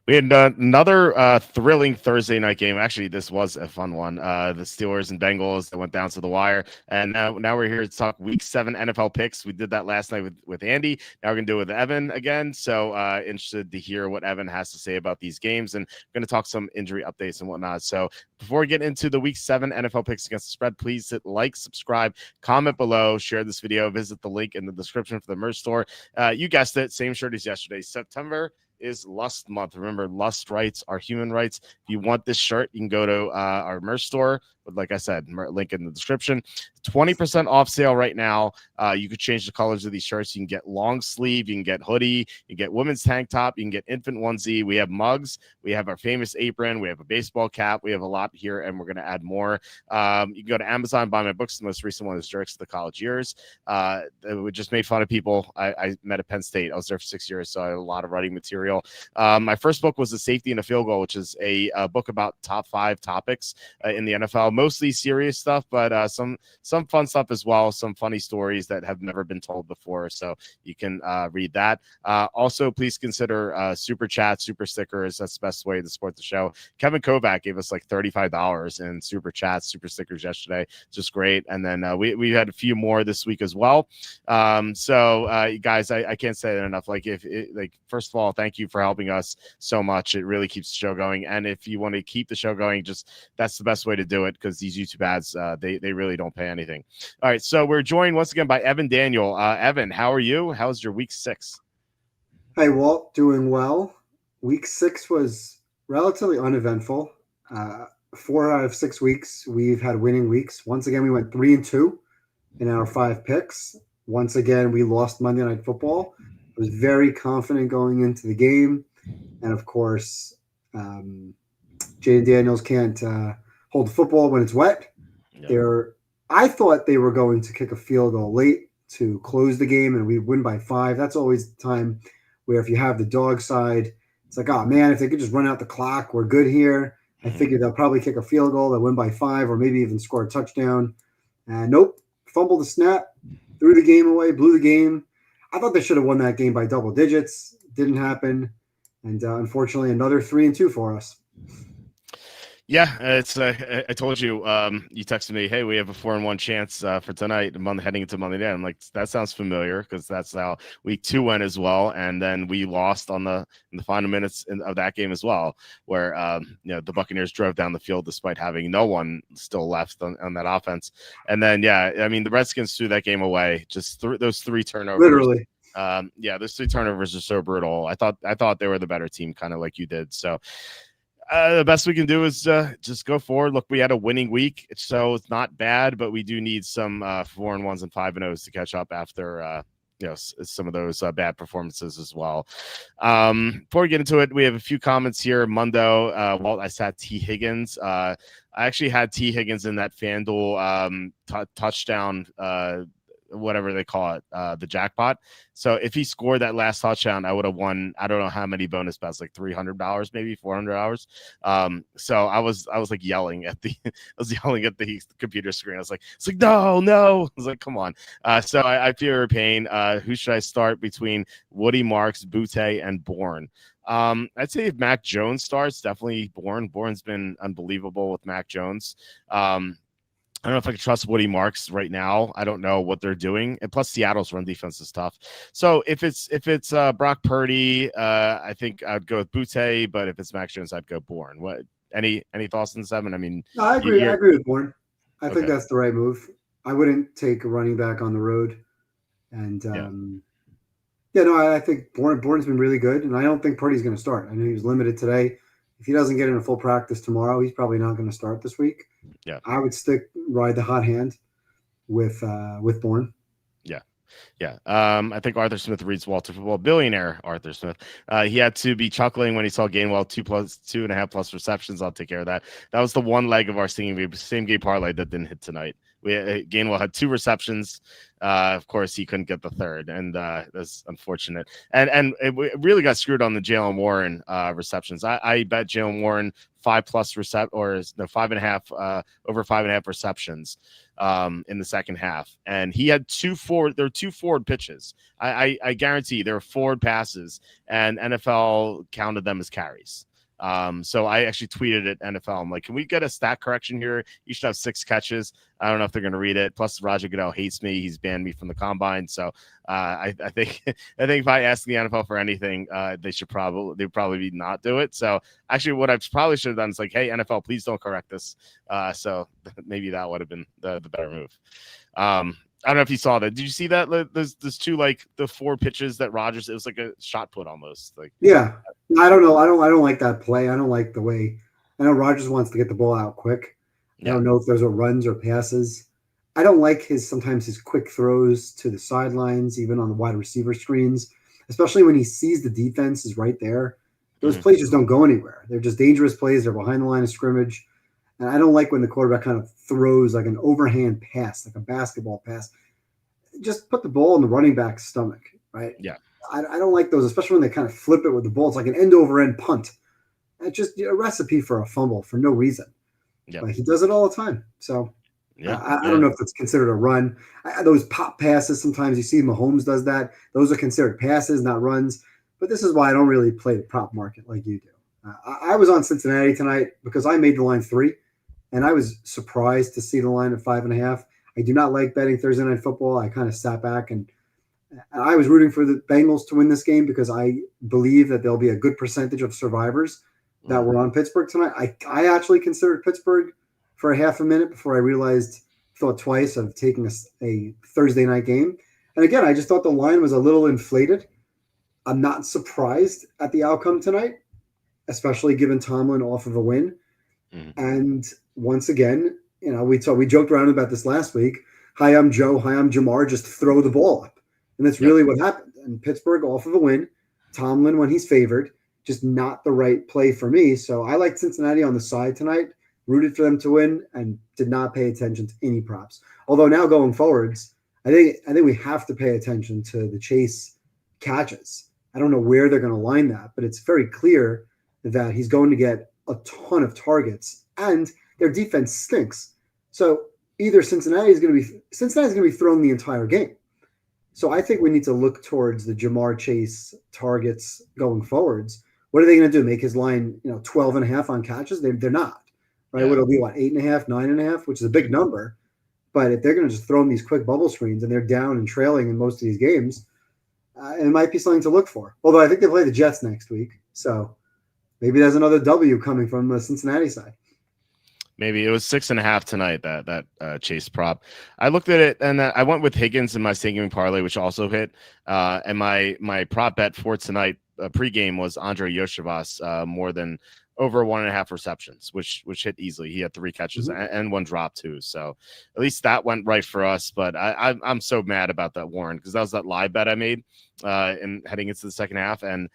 We had another thrilling Thursday night game. Actually, this was a fun one. The Steelers and Bengals that went down to the wire. And now we're here to talk Week 7 NFL picks. We did that last night with Andy. Now we're going to do it with Evan again. So interested to hear what Evan has to say about these games. And we're going to talk some injury updates and whatnot. So before we get into the Week 7 NFL picks against the spread, please hit like, subscribe, comment below, share this video, visit the link in the description for the merch store. You guessed it, same shirt as yesterday. September is Lust Month. Remember, Lust rights are human rights. If you want this shirt, you can go to our merch store. But like I said, link in the description. 20% off sale right now. You could change the colors of these shirts. You can get long sleeve. You can get hoodie. You can get women's tank top. You can get infant onesie. We have mugs. We have our famous apron. We have a baseball cap. We have a lot here, and we're going to add more. You can go to Amazon, buy my books. The most recent one is Jerks of the College Years. We just made fun of people. I met at Penn State. I was there for 6 years, so I had a lot of writing material. My first book was The Safety and a Field Goal, which is a book about top 5 topics in the NFL. Mostly serious stuff, but some fun stuff as well. Some funny stories that have never been told before. So you can read that. Also, please consider super chat, super stickers. That's the best way to support the show. Kevin Kovac gave us like $35 in super chats, super stickers yesterday. Just great. And then we had a few more this week as well. So guys, I can't say that enough. Like first of all, thank you for helping us so much. It really keeps the show going. And if you want to keep the show going, that's the best way to do it, because these YouTube ads, they really don't pay anything. All right, so we're joined once again by Evan Daniel. Evan, how are you? How's your week 6? Hey, Walt, doing well. Week 6 was relatively uneventful. 4 out of 6 weeks, we've had winning weeks. Once again, we went 3-2 in our 5 picks. Once again, we lost Monday Night Football. I was very confident going into the game. And, of course, Jaden Daniels can't hold the football when it's wet. Yeah. I thought they were going to kick a field goal late to close the game and we'd win by 5. That's always the time where if you have the dog side, it's like, oh, man, if they could just run out the clock, we're good here. I figured they'll probably kick a field goal, they'll win by 5 or maybe even score a touchdown. Nope, fumbled the snap, threw the game away, blew the game. I thought they should have won that game by double digits. Didn't happen. And unfortunately, another 3-2 for us. Yeah, it's. I told you. You texted me, "Hey, we have a 4-1 chance for tonight, heading into Monday night." I'm like, that sounds familiar, because that's how week 2 went as well. And then we lost in the final minutes of that game as well, where the Buccaneers drove down the field despite having no one still left on that offense. And then the Redskins threw that game away. Just those 3 turnovers. Literally. Those 3 turnovers are so brutal. I thought they were the better team, kind of like you did. So. The best we can do is just go forward. Look, we had a winning week, so it's not bad, but we do need some 4-1s and 5-0s to catch up after some of those bad performances as well. Before we get into it, we have a few comments here. Mundo, Walt, I sat T. Higgins. I actually had T. Higgins in that FanDuel touchdown, whatever they call it, the jackpot. So if he scored that last touchdown, I would have won. I don't know how many bonus bets, like $300, maybe $400. So I was like yelling at the computer screen. I was like, no. I was like, come on. So I feel your pain. Who should I start between Woody, Marks, Butte, and Bourne? I'd say if Mac Jones starts, definitely Bourne. Bourne's been unbelievable with Mac Jones. I don't know if I can trust Woody Marks right now. I don't know what they're doing, and plus Seattle's run defense is tough. So if it's Brock Purdy, I think I'd go with Butte. But if it's Max Jones, I'd go Bourne. What? Any thoughts on 7? I mean, no, I agree. I agree with Bourne. I think that's the right move. I wouldn't take a running back on the road, and I think Bourne's been really good, and I don't think Purdy's going to start. I know he was limited today. If he doesn't get in a full practice tomorrow, he's probably not going to start this week. Yeah, I would ride the hot hand with Bourne. Yeah. I think Arthur Smith reads Walter Football. Billionaire Arthur Smith. He had to be chuckling when he saw Gainwell 2.5+ receptions. I'll take care of that. That was the one leg of our same game parlay that didn't hit tonight. Gainwell had 2 receptions. Of course, he couldn't get the third, and that's unfortunate. And it really got screwed on the Jaylen Warren receptions. I bet Jaylen Warren 5 plus five and a half over 5.5 receptions in the second half, and he had there were two forward pitches. I guarantee there were forward passes, and NFL counted them as carries. So I actually tweeted at NFL. I'm like, can we get a stat correction here? You should have 6 catches. I don't know if they're going to read it. Plus, Roger Goodell hates me. He's banned me from the combine. So I think if I ask the NFL for anything, they'd probably not do it. So actually, what I probably should have done is like, hey, NFL, please don't correct this. So maybe that would have been the better move. I don't know if you saw that. Did you see that? There's two, like, the 4 pitches that Rodgers, it was like a shot put almost. Like, yeah, I don't know. I don't like that play. I don't like the way. I know Rodgers wants to get the ball out quick. I don't know if those are runs or passes. I don't like sometimes his quick throws to the sidelines, even on the wide receiver screens, especially when he sees the defense is right there. Those plays just don't go anywhere. They're just dangerous plays. They're behind the line of scrimmage. And I don't like when the quarterback kind of throws like an overhand pass, like a basketball pass. Just put the ball in the running back's stomach, right? Yeah. I don't like those, especially when they kind of flip it with the ball. It's like an end-over-end punt. It's just a recipe for a fumble for no reason. Yeah. But he does it all the time. So I don't know if that's considered a run. Those pop passes, sometimes you see Mahomes does that. Those are considered passes, not runs. But this is why I don't really play the prop market like you do. I was on Cincinnati tonight because I made the line 3. And I was surprised to see the line at 5.5. I do not like betting Thursday Night Football. I kind of sat back and I was rooting for the Bengals to win this game because I believe that there'll be a good percentage of survivors that were on Pittsburgh tonight. I actually considered Pittsburgh for a half a minute before I thought twice of taking a Thursday night game. And again, I just thought the line was a little inflated. I'm not surprised at the outcome tonight, especially given Tomlin off of a win. And once again, we joked around about this last week. Hi, I'm Joe. Hi, I'm Jamar. Just throw the ball up. And that's really what happened. And Pittsburgh off of a win. Tomlin, when he's favored, just not the right play for me. So I liked Cincinnati on the side tonight, rooted for them to win, and did not pay attention to any props. Although now going forwards, I think we have to pay attention to the Chase catches. I don't know where they're going to line that, but it's very clear that he's going to get a ton of targets, and their defense stinks. So either Cincinnati's going to be throwing the entire game. So I think we need to look towards the Jamar Chase targets going forwards. What are they going to do? Make his line, 12.5 on catches? They're not, right? It'll be 8.5, 9.5, which is a big number. But if they're going to just throw him these quick bubble screens and they're down and trailing in most of these games, it might be something to look for. Although I think they play the Jets next week, so maybe there's another W coming from the Cincinnati side. Maybe it was 6.5 tonight, that Chase prop. I looked at it and I went with Higgins in my same parlay, which also hit. And my prop bet for tonight pregame was Andre Yoshivas more than over 1.5 receptions, which hit easily. He had 3 catches and 1 drop too. So at least that went right for us. But I'm so mad about that, Warren, because that was that live bet I made in heading into the second half, and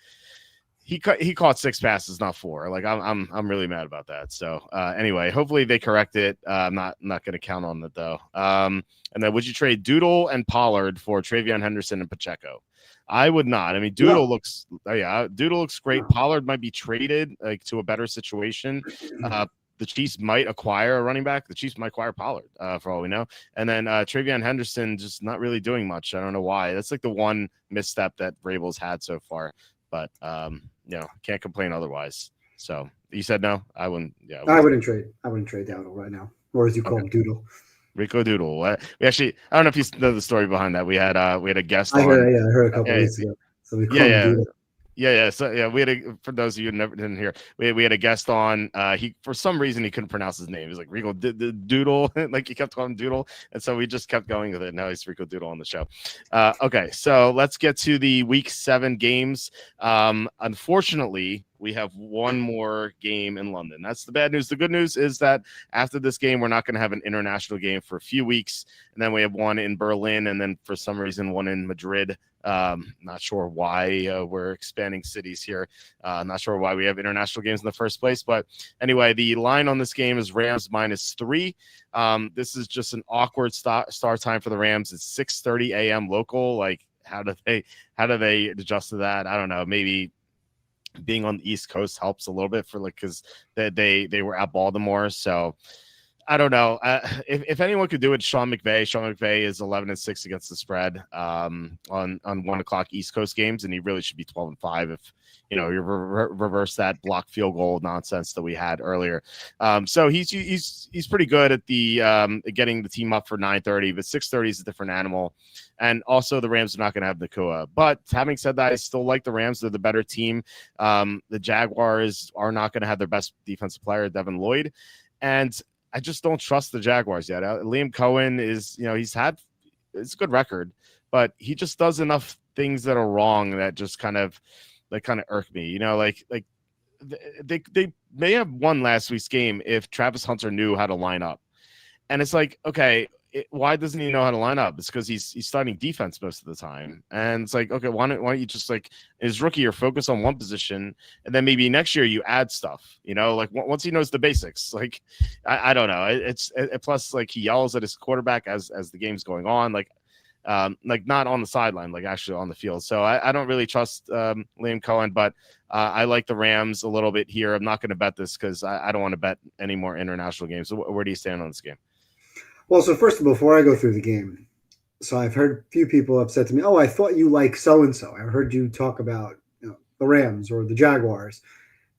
he caught 6 passes, not 4. Like I'm really mad about that. So anyway, hopefully they correct it. I'm not going to count on it though. And then would you trade Doodle and Pollard for Travion Henderson and Pacheco? I would not. I mean, Doodle looks great. Pollard might be traded to a better situation. The Chiefs might acquire a running back. The Chiefs might acquire Pollard for all we know. And then Travion Henderson just not really doing much. I don't know why. That's like the one misstep that Vrabel's had so far. But can't complain otherwise. So you said no? I wouldn't. Yeah, I wouldn't trade. I wouldn't trade Doodle right now, or as you call him, Doodle. Rico Doodle. We actually, I don't know if you know the story behind that. We had a guest. I heard a couple weeks ago. So we call him Doodle. Yeah. So we had for those of you who didn't hear, we had a guest on. He, for some reason, he couldn't pronounce his name. He was like Rico Doodle, like he kept calling him Doodle, and so we just kept going with it. Now he's Rico Doodle on the show. Okay, so let's get to the Week 7 games. Unfortunately, we have one more game in London. That's the bad news. The good news is that after this game, we're not going to have an international game for a few weeks, and then we have one in Berlin, and then for some reason one in Madrid. Not sure why we're expanding cities here. Not sure why we have international games in the first place. But anyway, the line on this game is Rams -3. This is just an awkward start time for the Rams. It's 6:30 a.m. local. Like, how do they adjust to that? I don't know. Maybe being on the East Coast helps a little bit for like because they were at Baltimore, so I don't know. If anyone could do it, Sean McVay. Sean McVay is 11-6 against the spread on 1 o'clock East Coast games, and he really should be 12-5 if you reverse that block field goal nonsense that we had earlier. So he's pretty good at the getting the team up for 9:30, but 6:30 is a different animal. And also the Rams are not going to have Nakua. But having said that, I still like the Rams. They're the better team. The Jaguars are not going to have their best defensive player, Devin Lloyd, and I just don't trust the Jaguars yet. Liam Cohen is, it's a good record, but he just does enough things that are wrong that just kind of irk me. Like they may have won last week's game if Travis Hunter knew how to line up, and it's like, okay, why doesn't he know how to line up? It's because he's starting defense most of the time, and it's like, okay, why don't you just like his rookie year focus on one position, and then maybe next year you add stuff, like once he knows the basics. Like I don't know, it's plus like he yells at his quarterback as the game's going on, like not on the sideline, like actually on the field. So I don't really trust Liam Cohen, but I like the Rams a little bit here. I'm not going to bet this because I don't want to bet any more international games. So where do you stand on this game? Well, so first, before I go through the game, so I've heard a few people have said to me, "Oh, I thought you like so and so. I heard you talk about the Rams or the Jaguars."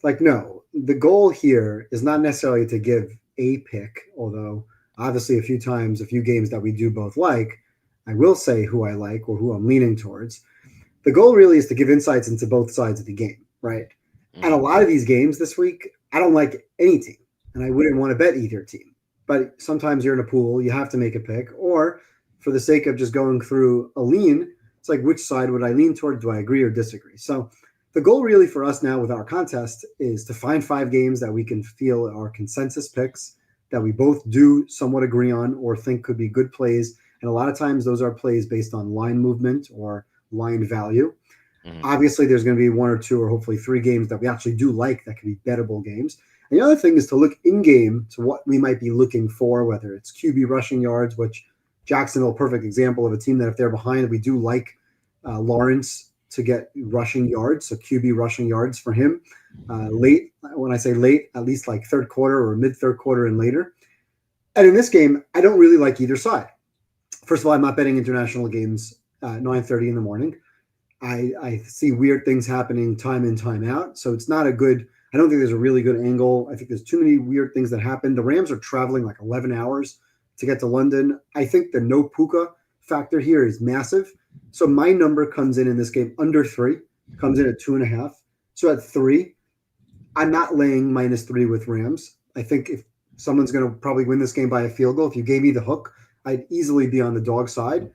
Like, no, the goal here is not necessarily to give a pick, although obviously a few games that we do both like, I will say who I like or who I'm leaning towards. The goal really is to give insights into both sides of the game, right? And a lot of these games this week, I don't like any team, and I wouldn't want to bet either team. But sometimes you're in a pool, you have to make a pick, or for the sake of just going through a lean, it's like, which side would I lean toward? Do I agree or disagree? So the goal really for us now with our contest is to find 5 games that we can feel are consensus picks that we both do somewhat agree on or think could be good plays. And a lot of times those are plays based on line movement or line value. Mm-hmm. Obviously, there's going to be 1 or 2 or hopefully 3 games that we actually do like that can be bettable games. And the other thing is to look in-game to what we might be looking for, whether it's QB rushing yards, which Jacksonville, perfect example of a team that if they're behind, we do like Lawrence to get rushing yards, so QB rushing yards for him late. When I say late, at least like third quarter or mid-third quarter and later. And in this game, I don't really like either side. First of all, I'm not betting international games at 9:30 in the morning. I see weird things happening time in, time out, so it's not a good – I don't think there's a really good angle. I think there's too many weird things that happen. The Rams are traveling like 11 hours to get to London. I think the no Puka factor here is massive. So my number comes in this game under 3, comes in at 2.5. So at 3, I'm not laying -3 with Rams. I think if someone's going to probably win this game by a field goal, if you gave me the hook, I'd easily be on the dog side.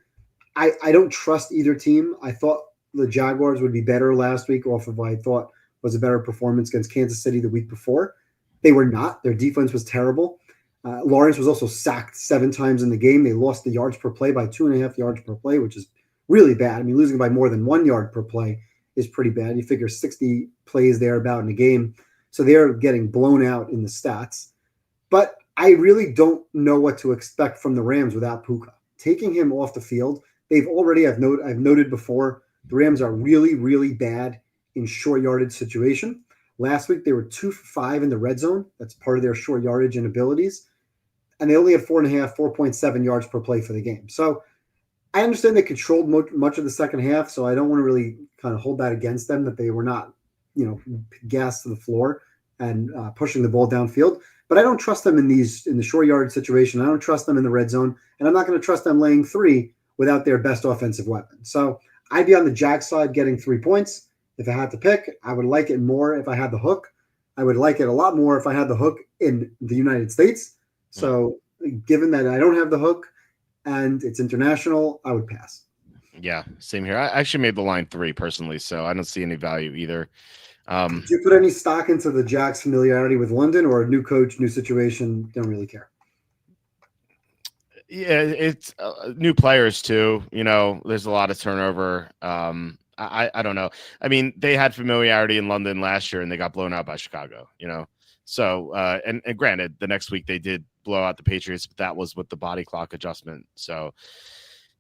I don't trust either team. I thought the Jaguars would be better last week off of what I thought was a better performance against Kansas City the week before. They were not. Their defense was terrible. Lawrence was also sacked 7 times in the game. They lost the yards per play by 2.5 yards per play, which is really bad. I mean, losing by more than 1 yard per play is pretty bad. You figure 60 plays there about in a game. So they're getting blown out in the stats. But I really don't know what to expect from the Rams without Puka. Taking him off the field, I've noted before, the Rams are really, really bad in short yardage situation. Last week, they were 2 for 5 in the red zone. That's part of their short yardage inabilities. And they only had 4.7 yards per play for the game. So I understand they controlled much of the second half, so I don't want to really kind of hold that against them, that they were not, gassed to the floor and pushing the ball downfield. But I don't trust them in the short yardage situation. I don't trust them in the red zone. And I'm not going to trust them laying 3 without their best offensive weapon. So I'd be on the Jag side getting 3 points. If I had to pick, I would like it more if I had the hook. I would like it a lot more if I had the hook in the United States. So given that I don't have the hook and it's international, I would pass. Yeah, same here. I actually made the line 3 personally, so I don't see any value either. Did you put any stock into the Jags' familiarity with London, or a new coach, new situation, don't really care? Yeah, it's new players too. There's a lot of turnover. I don't know. I mean, they had familiarity in London last year and they got blown out by Chicago, So, and granted, the next week they did blow out the Patriots, but that was with the body clock adjustment. So,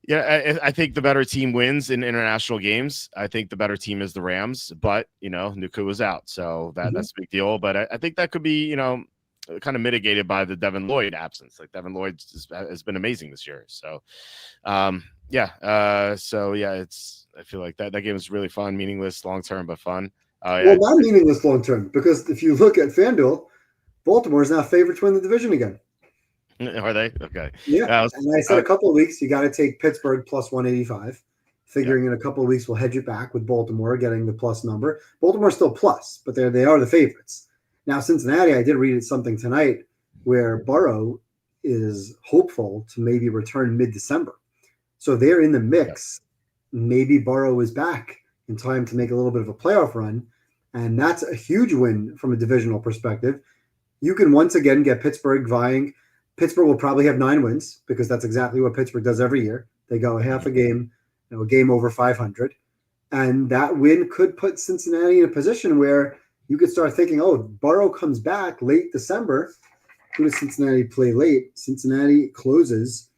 Yeah, I think the better team wins in international games. I think the better team is the Rams, but Nuku was out, so that's a big deal. But I think that could be kind of mitigated by the Devin Lloyd absence. Like Devin Lloyd has been amazing this year. So it's I feel like that game is really fun, meaningless long term, but fun. Well, not meaningless long term, because if you look at FanDuel, Baltimore is now favored to win the division again. Are they? Okay. Yeah. And I said a couple of weeks, you got to take Pittsburgh plus 185, figuring in a couple of weeks we'll hedge it back with Baltimore getting the plus number. Baltimore's still plus, but they are the favorites. Now, Cincinnati, I did read something tonight where Burrow is hopeful to maybe return mid-December. So they're in the mix. Yeah. Maybe Burrow is back in time to make a little bit of a playoff run. And that's a huge win from a divisional perspective. You can once again get Pittsburgh vying. Pittsburgh will probably have 9 wins because that's exactly what Pittsburgh does every year. They go a half a game, a game over 500. And that win could put Cincinnati in a position where you could start thinking, oh, Burrow comes back late December. Who does Cincinnati play late? Cincinnati closes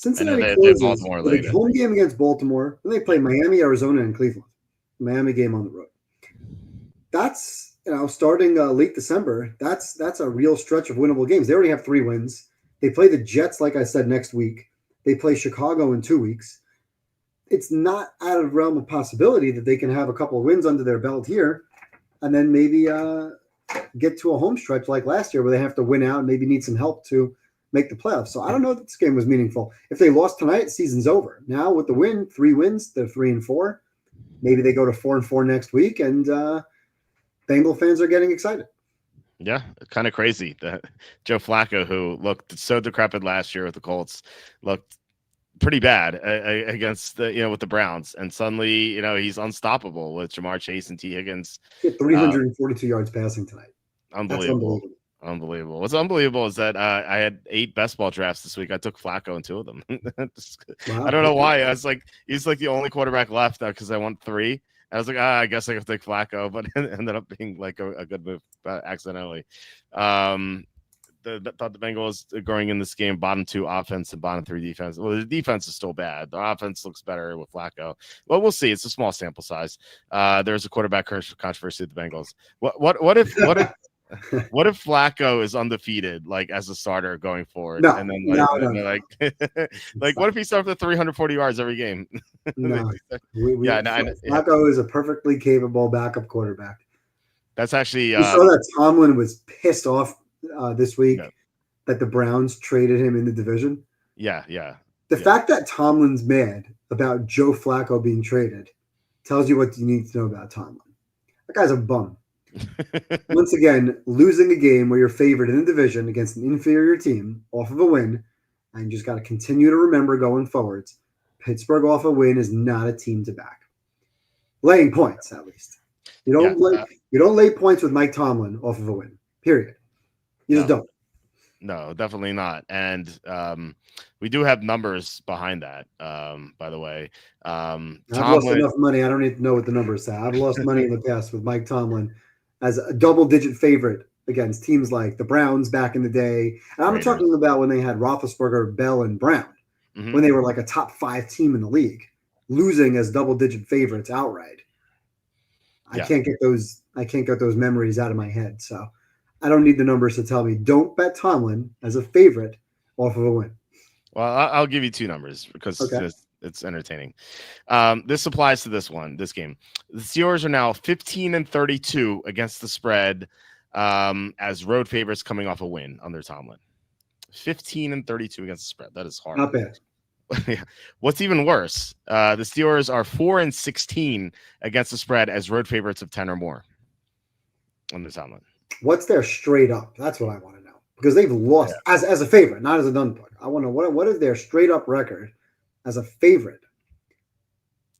with a home game against Baltimore. Then they play Miami, Arizona, and Cleveland. Miami game on the road. That's, starting late December, that's a real stretch of winnable games. They already have 3 wins. They play the Jets, like I said, next week. They play Chicago in 2 weeks. It's not out of realm of possibility that they can have a couple of wins under their belt here and then maybe get to a home stretch like last year where they have to win out and maybe need some help to make the playoffs. So I don't know if this game was meaningful. If they lost tonight, season's over. Now with the win, 3 wins, they're 3-4. Maybe they go to 4-4 next week, and Bengal fans are getting excited. Yeah, kind of crazy that Joe Flacco, who looked so decrepit last year with the Colts, looked pretty bad against with the Browns, and suddenly he's unstoppable with Jamar Chase and T. Higgins. He had 342 yards passing tonight. Unbelievable. Unbelievable. What's unbelievable is that I had 8 best ball drafts this week. I took Flacco in 2 of them. Wow. I don't know why. I was like, he's like the only quarterback left because I won 3. I was like, I guess I could take Flacco, but it ended up being like a good move accidentally. Thought the Bengals going in this game, bottom 2 offense and bottom 3 defense. Well, the defense is still bad. The offense looks better with Flacco. Well, we'll see. It's a small sample size. There's a quarterback controversy at the Bengals. What if Flacco is undefeated, like as a starter going forward? No, and then like what if he starts with 340 yards every game? No, Flacco is a perfectly capable backup quarterback. That's actually you saw that Tomlin was pissed off this week that the Browns traded him in the division. Yeah. The fact that Tomlin's mad about Joe Flacco being traded tells you what you need to know about Tomlin. That guy's a bum. Once again, losing a game where you're favored in the division against an inferior team off of a win, and you just got to continue to remember going forwards, Pittsburgh off a win is not a team to back. Laying points, at least. You don't lay points with Mike Tomlin off of a win. Period. You just don't. No, definitely not. And we do have numbers behind that, by the way. I've lost enough money. I don't need to know what the numbers say. I've lost money in the past with Mike Tomlin as a double-digit favorite against teams like the Browns back in the day. And I'm talking about when they had Roethlisberger, Bell, and Brown, when they were like a top 5 team in the league, losing as double-digit favorites outright. I can't get those memories out of my head. So I don't need the numbers to tell me don't bet Tomlin as a favorite off of a win. Well, I'll give you 2 numbers because it's entertaining. This applies to this game. The Steelers are now 15-32 against the spread as road favorites coming off a win under Tomlin. 15-32 against the spread. That is hard. Not bad. Yeah. What's even worse? The Steelers are 4-16 against the spread as road favorites of 10 or more under Tomlin. What's their straight up? That's what I want to know, because they've lost as a favorite, not as a done plug. I want to know what is their straight up record as a favorite.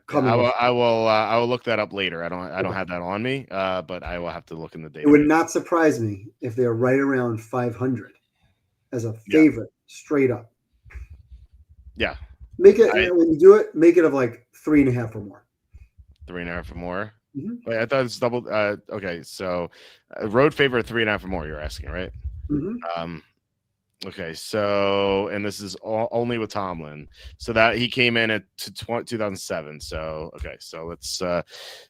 I will look that up later. I don't have that on me, but I will have to look in the data. It would not surprise me if they're right around 500 as a favorite straight up. Yeah. Make it when you do it, make it of like 3.5 or more. 3.5 or more. Mm-hmm. Wait, I thought it's double. Okay, so road favorite 3.5 or more. You're asking, right? Mm-hmm. Okay, so and this is only with Tomlin. So that he came in at 2007. So okay, so let's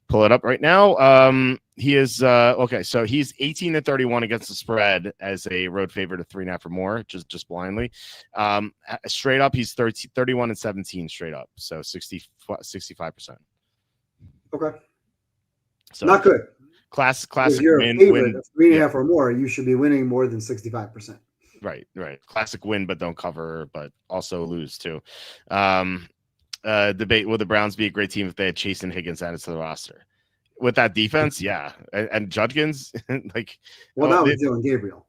pull it up right now. He is okay, so he's 18-31 against the spread as a road favorite of 3.5 or more, just blindly. Straight up, he's 31-17 straight up, so 65%. Okay. So Not good. Classic If you're a favorite win. of 3.5 Yeah. or more, you should be winning more than 65%. Right. Classic win, but don't cover, but also lose too. Debate: will the Browns be a great team if they had Chase and Higgins added to the roster? With that defense, yeah, and Judkins, like, Well, that was Dylan Gabriel.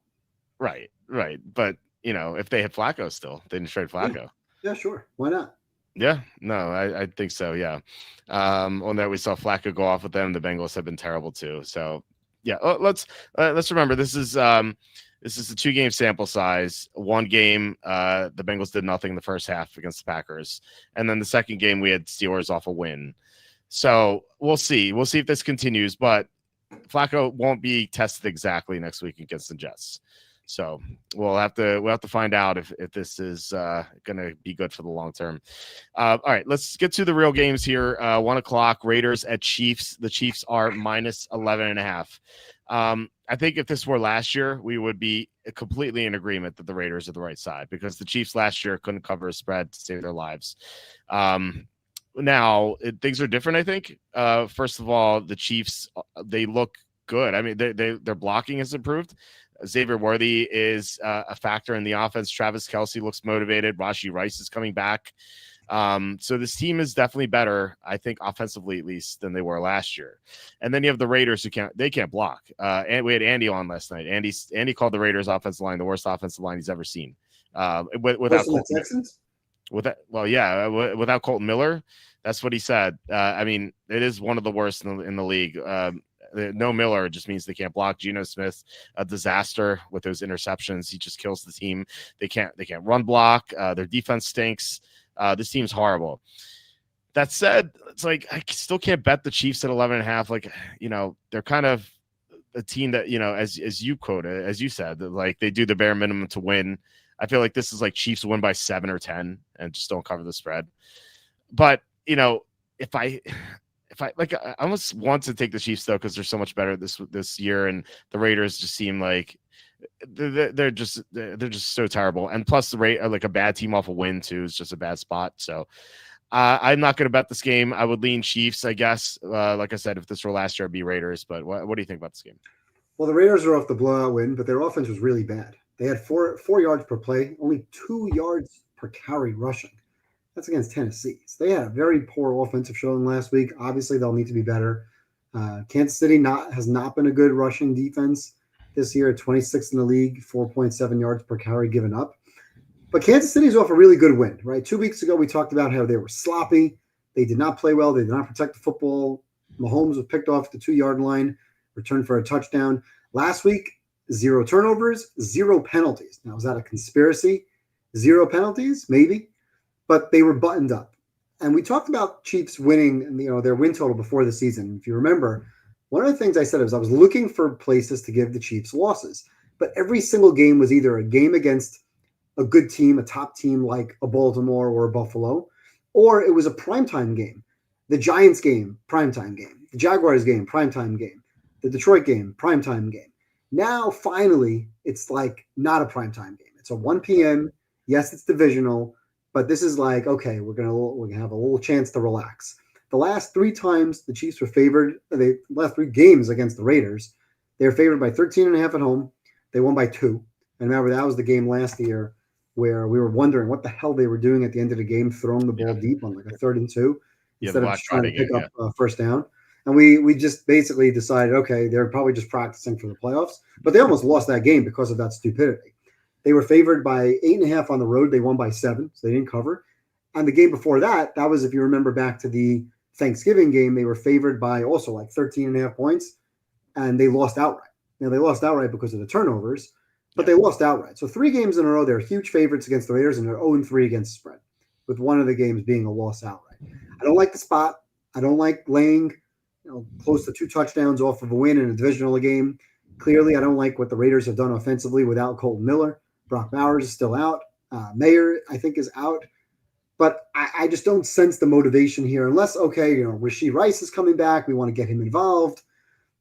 Right. But if they had Flacco still, they didn't trade Flacco. Yeah, sure. Why not? Yeah, no, I think so. Yeah. On that we saw Flacco go off with them. The Bengals have been terrible too. So yeah, let's remember this is a 2-game sample size. One game, the Bengals did nothing in the first half against the Packers, and then the second game we had Steelers off a win. So we'll see. We'll see if this continues, but Flacco won't be tested exactly next week against the Jets. So we'll have to find out if this is going to be good for the long term. All right, let's get to the real games here. 1 o'clock, Raiders at Chiefs. The Chiefs are minus 11.5. I think if this were last year, we would be completely in agreement that the Raiders are the right side because the Chiefs last year couldn't cover a spread to save their lives. Now things are different. I think. First of all, the Chiefs, they look good. I mean, their blocking has improved. Xavier Worthy is a factor in the offense. Travis Kelce looks motivated. Rashee Rice is coming back. So this team is definitely better, I think, offensively at least than they were last year. And then you have the Raiders who can't block. And we had Andy on last night. Andy called the Raiders offensive line the worst offensive line he's ever seen. Without Colton, Texans. Without Colton Miller, that's what he said. I mean, it is one of the worst in the league. No Miller just means they can't block. Geno Smith, a disaster with those interceptions. He just kills the team. They can't run block. Their defense stinks. This team's horrible. That said, it's like I still can't bet the Chiefs at 11.5. Like, they're kind of a team that, as you quoted, as you said, that like they do the bare minimum to win. I feel like this is like Chiefs win by 7 or 10 and just don't cover the spread. But if I like, I almost want to take the Chiefs though because they're so much better this year, and the Raiders just seem like they're just so terrible. And plus like a bad team off a win too is just a bad spot. So I'm not going to bet this game. I would lean Chiefs, I guess. Like I said, if this were last year, I'd be Raiders. But what do you think about this game? Well, the Raiders are off the blowout win, but their offense was really bad. They had four yards per play, only 2 yards per carry rushing. That's against Tennessee. So they had a very poor offensive showing last week. Obviously, they'll need to be better. Kansas City has not been a good rushing defense this year, 26th in the league, 4.7 yards per carry given up. But Kansas City's off a really good win, right? 2 weeks ago, we talked about how they were sloppy. They did not play well. They did not protect the football. Mahomes was picked off the 2-yard line, returned for a touchdown. Last week, 0 turnovers, 0 penalties. Now, is that a conspiracy? 0 penalties? Maybe. But they were buttoned up. And we talked about Chiefs winning, their win total before the season. If you remember, one of the things I said was I was looking for places to give the Chiefs losses. But every single game was either a game against a good team, a top team like a Baltimore or a Buffalo, or it was a primetime game. The Giants game, primetime game. The Jaguars game, primetime game. The Detroit game, primetime game. Now, finally, it's like not a primetime game. It's a 1 p.m. Yes, it's divisional. But this is like, okay, we're gonna have a little chance to relax. The last 3 times the Chiefs were favored, the last 3 games against the Raiders, they were favored by 13.5 at home. They won by 2. And remember, that was the game last year where we were wondering what the hell they were doing at the end of the game, throwing the ball deep on like a 3rd and 2 instead of just trying to pick up first down. And we just basically decided, okay, they're probably just practicing for the playoffs. But they almost lost that game because of that stupidity. They were favored by 8.5 on the road. They won by 7, so they didn't cover. And the game before that was, if you remember back to the Thanksgiving game, they were favored by also like 13.5 points, and they lost outright. Now, they lost outright because of the turnovers, but they lost outright. So 3 games in a row, they're huge favorites against the Raiders, and they're 0-3 against the spread, with one of the games being a loss outright. I don't like the spot. I don't like laying close to 2 touchdowns off of a win in a divisional game. Clearly, I don't like what the Raiders have done offensively without Colton Miller. Brock Bowers is still out. Mayer, I think, is out. But I just don't sense the motivation here unless, okay, Rashee Rice is coming back. We want to get him involved.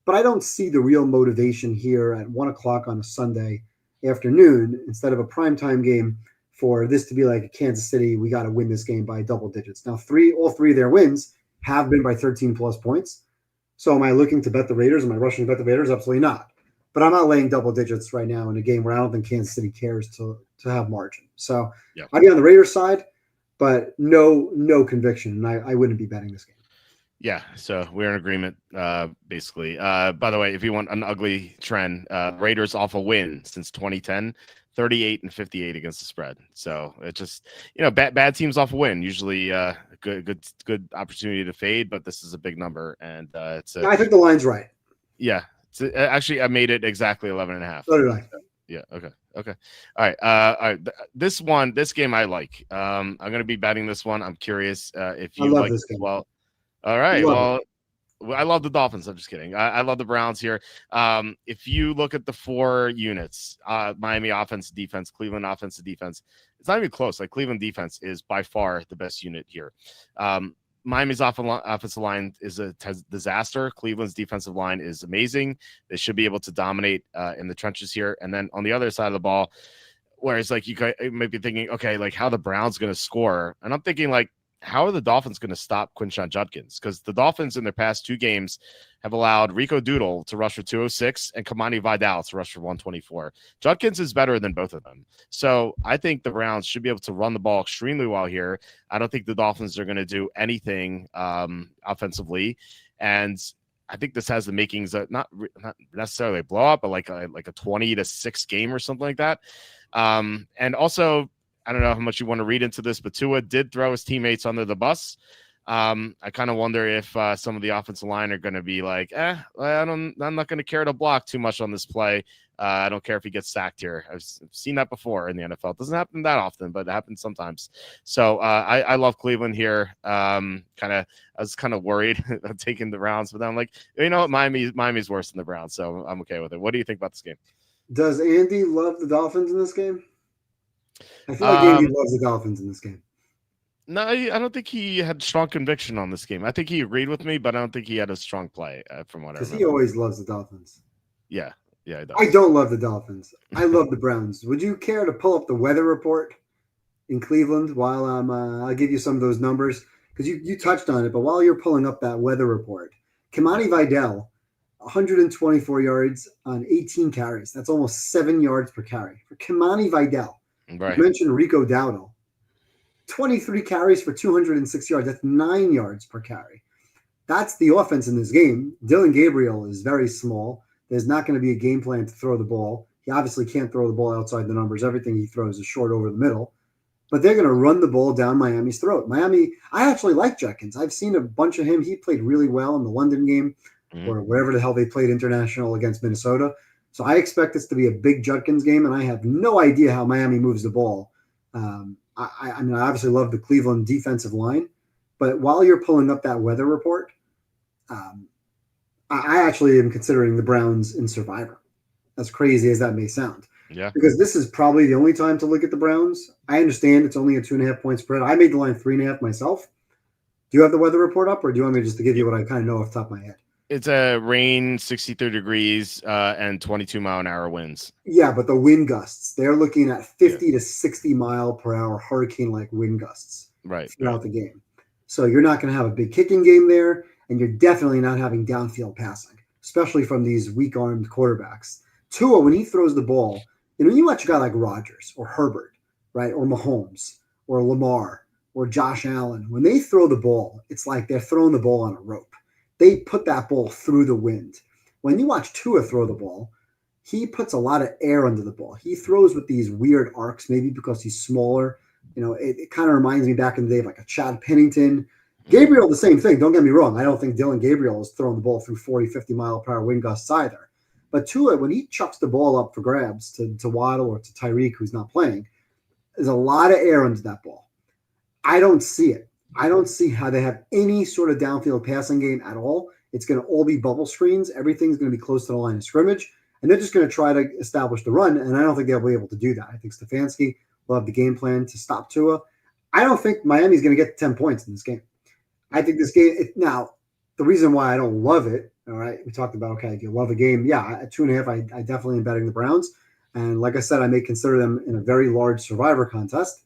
But I don't see the real motivation here at 1 o'clock on a Sunday afternoon instead of a primetime game for this to be like Kansas City. We got to win this game by double digits. Now, all three of their wins have been by 13 plus points. So am I looking to bet the Raiders? Am I rushing to bet the Raiders? Absolutely not. But I'm not laying double digits right now in a game where I don't think Kansas City cares to have margin. So I'd be on the Raiders side, but no conviction. And I wouldn't be betting this game. Yeah, so we're in agreement, basically. By the way, if you want an ugly trend, Raiders off a win since 2010, 38-58 against the spread. So it's just, bad teams off a win. Usually good opportunity to fade, but this is a big number. And I think the line's right. Yeah. Actually, I made it exactly 11.5. So did I. Yeah. Okay. All right. This game I like. I'm going to be betting this one. I'm curious if you like this as well. All right. Well, I love the Dolphins. I'm just kidding. I love the Browns here. If you look at the 4 units, Miami offense, defense, Cleveland offense, defense, it's not even close. Like Cleveland defense is by far the best unit here. Miami's offensive line is a disaster. Cleveland's defensive line is amazing. They should be able to dominate in the trenches here. And then on the other side of the ball, whereas like you might be thinking, okay, like how the Browns going to score? And I'm thinking like, how are the Dolphins going to stop Quinshon Judkins? Because the Dolphins in their past 2 games have allowed Rico Doodle to rush for 206 and Kamani Vidal to rush for 124. Judkins is better than both of them. So I think the Browns should be able to run the ball extremely well here. I don't think the Dolphins are going to do anything offensively. And I think this has the makings of not necessarily a blowout, but like a 20-6 game or something like that. And also, I don't know how much you want to read into this, but Tua did throw his teammates under the bus. I kind of wonder if some of the offensive line are going to be like, I'm not going to care to block too much on this play. I don't care if he gets sacked here. I've seen that before in the NFL. It doesn't happen that often, but it happens sometimes. So I love Cleveland here. I was kind of worried about taking the Browns, but then I'm like, what? Miami's worse than the Browns, so I'm okay with it. What do you think about this game? Does Andy love the Dolphins in this game? I feel like Andy loves the Dolphins in this game. No, I don't think he had strong conviction on this game. I think he agreed with me, but I don't think he had a strong play from what I remember. Because he always loves the Dolphins. Yeah, he does. I don't love the Dolphins. I love the Browns. Would you care to pull up the weather report in Cleveland while I'll give you some of those numbers? Because you touched on it, but while you're pulling up that weather report, Kamani Vidal, 124 yards on 18 carries. That's almost 7 yards per carry. For Kamani Vidal. Right. You mentioned Rico Dowdle. 23 carries for 206 yards. That's 9 yards per carry. That's the offense in this game. Dylan Gabriel is very small. There's not going to be a game plan to throw the ball. He obviously can't throw the ball outside the numbers. Everything he throws is short over the middle. But they're going to run the ball down Miami's throat. Miami, I actually like Judkins. I've seen a bunch of him. He played really well in the London game or wherever the hell they played international against Minnesota. So I expect this to be a big Judkins game, and I have no idea how Miami moves the ball. I mean, I obviously love the Cleveland defensive line, but while you're pulling up that weather report, I actually am considering the Browns in Survivor, as crazy as that may sound. Yeah. Because this is probably the only time to look at the Browns. I understand it's only a 2.5 point spread. I made the line 3.5 myself. Do you have the weather report up, or do you want me just to give you what I kind of know off the top of my head? It's a rain, 63 degrees, and 22-mile-an-hour winds. Yeah, but the wind gusts, they're looking at 50 to 60 mile per hour hurricane-like wind gusts throughout the game. So you're not going to have a big kicking game there, and you're definitely not having downfield passing, especially from these weak-armed quarterbacks. Tua, when he throws the ball, you watch a guy like Rodgers or Herbert, right, or Mahomes or Lamar or Josh Allen. When they throw the ball, it's like they're throwing the ball on a rope. They put that ball through the wind. When you watch Tua throw the ball, he puts a lot of air under the ball. He throws with these weird arcs, maybe because he's smaller. It kind of reminds me back in the day of like a Chad Pennington. Gabriel, the same thing. Don't get me wrong. I don't think Dylan Gabriel is throwing the ball through 40, 50 mile per hour wind gusts either. But Tua, when he chucks the ball up for grabs to Waddle or to Tyreek, who's not playing, there's a lot of air under that ball. I don't see it. I don't see how they have any sort of downfield passing game at all. It's going to all be bubble screens. Everything's going to be close to the line of scrimmage. and they're just going to try to establish the run. And I don't think they'll be able to do that. I think Stefanski will have the game plan to stop Tua. I don't think Miami's going to get 10 points in this game. I think this game now. The reason why I don't love it, all right, we talked about, okay, if you love a game, yeah, at 2.5, I definitely am betting the Browns. And like I said, I may consider them in a very large survivor contest.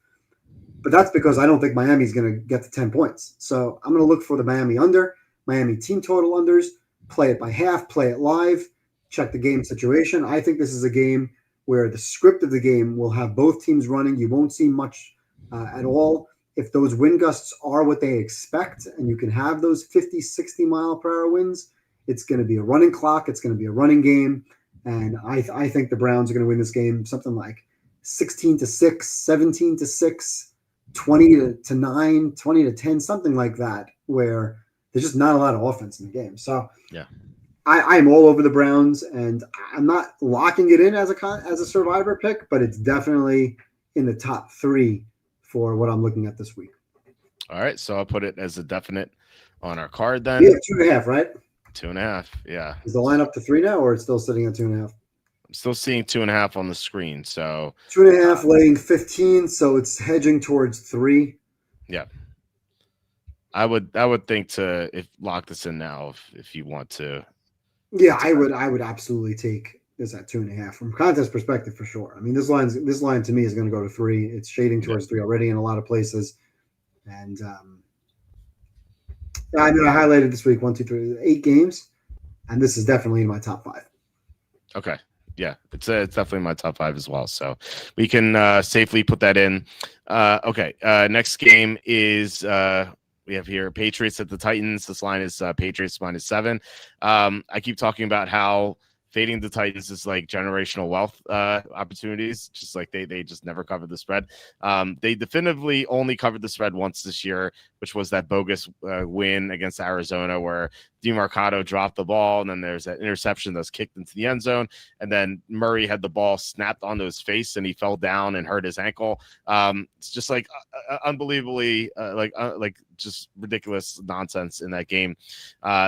But that's because I don't think Miami's going to get to 10 points. So I'm going to look for the Miami under, Miami team total unders, play it by half, play it live, check the game situation. I think this is a game where the script of the game will have both teams running. You won't see much at all. If those wind gusts are what they expect and you can have those 50, 60 mile per hour winds, it's going to be a running clock. It's going to be a running game. And I think the Browns are going to win this game something like 16-6, 17-6, 20-9, 20-10, something like that, where there's just not a lot of offense in the game. So yeah, I'm all over the Browns, and I'm not locking it in as a survivor pick, but it's definitely in the top 3 for what I'm looking at this week. All right, so I'll put it as a definite on our card then. Yeah, 2.5, right? 2.5, yeah. Is the line up to 3 now, or it's still sitting at 2.5? I'm still seeing 2.5 on the screen, so 2.5 laying 15, so it's hedging towards 3. Yeah, I would think to lock this in now if you want to. Yeah, I would absolutely take this at 2.5 from contest perspective for sure. I mean, this line to me is going to go to 3. It's shading towards 3 already in a lot of places, and I highlighted this week 1, 2, 3, 8 games, and this is definitely in my top 5. Okay. Yeah, it's definitely my top 5 as well. So we can safely put that in. Okay. Next game is we have here Patriots at the Titans. This line is Patriots -7. I keep talking about how fading the Titans is like generational wealth opportunities, just like they just never covered the spread. They definitively only covered the spread once this year, which was that bogus win against Arizona where DeMarcado dropped the ball, and then there's that interception that's kicked into the end zone, and then Murray had the ball snapped onto his face, and he fell down and hurt his ankle. It's just like unbelievably like just ridiculous nonsense in that game.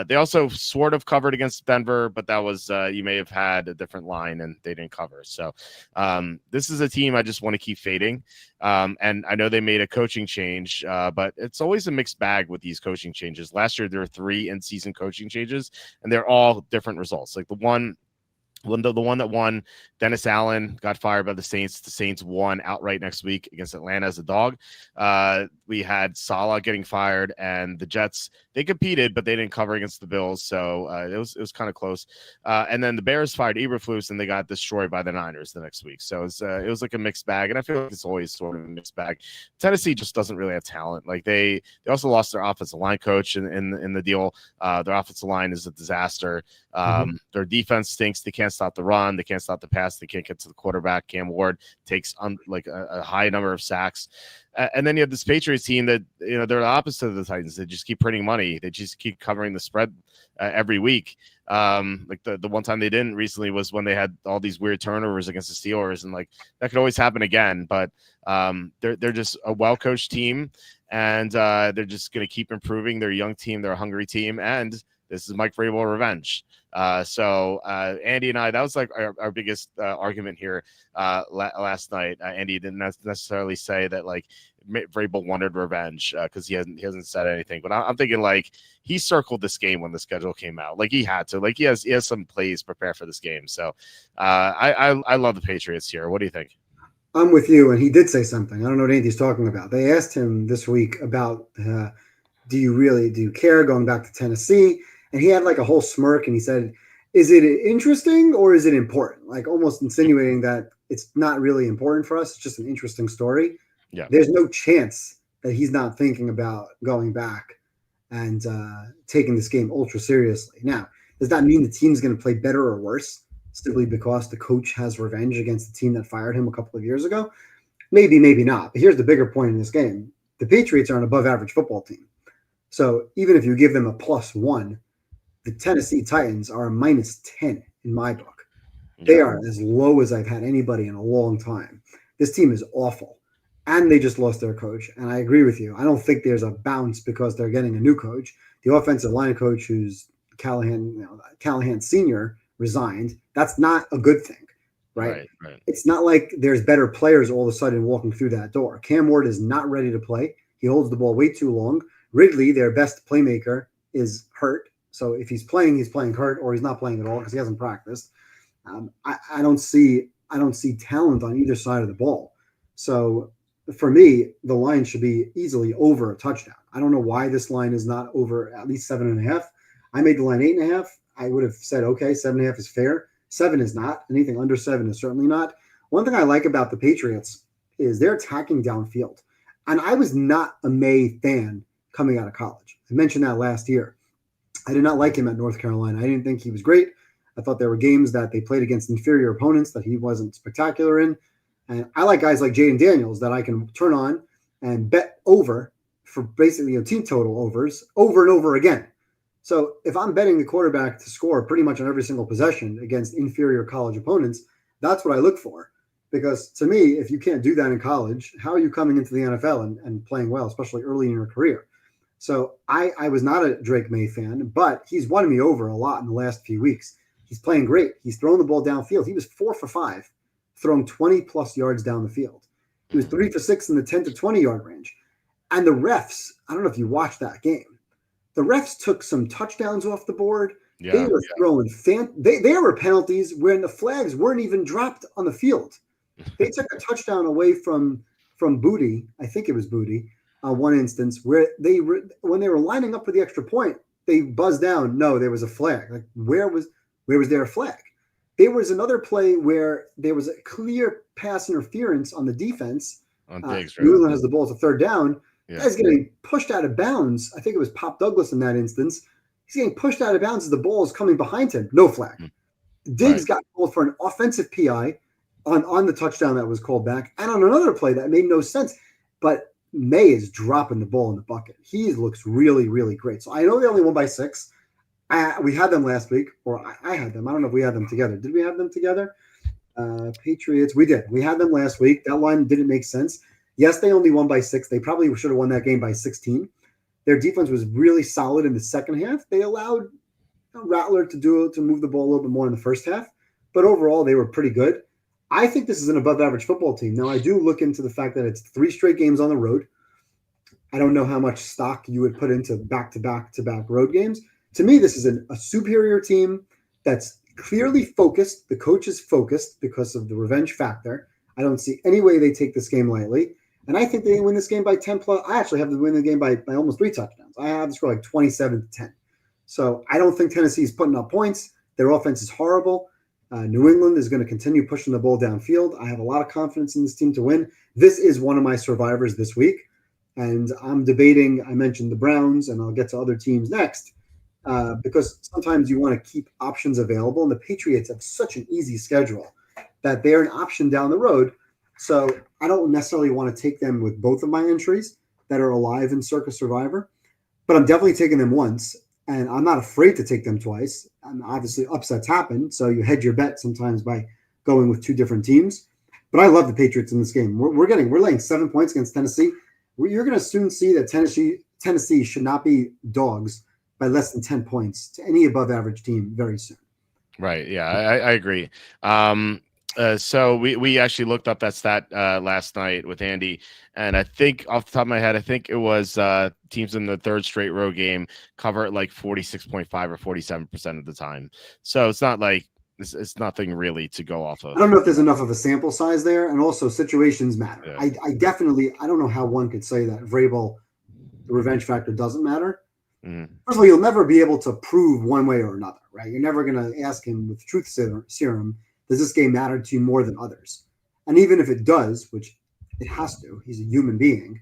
They also sort of covered against Denver, but that was you may have had a different line, and they didn't cover. So this is a team I just want to keep fading. And I know they made a coaching change, but it's always a mixed bag with these coaching changes. Last year, there were 3 in-season coaching changes, and they're all different results. Like the one that won, Dennis Allen got fired by the Saints. The Saints won outright next week against Atlanta as a dog. We had Saleh getting fired, and the Jets, they competed, but they didn't cover against the Bills. So it was kind of close. And then the Bears fired Eberflus, and they got destroyed by the Niners the next week. So it was like a mixed bag, and I feel like it's always sort of a mixed bag. Tennessee just doesn't really have talent. Like they also lost their offensive line coach in the deal. Their offensive line is a disaster. Their defense stinks. They can't stop the run. They can't stop the pass. They can't get to the quarterback. Cam Ward takes a high number of sacks. And then you have this Patriots team that, they're the opposite of the Titans. They just keep printing money. They just keep covering the spread every week. Like the one time they didn't recently was when they had all these weird turnovers against the Steelers, and like that could always happen again. But they're just a well-coached team, and they're just going to keep improving. They're a young team. They're a hungry team, and this is Mike Vrabel revenge. So Andy and I, that was like our biggest argument here last night. Andy didn't necessarily say that like Vrabel wanted revenge because he hasn't said anything. But I'm thinking like he circled this game when the schedule came out. Like he had to. Like he has some plays prepared for this game. So I love the Patriots here. What do you think? I'm with you, and he did say something. I don't know what Andy's talking about. They asked him this week about do you care going back to Tennessee? And he had like a whole smirk, and he said, is it interesting or is it important? Like almost insinuating that it's not really important for us. It's just an interesting story. Yeah. There's no chance that he's not thinking about going back and taking this game ultra seriously. Now, does that mean the team's going to play better or worse simply because the coach has revenge against the team that fired him a couple of years ago? Maybe, maybe not. But here's the bigger point in this game. The Patriots are an above average football team. So even if you give them a +1, the Tennessee Titans are a -10 in my book. They are as low as I've had anybody in a long time. This team is awful, and they just lost their coach. And I agree with you. I don't think there's a bounce because they're getting a new coach. The offensive line coach, who's Callahan Senior, resigned. That's not a good thing, right? Right. It's not like there's better players all of a sudden walking through that door. Cam Ward is not ready to play. He holds the ball way too long. Ridley, their best playmaker, is hurt. So if he's playing hurt, or he's not playing at all because he hasn't practiced. I don't see talent on either side of the ball. So for me, the line should be easily over a touchdown. I don't know why this line is not over at least 7.5. I made the line 8.5. I would have said, okay, 7.5 is fair. 7 is not. Anything under 7 is certainly not. One thing I like about the Patriots is they're attacking downfield. And I was not a May fan coming out of college. I mentioned that last year. I did not like him at North Carolina. I didn't think he was great. I thought there were games that they played against inferior opponents that he wasn't spectacular in. And I like guys like Jaden Daniels that I can turn on and bet over for basically team total overs over and over again. So if I'm betting the quarterback to score pretty much on every single possession against inferior college opponents, that's what I look for. Because to me, if you can't do that in college, how are you coming into the NFL and playing well, especially early in your career? So I was not a Drake May fan, but he's won me over a lot in the last few weeks. He's playing great. He's throwing the ball downfield. He was 4 for 5, throwing 20-plus yards down the field. He was 3 for 6 in the 10 to 20-yard range. And the refs, I don't know if you watched that game, the refs took some touchdowns off the board. They were throwing there were penalties when the flags weren't even dropped on the field. They took a touchdown away from Booty. I think it was Booty. One instance where when they were lining up for the extra point, they buzzed down. No, there was a flag. Like where was there a flag? There was another play where there was a clear pass interference on the defense. On Diggs, right? New England has the ball. It's a third down. Yeah. Guy's getting pushed out of bounds. I think it was Pop Douglas in that instance. He's getting pushed out of bounds as the ball is coming behind him. No flag. Diggs got called for an offensive PI on the touchdown that was called back, and on another play that made no sense. But May is dropping the ball in the bucket. He looks really, really great. So I know they only won by 6. We had them last week, or I had them. I don't know if we had them together. Did we have them together? Patriots, we did. We had them last week. That line didn't make sense. Yes, they only won by 6. They probably should have won that game by 16. Their defense was really solid in the second half. They allowed Rattler to move the ball a little bit more in the first half, but overall they were pretty good. I think this is an above-average football team. Now, I do look into the fact that it's 3 straight games on the road. I don't know how much stock you would put into back-to-back-to-back road games. To me, this is a superior team that's clearly focused. The coach is focused because of the revenge factor. I don't see any way they take this game lightly. And I think they win this game by 10 plus. I actually have them win the game by almost 3 touchdowns. I have the score like 27-10. So I don't think Tennessee is putting up points. Their offense is horrible. New England is going to continue pushing the ball downfield. I have a lot of confidence in this team to win. This is one of my survivors this week. And I'm debating, I mentioned the Browns, and I'll get to other teams next, because sometimes you want to keep options available. And the Patriots have such an easy schedule that they're an option down the road. So I don't necessarily want to take them with both of my entries that are alive in Circa Survivor, but I'm definitely taking them once, and I'm not afraid to take them twice. And obviously upsets happen, so you hedge your bet sometimes by going with 2 different teams. But I love the Patriots in this game. We're laying 7 points against Tennessee. You're going to soon see that Tennessee should not be dogs by less than 10 points to any above average team very soon. Right. Yeah, I agree. So we actually looked up that stat last night with Andy, and I think off the top of my head, I think it was teams in the 3rd straight road game cover it like 46.5 or 47% of the time. So it's not like it's nothing really to go off of. I don't know if there's enough of a sample size there, and also situations matter. Yeah. I don't know how one could say that Vrabel, the revenge factor doesn't matter. Mm-hmm. First of all, you'll never be able to prove one way or another, right? You're never going to ask him with truth serum, does this game matter to you more than others? And even if it does, which it has to, he's a human being,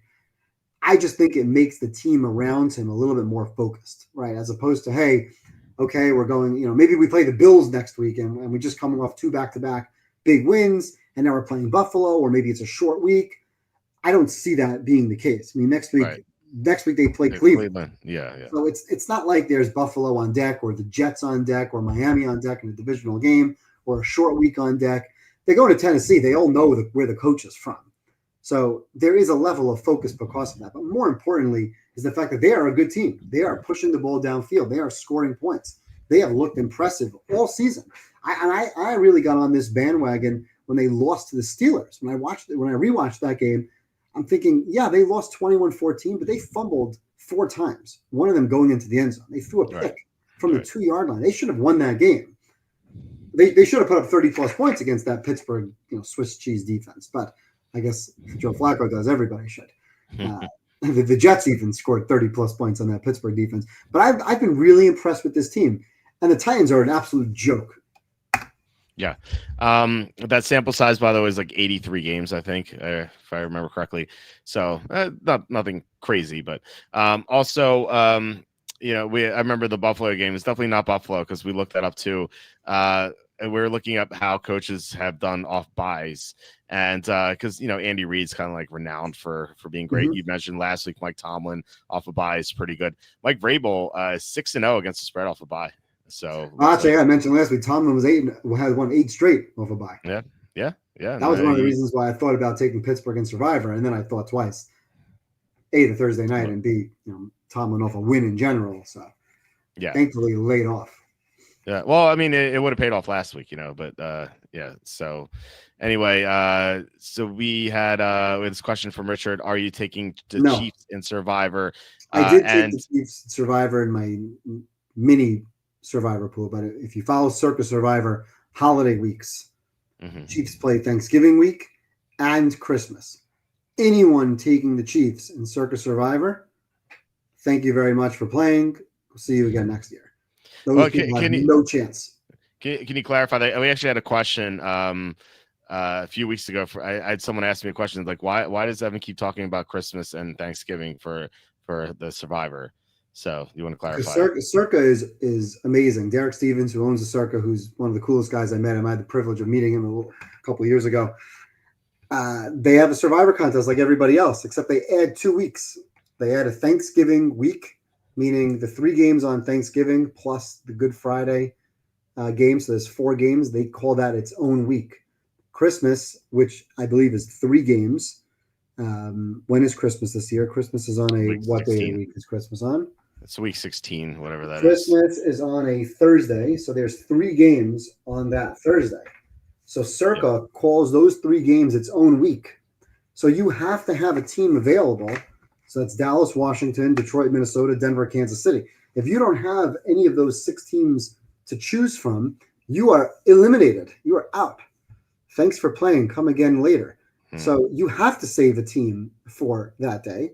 I just think it makes the team around him a little bit more focused, right? As opposed to, hey, okay, we're going, maybe we play the Bills next week and we just coming off 2 back-to-back big wins, and now we're playing Buffalo, or maybe it's a short week. I don't see that being the case. I mean, next week they play Cleveland. Yeah. So it's not like there's Buffalo on deck or the Jets on deck or Miami on deck in a divisional game or a short week on deck. They go to Tennessee. They all know where the coach is from. So there is a level of focus because of that. But more importantly is the fact that they are a good team. They are pushing the ball downfield. They are scoring points. They have looked impressive all season. I really got on this bandwagon when they lost to the Steelers. When I rewatched that game, I'm thinking, yeah, they lost 21-14, but they fumbled 4 times. One of them going into the end zone. They threw a pick from the 2-yard line. They should have won that game. They should have put up 30 plus points against that Pittsburgh, Swiss cheese defense. But I guess if Joe Flacco does, everybody should. The Jets even scored 30 plus points on that Pittsburgh defense. But I've been really impressed with this team, and the Titans are an absolute joke. Yeah. That sample size, by the way, is like 83 games, I think, if I remember correctly. So nothing crazy, but also, I remember the Buffalo game. It's definitely not Buffalo because we looked that up too. And we were looking up how coaches have done off buys, and because Andy Reid's kind of like renowned for being great. Mm-hmm. You mentioned last week Mike Tomlin off a bye is pretty good. Mike Vrabel is 6-0 against the spread off a bye. So actually, I mentioned last week Tomlin had won 8 straight off a bye. Yeah. That was one of the reasons why I thought about taking Pittsburgh and Survivor, and then I thought twice. A, the Thursday night, and B, Tomlin off a win in general. So thankfully laid off. Yeah, well, I mean, it would have paid off last week, but yeah. So anyway, so we had this question from Richard: are you taking the Chiefs in Survivor? I did take the Chiefs Survivor in my mini Survivor pool, but if you follow Circa Survivor holiday weeks, Chiefs play Thanksgiving week and Christmas. Anyone taking the Chiefs in Circa Survivor, thank you very much for playing. We'll see you again next year. Those people have no chance. Can you clarify that? We actually had a question a few weeks ago. I had someone ask me a question like, why does Evan keep talking about Christmas and Thanksgiving for the Survivor? So you want to clarify? Circa is amazing. Derek Stevens, who owns the Circa, who's one of the coolest guys I met him. I had the privilege of meeting him a couple of years ago. They have a Survivor contest like everybody else, except they add 2 weeks. They add a Thanksgiving week, meaning the 3 games on Thanksgiving plus the Good Friday game. So there's 4 games. They call that its own week. Christmas, which I believe is 3 games. When is Christmas this year? Christmas is on what day of the week is Christmas on? It's week 16, whatever that is. Christmas is on a Thursday. So there's 3 games on that Thursday. So Circa calls those 3 games its own week. So you have to have a team available. So that's Dallas, Washington, Detroit, Minnesota, Denver, Kansas City. If you don't have any of those 6 teams to choose from, you are eliminated. You are out. Thanks for playing. Come again later. So you have to save a team for that day.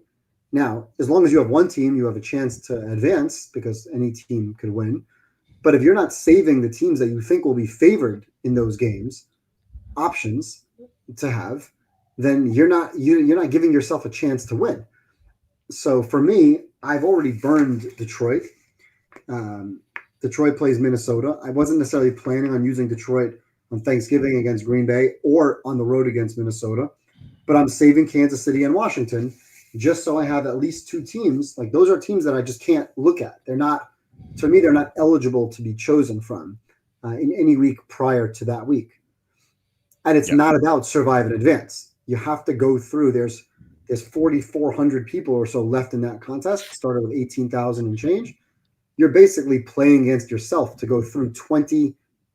Now, as long as you have one team, you have a chance to advance because any team could win. But if you're not saving the teams that you think will be favored in those games, options to have, then you're not giving yourself a chance to win. So for me, I've already burned Detroit. Detroit plays Minnesota. I wasn't necessarily planning on using Detroit on Thanksgiving against Green Bay or on the road against Minnesota, but I'm saving Kansas City and Washington just so I have at least 2 teams. Like those are teams that I just can't look at. They're not eligible to be chosen from in any week prior to that week. And it's not about survive and advance. You have to go through. There's 4,400 people or so left in that contest. Started with 18,000 and change. You're basically playing against yourself to go through 20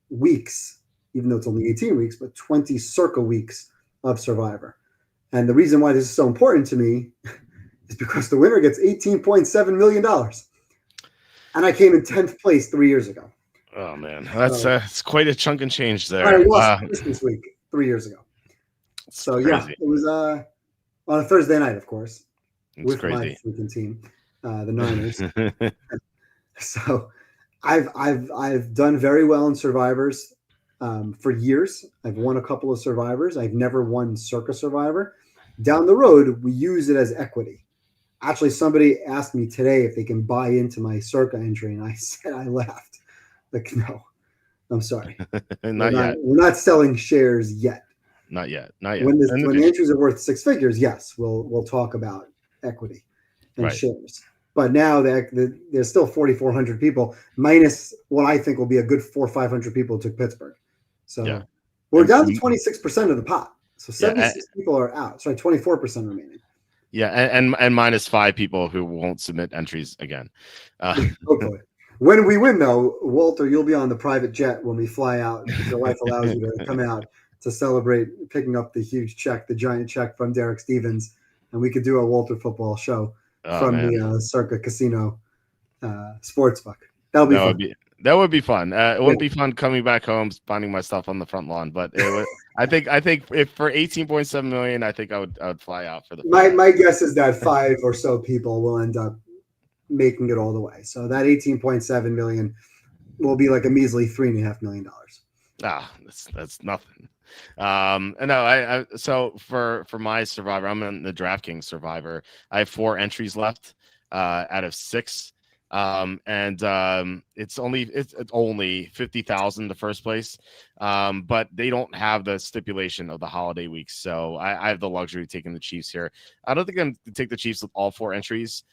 weeks, even though it's only 18 weeks, but 20 Circa weeks of Survivor. And the reason why this is so important to me is because the winner gets $18.7 million. And I came in 10th place 3 years ago. Oh, man. That's it's quite a chunk and change there. I lost Christmas week 3 years ago. So, yeah, it was on a Thursday night, of course, with my freaking team, the Niners. So I've done very well in Survivors for years. I've won a couple of Survivors. I've never won Circa Survivor. Down the road, we use it as equity. Actually, somebody asked me today if they can buy into my Circa entry, and I said I laughed. Like, no, I'm sorry. Not yet. We're not selling shares yet. Not yet. When the entries are worth 6 figures, yes, we'll talk about equity and shares. But now there's still 4,400 people, minus what I think will be a good 400 or 500 people who took Pittsburgh. So we're down to 26% of the pot. So 76 people are out. Sorry, 24% remaining. Yeah, and minus 5 people who won't submit entries again. Hopefully. When we win, though, Walter, you'll be on the private jet when we fly out, if your wife allows you to come out to celebrate picking up the huge check, the giant check from Derek Stevens, and we could do a Walter football show Oh from man, the Circa Casino sportsbook. That'll be that would fun. be that would be fun. It Yeah. wouldn't be fun coming back home, finding my stuff on the front lawn, but it would. I think if for 18.7 million, I think I would fly out for the My fun. my guess is that 5 or so people will end up making it all the way. So that 18.7 million will be like a measly $3.5 million. That's nothing. And no, so for my survivor, I'm in the DraftKings survivor. I have 4 entries left out of 6. And it's only 50,000 the first place. But they don't have the stipulation of the holiday weeks, so I have the luxury of taking the Chiefs here. I don't think I'm gonna take the Chiefs with all 4 entries.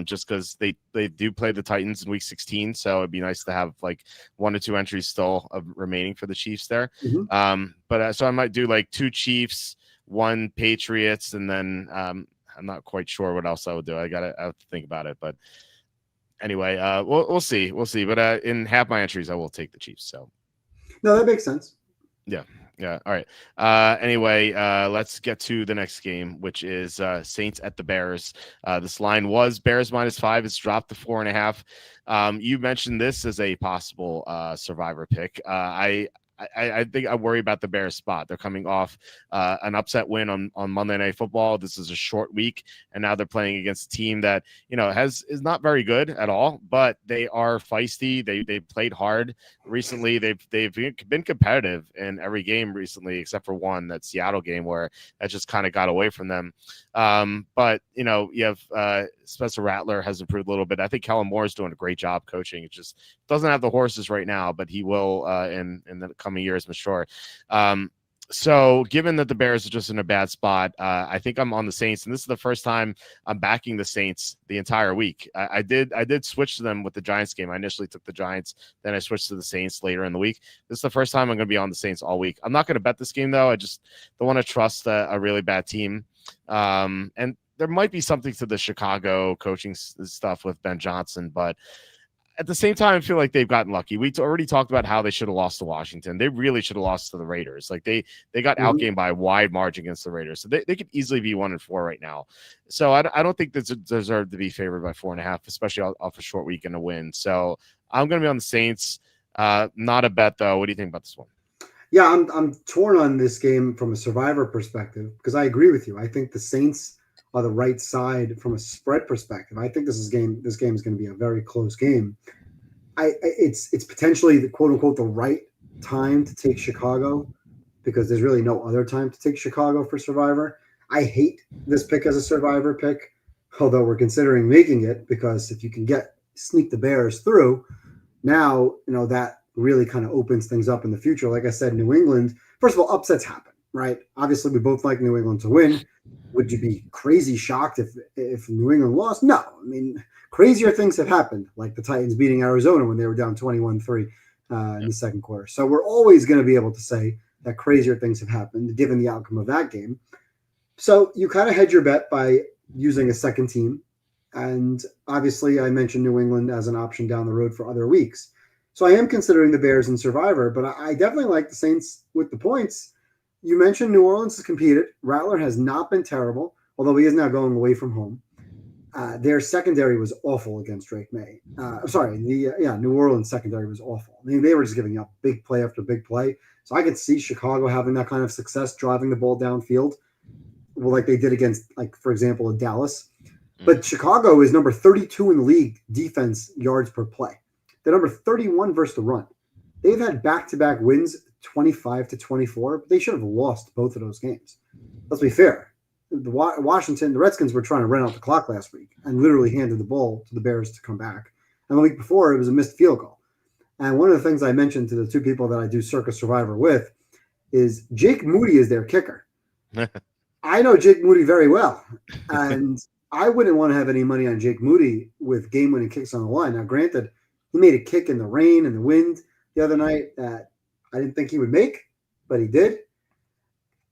Just because they do play the Titans in week 16, so it'd be nice to have like 1 or 2 entries still remaining for the Chiefs there. But so I might do like 2 Chiefs, 1 Patriots, and then I'm not quite sure what else I would do. I have to think about it, but anyway, we'll see. But in half my entries, I will take the Chiefs. So No, that makes sense. yeah. All right. Anyway, let's get to the next game, which is Saints at the Bears. This line was Bears -5. It's dropped to 4.5. You mentioned this as a possible survivor pick. I think I worry about the Bears spot. They're coming off an upset win on Monday Night Football. This is a short week, and now they're playing against a team that is not very good at all, but they are feisty. They played hard recently. They've been competitive in every game recently, except for one, that Seattle game, where that just kind of got away from them. But you have Spencer Rattler has improved a little bit. I think Kellen Moore is doing a great job coaching. It just doesn't have the horses right now, but he will in the coming years, I'm sure. So given that the Bears are just in a bad spot, I think I'm on the Saints, and this is the first time I'm backing the Saints the entire week. I did switch to them with the Giants game. I initially took the Giants, then I switched to the Saints later in the week. This is the first time I'm going to be on the Saints all week. I'm not going to bet this game, though. I just don't want to trust a really bad team. And there might be something to the Chicago coaching stuff with Ben Johnson, but at the same time, I feel like they've gotten lucky. We already talked about how they should have lost to Washington. They really should have lost to the Raiders. Like they got outgained by a wide margin against the Raiders. So they could easily be 1-4 right now. So I don't think they deserve to be favored by 4.5, especially off a short week and a win. So I'm going to be on the Saints. Not a bet, though. What do you think about this one? Yeah, I'm torn on this game from a survivor perspective because I agree with you. I think the Saints are the right side from a spread perspective. I think this game is going to be a very close game. It's potentially the quote unquote the right time to take Chicago because there's really no other time to take Chicago for survivor. I hate this pick as a survivor pick, although we're considering making it because if you can sneak the Bears through, now that really kind of opens things up in the future. Like I said, New England, first of all, upsets happen, right? Obviously, we both like New England to win. Would you be crazy shocked if New England lost? No. I mean, crazier things have happened, like the Titans beating Arizona when they were down 21-3 in the second quarter. So we're always going to be able to say that crazier things have happened given the outcome of that game. So you kind of hedge your bet by using a second team. And obviously, I mentioned New England as an option down the road for other weeks. So I am considering the Bears in Survivor, but I definitely like the Saints with the points. You mentioned New Orleans has competed. Rattler has not been terrible, although he is now going away from home. Their secondary was awful against Drake May. New Orleans secondary was awful. I mean, they were just giving up big play after big play. So I could see Chicago having that kind of success driving the ball downfield, like they did against, like for example, Dallas. But Chicago is number 32 in the league defense yards per play. They're number 31 versus the run. They've had back-to-back wins, 25-24, but they should have lost both of those games. Let's be fair. The Redskins were trying to run out the clock last week and literally handed the ball to the Bears to come back. And the week before, it was a missed field goal. And one of the things I mentioned to the two people that I do Circa Survivor with is Jake Moody is their kicker. I know Jake Moody very well. And I wouldn't want to have any money on Jake Moody with game-winning kicks on the line. Now, granted, he made a kick in the rain and the wind the other night that I didn't think he would make, but he did.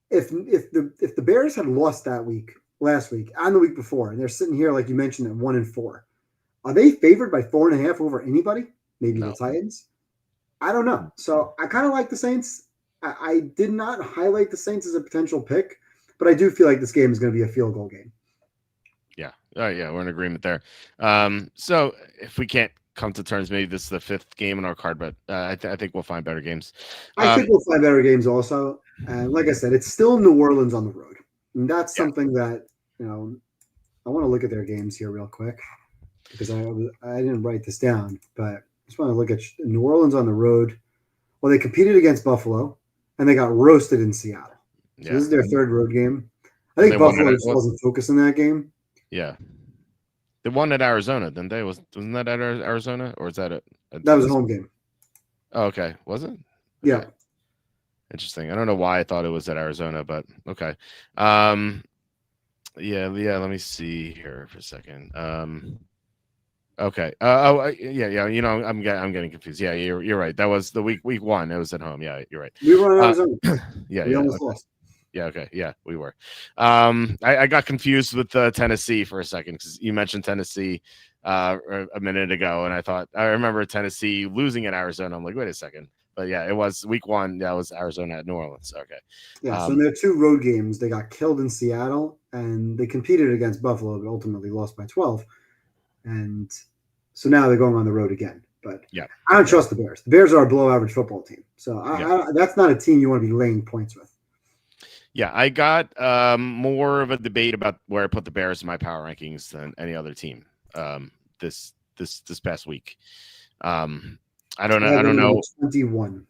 If the Bears had lost that week, last week, and the week before, and they're sitting here, like you mentioned, at 1-4, Are they favored by 4.5 over anybody? Maybe the No. Titans. I don't know. So I kind of like the Saints. I did not highlight the Saints as a potential pick, but I do feel like this game is going to be a field goal game. Yeah. Yeah, we're in agreement there. So if we can't come to terms, maybe this is the fifth game in our card, but I think we'll find better games. I think we'll find better games also. And like I said, it's still New Orleans on the road. And that's Yeah. something that, I want to look at their games here real quick because I didn't write this down, but I just want to look at New Orleans on the road. Well, they competed against Buffalo and they got roasted in Seattle. So Yeah. this is their third road game. I think Buffalo just wasn't focused in that game. Yeah. They won at Arizona, didn't they? Wasn't that at Arizona, or is that that was a home game? Oh, okay. Was it? Okay. Yeah. Interesting. I don't know why I thought it was at Arizona, but okay. Yeah. Let me see here for a second. Okay. Yeah. I'm getting confused. Yeah, you're right. That was the week one. It was at home. Yeah, you're right. We were in Arizona. We almost lost. Yeah. Okay. Yeah, we were. I got confused with Tennessee for a second because you mentioned Tennessee a minute ago, and I remember Tennessee losing at Arizona. I'm like, wait a second. But yeah, it was week one. That was Arizona at New Orleans. Okay. Yeah. So in their two road games, they got killed in Seattle, and they competed against Buffalo, but ultimately lost by 12. And so now they're going on the road again. But yeah, I don't trust the Bears. The Bears are a below average football team. So that's not a team you want to be laying points with. Yeah, I got more of a debate about where I put the Bears in my power rankings than any other team this past week. I don't know. 21.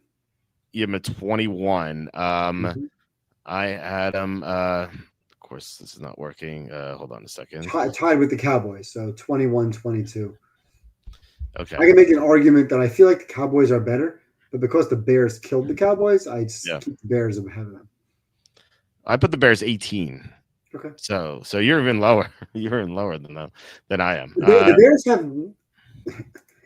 Yeah, I'm at 21. I had them. Of course, this is not working. Hold on a second. Tied with the Cowboys, so 21-22. Okay. I can make an argument that I feel like the Cowboys are better, but because the Bears killed the Cowboys, I just keep the Bears ahead of them. I put the Bears 18. Okay. So you're even lower. You're even lower than I am. The Bears have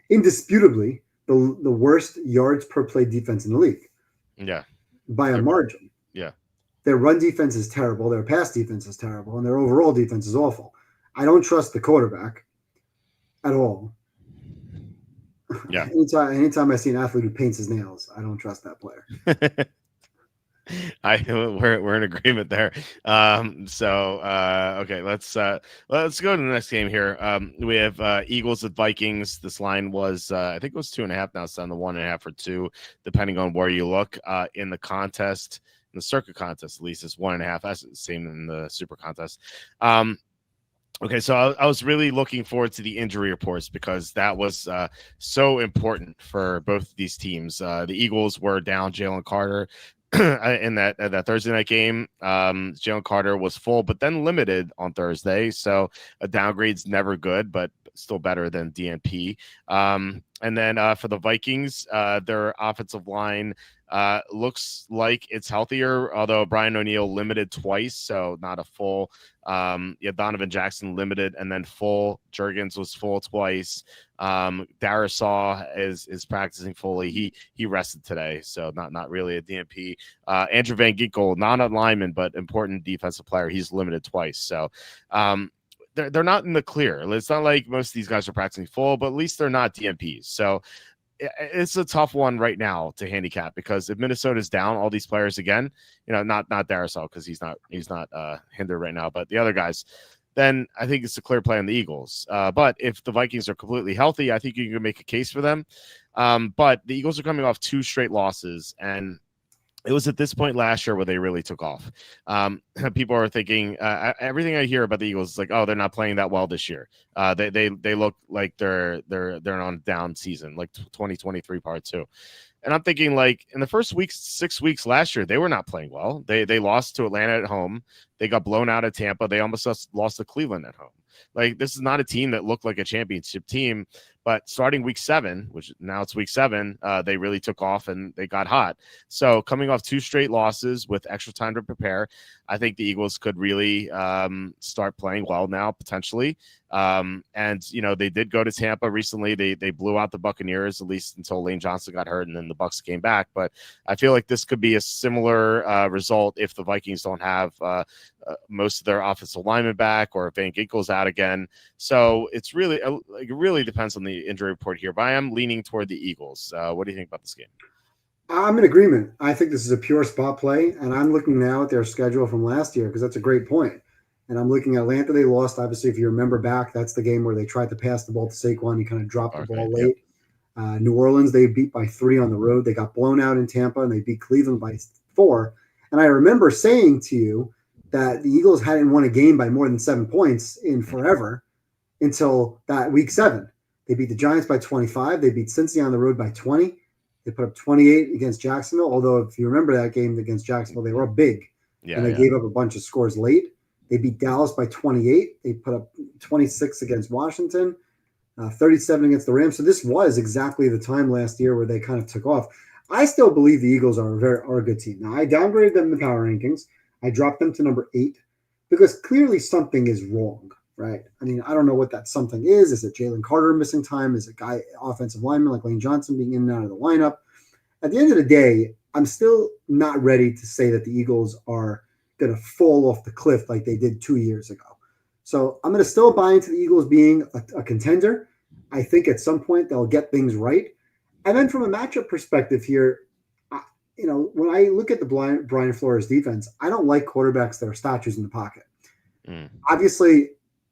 indisputably the worst yards per play defense in the league. Yeah. By a margin. Yeah. Their run defense is terrible. Their pass defense is terrible. And their overall defense is awful. I don't trust the quarterback at all. Yeah. Anytime I see an athlete who paints his nails, I don't trust that player. We're in agreement there. Okay, let's go to the next game here. We have Eagles at Vikings. This line was I think it was 2.5. Now it's down to 1.5 or 2, depending on where you look. In the contest, in the circuit contest, at least it's 1.5. That's the same in the super contest. Okay, so I was really looking forward to the injury reports because that was so important for both these teams. The Eagles were down Jalen Carter in that Thursday night game. Jalen Carter was full, but then limited on Thursday. So a downgrade's never good, but still better than DNP. And then for the Vikings, their offensive line looks like it's healthier, although Brian O'Neill limited twice, so not a full. Donovan Jackson limited and then full. Juergens was full twice. Darisaw is practicing fully. He rested today, so not really a DNP. Andrew Van Ginkel, not a lineman, but important defensive player. He's limited twice. So they're not in the clear. It's not like most of these guys are practicing full, but at least they're not DNPs. So it's a tough one right now to handicap because if Minnesota's down all these players again, not Darisaw because he's not hindered right now, but the other guys, then I think it's a clear play on the Eagles. But if the Vikings are completely healthy, I think you can make a case for them. But the Eagles are coming off 2 straight losses, and it was at this point last year where they really took off. People are thinking everything I hear about the Eagles is like, oh, they're not playing that well this year. They look like they're on a down season, like 2023 part 2. And I'm thinking, like, in the first 6 weeks last year, they were not playing well. They lost to Atlanta at home. They got blown out at Tampa. They almost lost to Cleveland at home. Like, this is not a team that looked like a championship team. But starting week 7, which now it's week 7, they really took off and they got hot. So coming off 2 straight losses with extra time to prepare, I think the Eagles could really start playing well now, potentially. And, they did go to Tampa recently. They blew out the Buccaneers, at least until Lane Johnson got hurt and then the Bucs came back. But I feel like this could be a similar result if the Vikings don't have most of their offensive linemen back, or if Van Ginkel's out again. So it's really it really depends on the injury report here. But I am leaning toward the Eagles. What do you think about this game? I'm in agreement. I think this is a pure spot play, and I'm looking now at their schedule from last year because that's a great point. And I'm looking at Atlanta. They lost, obviously, if you remember back. That's the game where they tried to pass the ball to Saquon. He kind of dropped the ball late. Yep. New Orleans, they beat by 3 on the road. They got blown out in Tampa, and they beat Cleveland by 4. And I remember saying to you that the Eagles hadn't won a game by more than 7 points in forever until that week 7. They beat the Giants by 25. They beat Cincy on the road by 20. They put up 28 against Jacksonville, although if you remember that game against Jacksonville, they were up big, and they gave up a bunch of scores late. They beat Dallas by 28. They put up 26 against Washington, 37 against the Rams. So this was exactly the time last year where they kind of took off. I still believe the Eagles are a good team. Now, I downgraded them in the power rankings. I dropped them to number 8 because clearly something is wrong, right? I mean, I don't know what that something is. Is it Jalen Carter missing time? Is it offensive lineman like Lane Johnson being in and out of the lineup? At the end of the day, I'm still not ready to say that the Eagles are going to fall off the cliff like they did 2 years ago. So I'm going to still buy into the Eagles being a contender. I think at some point they'll get things right. And then from a matchup perspective here, when I look at the Brian Flores defense, I don't like quarterbacks that are statues in the pocket. Obviously,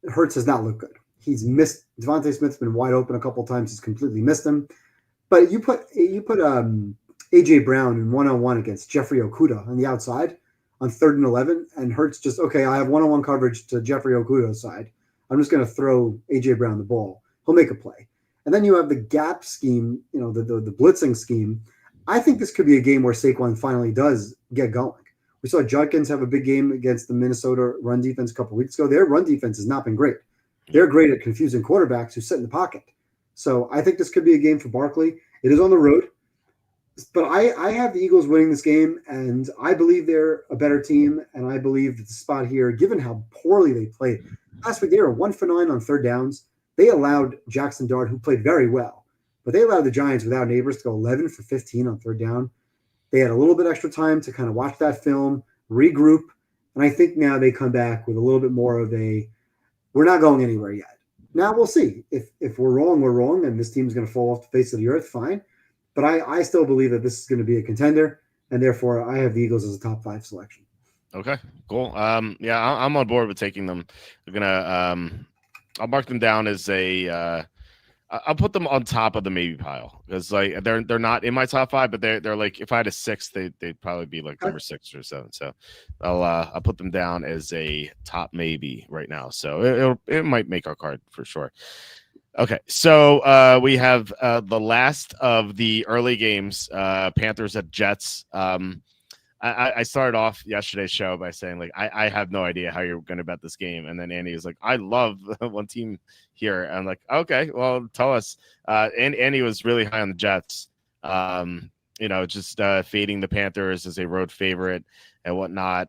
Hurts has not looked good. He's missed. Devontae Smith's been wide open a couple of times. He's completely missed him. But you put A.J. Brown in one-on-one against Jeffrey Okudah on the outside on 3rd and 11, and Hurts just, okay, I have one-on-one coverage to Jeffrey Okudah's side. I'm just going to throw A.J. Brown the ball. He'll make a play. And then you have the gap scheme, the blitzing scheme. I think this could be a game where Saquon finally does get going. We saw Judkins have a big game against the Minnesota run defense a couple of weeks ago. Their run defense has not been great. They're great at confusing quarterbacks who sit in the pocket. So I think this could be a game for Barkley. It is on the road. But I have the Eagles winning this game, and I believe they're a better team, and I believe that the spot here, given how poorly they played. Last week, they were 1 for 9 on 3rd downs. They allowed Jackson Dart, who played very well, but they allowed the Giants without Neighbors to go 11 for 15 on 3rd down. They had a little bit extra time to kind of watch that film, regroup, and I think now they come back with a little bit more of a, we're not going anywhere yet. Now we'll see. If we're wrong, and this team is going to fall off the face of the earth, fine. But I still believe that this is going to be a contender, and therefore I have the Eagles as a top 5 selection. Okay, cool. Yeah, I'm on board with taking them. I'm gonna I'll mark them down as a I'll put them on top of the maybe pile because like they're not in my top 5, but they're like, if I had a 6, they'd probably be like number 6 or 7. So I'll put them down as a top maybe right now. So it might make our card for sure. Okay, so we have the last of the early games, Panthers at Jets. I started off yesterday's show by saying, like, I have no idea how you're going to bet this game. And then Andy was like, I love one team here. And I'm like, okay, well, tell us. And Andy was really high on the Jets, just fading the Panthers as a road favorite and whatnot.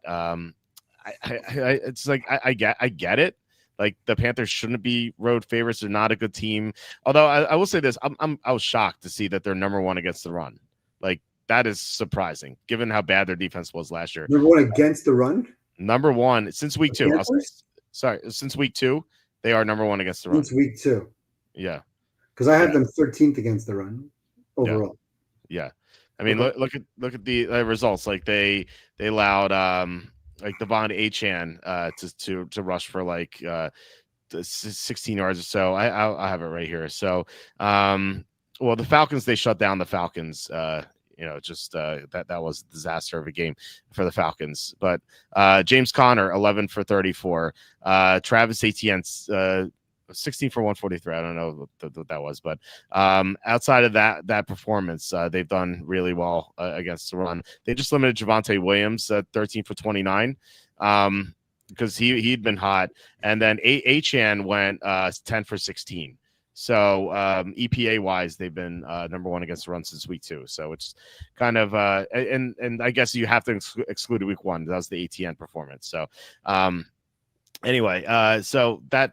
It's like, I get it. Like, the Panthers shouldn't be road favorites. They're not a good team. Although I will say this, I was shocked to see that they're number 1 against the run. Like, that is surprising, given how bad their defense was last year. Number 1 against the run? Number 1 since week 2. Since week 2, they are number 1 against the run. Since week 2. Yeah. Because I have them 13th against the run overall. Yeah. I mean, look at the results. Like, they allowed like Devon Achane to rush for like 16 yards or so. I have it right here. So, well, the Falcons, they shut down the Falcons. That was a disaster of a game for the Falcons. But James Conner, 11 for 34. Travis Etienne, 16 for 143. I don't know what that was, but outside of that performance, they've done really well against the run. They just limited Javonte Williams at 13 for 29 because he'd been hot, and then Achane went 10 for 16. So EPA wise, they've been number 1 against the run since week 2. So it's kind of and I guess you have to exclude week 1. That was the ATN performance. So anyway, so that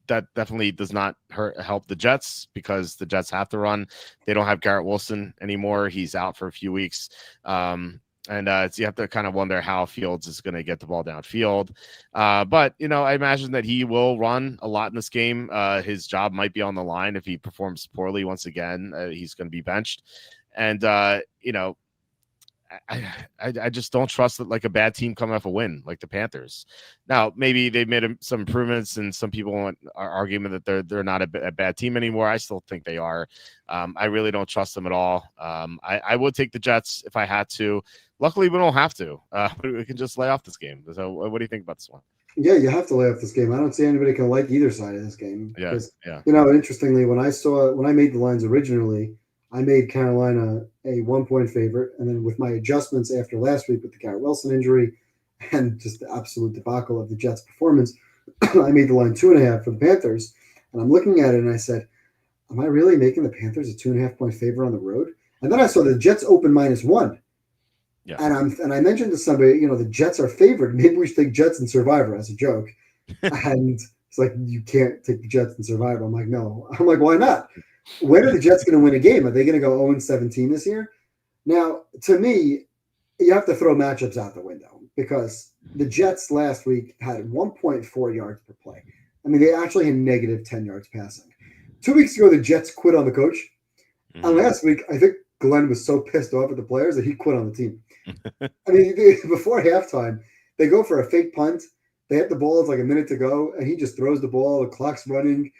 definitely does not help the Jets because the Jets have to run. They don't have Garrett Wilson anymore. He's out for a few weeks. And so you have to kind of wonder how Fields is going to get the ball downfield. But, I imagine that he will run a lot in this game. His job might be on the line if he performs poorly once again. He's going to be benched. And, I just don't trust that, like, a bad team coming off a win like the Panthers. Now, maybe they've made some improvements, and some people are arguing that they're not a bad team anymore. I still think they are. I really don't trust them at all. I would take the Jets if I had to. Luckily, we don't have to. We can just lay off this game. So, what do you think about this one? Yeah, you have to lay off this game. I don't see anybody can like either side of this game. Yeah, Because, yeah. Interestingly, when I made the lines originally, I made Carolina a 1-point favorite, and then with my adjustments after last week with the Garrett Wilson injury and just the absolute debacle of the Jets' performance, I made the line 2.5 for the Panthers. And I'm looking at it and I said, am I really making the Panthers a 2.5-point favorite on the road? And then I saw the Jets open -1. Yeah. And I mentioned to somebody, the Jets are favored. Maybe we should take Jets and Survivor as a joke. And it's like, you can't take the Jets and Survivor. I'm like, no. I'm like, why not? When are the Jets going to win a game? Are they going to go 0-17 this year? Now, to me, you have to throw matchups out the window because the Jets last week had 1.4 yards per play. I mean, they actually had negative 10 yards passing. 2 weeks ago, the Jets quit on the coach. Mm-hmm. And last week, I think Glenn was so pissed off at the players that he quit on the team. I mean, before halftime, they go for a fake punt. They hit the ball. It's like a minute to go, and he just throws the ball. The clock's running.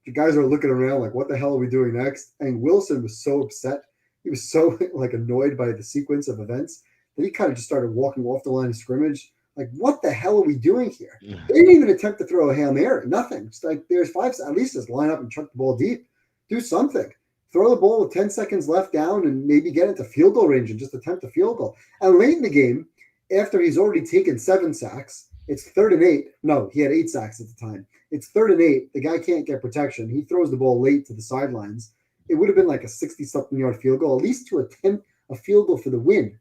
The guys are looking around like, what the hell are we doing next? And Wilson was so upset. He was so annoyed by the sequence of events that he kind of just started walking off the line of scrimmage. Like, what the hell are we doing here? They didn't even attempt to throw a Hail Mary. Nothing. It's like, there's 5, at least just line up and chuck the ball deep. Do something. Throw the ball with 10 seconds left down and maybe get into field goal range and just attempt a field goal. And late in the game, after he's already taken 7 sacks, it's 3rd and 8. No, he had 8 sacks at the time. It's 3rd and 8. The guy can't get protection. He throws the ball late to the sidelines. It would have been like a 60-something yard field goal, at least to attempt a field goal for the win.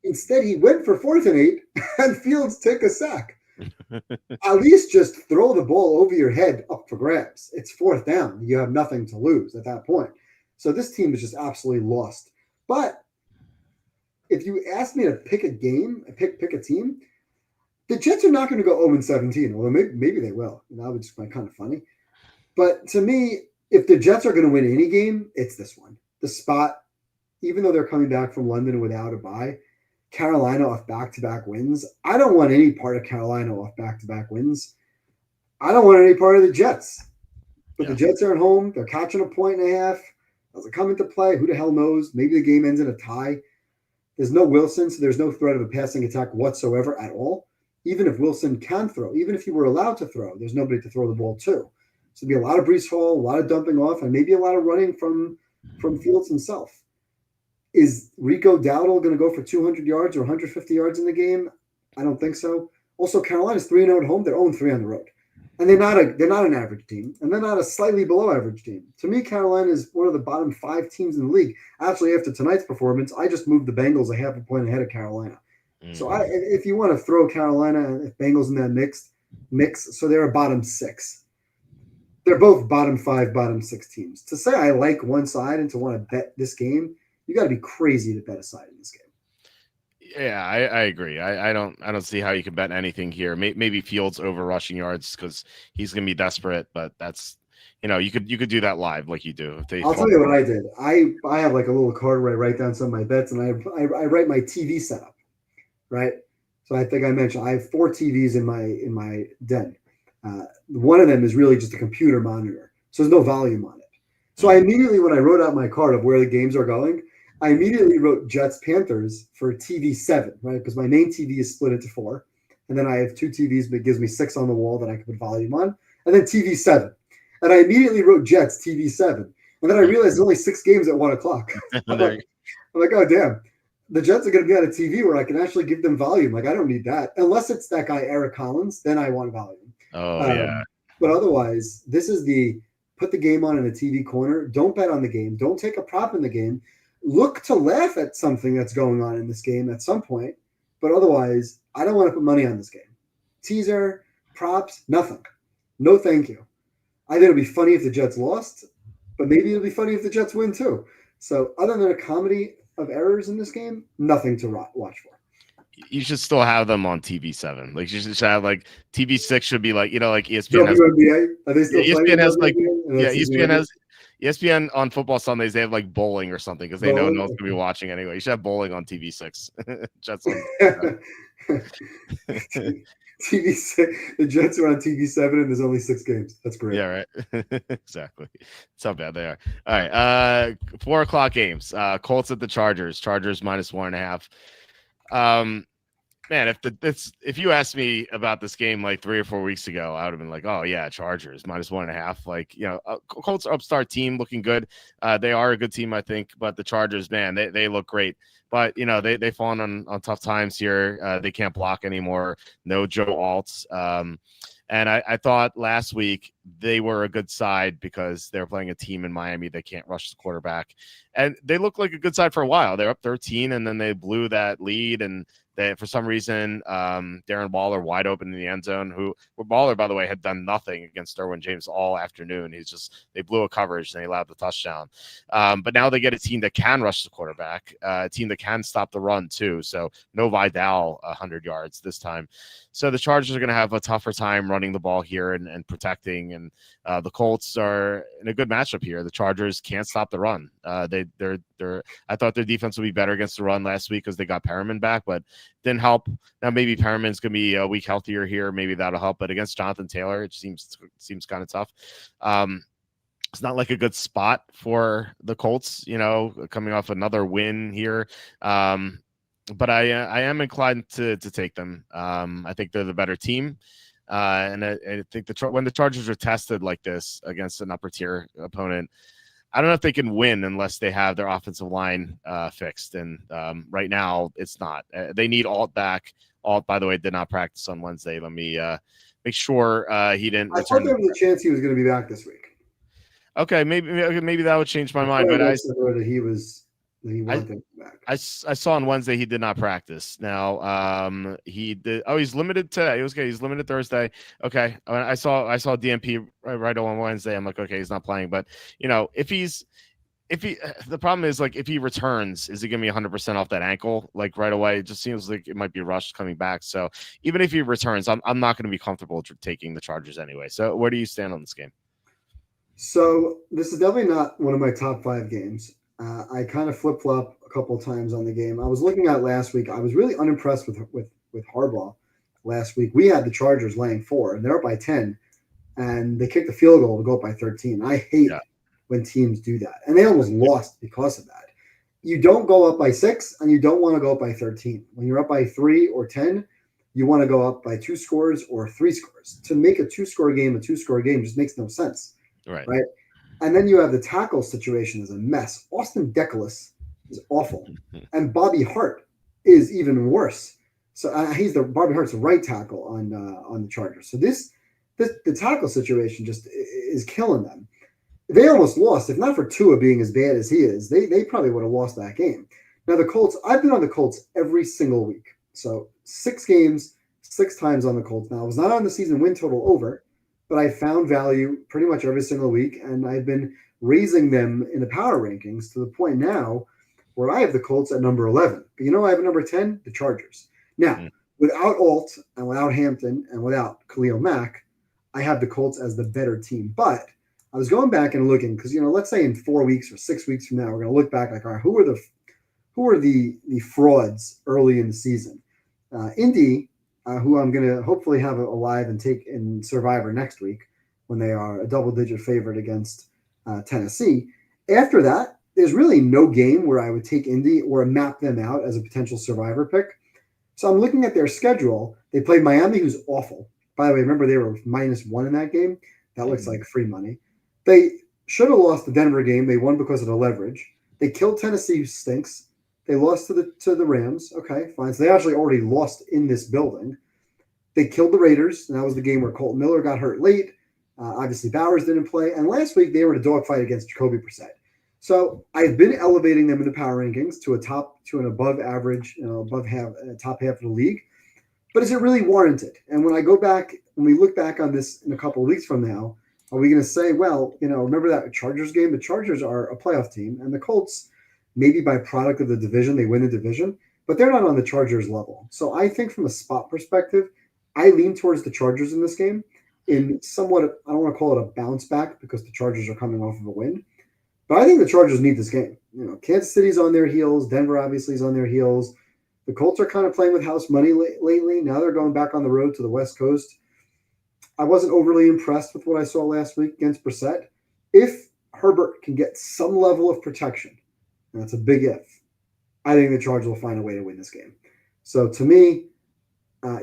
Instead, he went for 4th and 8, and Fields took a sack. At least just throw the ball over your head up for grabs. It's 4th down. You have nothing to lose at that point. So this team is just absolutely lost. But if you ask me to pick a game, pick a team, the Jets are not going to go 0-17, although maybe they will. That would just be kind of funny. But to me, if the Jets are going to win any game, it's this one. The spot, even though they're coming back from London without a bye, Carolina off back-to-back wins. I don't want any part of Carolina off back-to-back wins. I don't want any part of the Jets. But The Jets are at home. They're catching a 1.5. Does it come into play? Who the hell knows? Maybe the game ends in a tie. There's no Wilson, so there's no threat of a passing attack whatsoever at all. Even if Wilson can throw, even if he were allowed to throw, there's nobody to throw the ball to. So there'll be a lot of Breece Hall, a lot of dumping off, and maybe a lot of running from Fields himself. Is Rico Dowdle going to go for 200 yards or 150 yards in the game? I don't think so. Also, Carolina's 3-0 at home. They're 0-3 on the road. And they're not an average team, and they're not a slightly below average team. To me, Carolina is one of the bottom 5 teams in the league. Actually, after tonight's performance, I just moved the Bengals a half a point ahead of Carolina. Mm-hmm. So if you want to throw Carolina and Bengals in that mix, so they're a bottom 6. They're both bottom 5, bottom 6 teams. To say I like one side and to want to bet this game, you got to be crazy to bet a side in this game. Yeah, I agree. I don't see how you can bet anything here. Maybe Fields over rushing yards because he's going to be desperate. But that's, you could do that live like you do. I'll tell you what I did. I have like a little card where I write down some of my bets, and I write my TV setup, right? So I think I mentioned I have 4 TVs in my den. One of them is really just a computer monitor, so there's no volume on it. So I immediately, when I wrote out my card of where the games are going, I immediately wrote Jets Panthers for TV 7, right? Because my main TV is split into 4. And then I have 2 TVs, but it gives me 6 on the wall that I can put volume on. And then TV 7. And I immediately wrote Jets TV 7. And then I realized there's only 6 games at 1 o'clock. I'm like, oh, damn. The Jets are going to be on a TV where I can actually give them volume. Like, I don't need that. Unless it's that guy, Eric Collins, then I want volume. Yeah. But otherwise, this is put the game on in a TV corner. Don't bet on the game. Don't take a prop in the game. Look to laugh at something that's going on in this game at some point, but otherwise, I don't want to put money on this game. Teaser, props, nothing. No thank you. I think it'll be funny if the Jets lost, but maybe it'll be funny if the Jets win too. So other than a comedy, of errors in this game, nothing to watch for. You should still have them on TV7. Like you should have like TV6 should be like like ESPN has. WNBA, are they still playing ESPN has like WNBA? ESPN has ESPN on football Sundays. They have like bowling or something because they know no one's gonna be watching anyway. You should have bowling on TV6. Jets on. TV6. The Jets are on TV7, and there's only 6 games. That's great. Yeah, right. Exactly. That's how bad they are. All right. 4:00 games. Colts at the Chargers. Chargers -1.5. Man, if you asked me about this game like 3 or 4 weeks ago, I would have been like, oh yeah, Chargers -1.5. Like, Colts are upstart team looking good. They are a good team, I think, but the Chargers, man, they look great. But they've fallen on tough times here. They can't block anymore. No Joe Alt. And I thought last week they were a good side because they're playing a team in Miami that can't rush the quarterback. And they looked like a good side for a while. They're up 13, and then they blew that lead. And they, for some reason, Darren Waller wide open in the end zone. Waller, by the way, had done nothing against Derwin James all afternoon. They blew a coverage and they allowed the touchdown. But now they get a team that can rush the quarterback, a team that can stop the run too. So no Vidal 100 yards this time. So the Chargers are going to have a tougher time running the ball here and protecting. And the Colts are in a good matchup here. The Chargers can't stop the run. I thought their defense would be better against the run last week because they got Perriman back, but didn't help. Now maybe Perriman's going to be a week healthier here. Maybe that'll help. But against Jonathan Taylor, it seems kind of tough. It's not like a good spot for the Colts, coming off another win here. But I am inclined to take them. I think they're the better team. And I think when the Chargers are tested like this against an upper tier opponent, I don't know if they can win unless they have their offensive line fixed. And right now, it's not. They need Alt back. Alt, by the way, did not practice on Wednesday. Let me make sure he didn't return. I thought there was a chance he was going to be back this week. Okay, maybe that would change my mind. But he wanted back. I saw on Wednesday he did not practice. Now he did. Oh, he's limited today. He's limited Thursday. Okay, I saw DMP right on Wednesday. I'm like, okay, he's not playing. But the problem is, like, if he returns, is he gonna be 100% off that ankle like right away? It just seems like it might be rushed coming back. So even if he returns, I'm not gonna be comfortable taking the Chargers anyway. So where do you stand on this game? So this is definitely not one of my top 5 games. I kind of flip-flop a couple of times on the game. I was looking at last week. I was really unimpressed with Harbaugh last week. We had the Chargers laying 4, and they're up by 10, and they kicked the field goal to go up by 13. I hate when teams do that, and they almost lost because of that. You don't go up by 6, and you don't want to go up by 13. When you're up by 3 or 10, you want to go up by 2 scores or 3 scores. To make a 2-score game just makes no sense. Right. And then you have the tackle situation is a mess. Austin Deculus is awful, and Bobby Hart is even worse. So Bobby Hart's the right tackle on the Chargers. So the tackle situation just is killing them. They almost lost. If not for Tua being as bad as he is, they probably would have lost that game. Now the Colts. I've been on the Colts every single week. So 6 games, 6 times on the Colts. Now I was not on the season win total over, but I found value pretty much every single week, and I've been raising them in the power rankings to the point now where I have the Colts at number 11. But I have a number 10, the Chargers. Now, without Alt and without Hampton and without Khalil Mack, I have the Colts as the better team. But I was going back and looking because, let's say in 4 weeks or 6 weeks from now, we're going to look back like, all right, who are the frauds early in the season? Indy, who I'm going to hopefully have alive and take in Survivor next week when they are a double-digit favorite against Tennessee. After that, there's really no game where I would take Indy or map them out as a potential Survivor pick. So I'm looking at their schedule. They played Miami, who's awful. By the way, remember they were -1 in that game? That looks like free money. They should have lost the Denver game. They won because of the leverage. They killed Tennessee, who stinks. They lost to the Rams. Okay, fine. So they actually already lost in this building. They killed the Raiders, and that was the game where Colton Miller got hurt late. Obviously, Bowers didn't play. And last week, they were in a dogfight against Jacoby Brissett. So I've been elevating them in the power rankings to an above average, top half of the league. But is it really warranted? And when we look back on this in a couple of weeks from now, are we going to say, well, remember that Chargers game? The Chargers are a playoff team, and the Colts, maybe by product of the division, they win the division, but they're not on the Chargers level. So I think from a spot perspective, I lean towards the Chargers in this game in somewhat, I don't want to call it a bounce back because the Chargers are coming off of a win, but I think the Chargers need this game. Kansas City's on their heels. Denver obviously is on their heels. The Colts are kind of playing with house money lately. Now they're going back on the road to the West Coast. I wasn't overly impressed with what I saw last week against Brissett. If Herbert can get some level of protection, and that's a big if, I think the Chargers will find a way to win this game. So to me,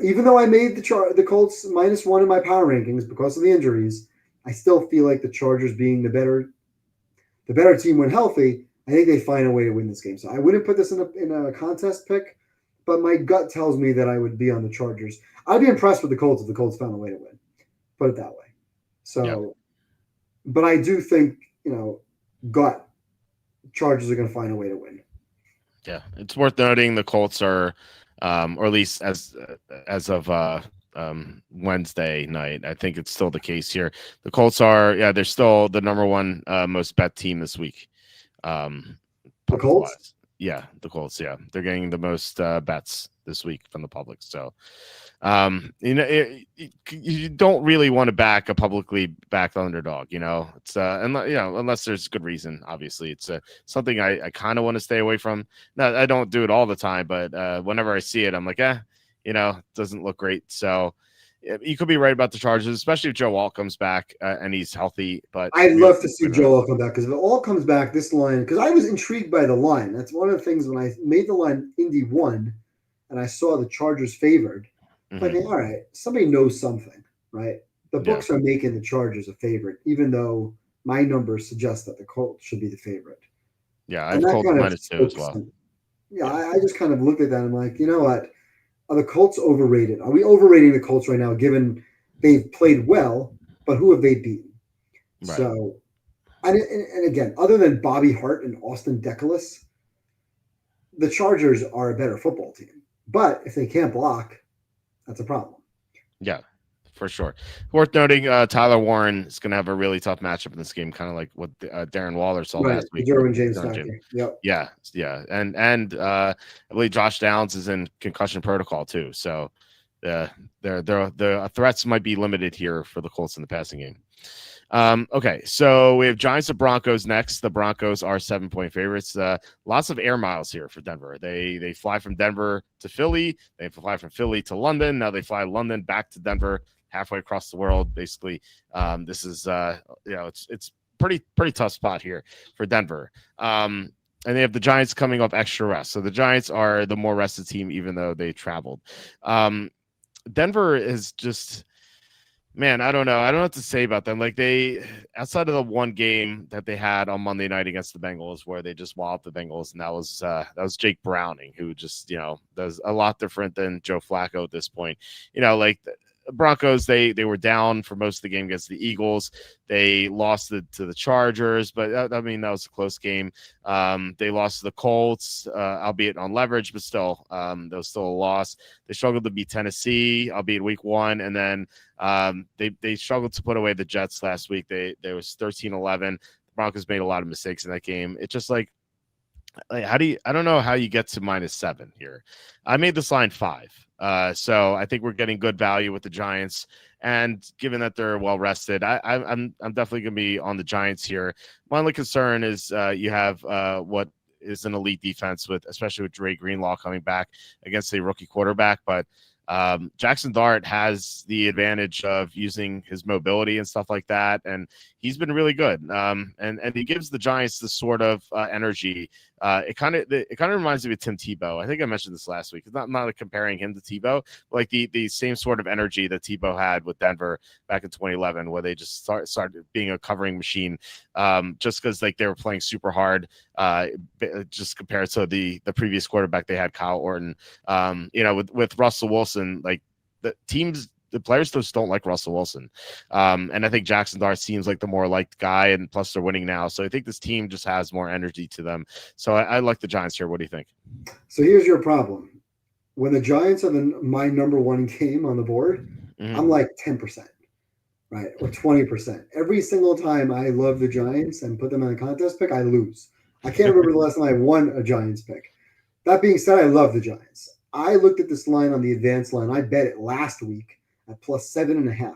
even though I made the Colts -1 in my power rankings because of the injuries, I still feel like the Chargers being the better team when healthy, I think they find a way to win this game. So I wouldn't put this in a contest pick, but my gut tells me that I would be on the Chargers. I'd be impressed with the Colts if the Colts found a way to win. Put it that way. So, Yeah. but I do think, gut Chargers are going to find a way to win. Yeah, it's worth noting the Colts are, or at least as of Wednesday night, I think it's still the case here. The Colts are, they're still the number one most bet team this week. The Colts? Yeah, the Colts. Yeah, they're getting the most bets this week from the public. So, you don't really want to back a publicly backed underdog. It's unless there's good reason. Obviously, it's something I kind of want to stay away from. No, I don't do it all the time, but whenever I see it, I'm like, it doesn't look great. So. You could be right about the Chargers, especially if Joe Walt comes back and he's healthy. But I'd love to see Joe Walt come back because if it all comes back, this line, because I was intrigued by the line. That's one of the things when I made the line Indy 1 and I saw the Chargers favored. Mm-hmm. But all right, somebody knows something, right? The books are making the Chargers a favorite, even though my numbers suggest that the Colts should be the favorite. Yeah, I've Colts -2 as well. I just kind of looked at that and I'm like, you know what? Are the Colts overrated? Are we overrating the Colts right now, given they've played well, but who have they beaten? Right. So, and again, other than Bobby Hart and Austin Deculus, the Chargers are a better football team. But if they can't block, that's a problem. Yeah, for sure. Worth noting, Tyler Warren is going to have a really tough matchup in this game, kind of like what Darren Waller saw last week. Derwin James factor. Yep. Yeah, and I believe Josh Downs is in concussion protocol too. So the threats might be limited here for the Colts in the passing game. Okay, so we have Giants and Broncos next. The Broncos are 7-point favorites. Lots of air miles here for Denver. They fly from Denver to Philly. They fly from Philly to London. Now they fly London back to Denver, halfway across the world. Basically, this is it's pretty tough spot here for Denver. And they have the Giants coming off extra rest. So the Giants are the more rested team, even though they traveled. Denver is just. Man, I don't know. I don't know what to say about them. Like they, outside of the one game that they had on Monday night against the Bengals, where they just walloped the Bengals, and that was Jake Browning, who just does a lot different than Joe Flacco at this point. Like the Broncos, they were down for most of the game against the Eagles. They lost to the Chargers, but that was a close game. They lost to the Colts, albeit on leverage, but still, that was still a loss. They struggled to beat Tennessee, albeit week 1, and then they struggled to put away the Jets last week. There was 13-11. The Broncos made a lot of mistakes in that game. It's just like I don't know how you get to -7 here. I made this line 5. So I think we're getting good value with the Giants. And given that they're well rested, I'm definitely going to be on the Giants here. My only concern is you have what is an elite defense especially with Dre Greenlaw coming back against a rookie quarterback. But Jackson Dart has the advantage of using his mobility and stuff like that, and he's been really good. And he gives the Giants this sort of energy. It kind of reminds me of Tim Tebow. I think I mentioned this last week. It's not like comparing him to Tebow, but like the same sort of energy that Tebow had with Denver back in 2011, where they just started being a covering machine, just because like they were playing super hard, just compared to the previous quarterback they had, Kyle Orton. With Russell Wilson, like the players just don't like Russell Wilson. And I think Jackson Dart seems like the more liked guy, and plus they're winning now. So I think this team just has more energy to them. So I like the Giants here. What do you think? So here's your problem. When the Giants are my number one game on the board, I'm like 10%, right? Or 20%. Every single time I love the Giants and put them in a contest pick, I lose. I can't remember the last time I won a Giants pick. That being said, I love the Giants. I looked at this line on the advanced line. I bet it last week at plus 7.5.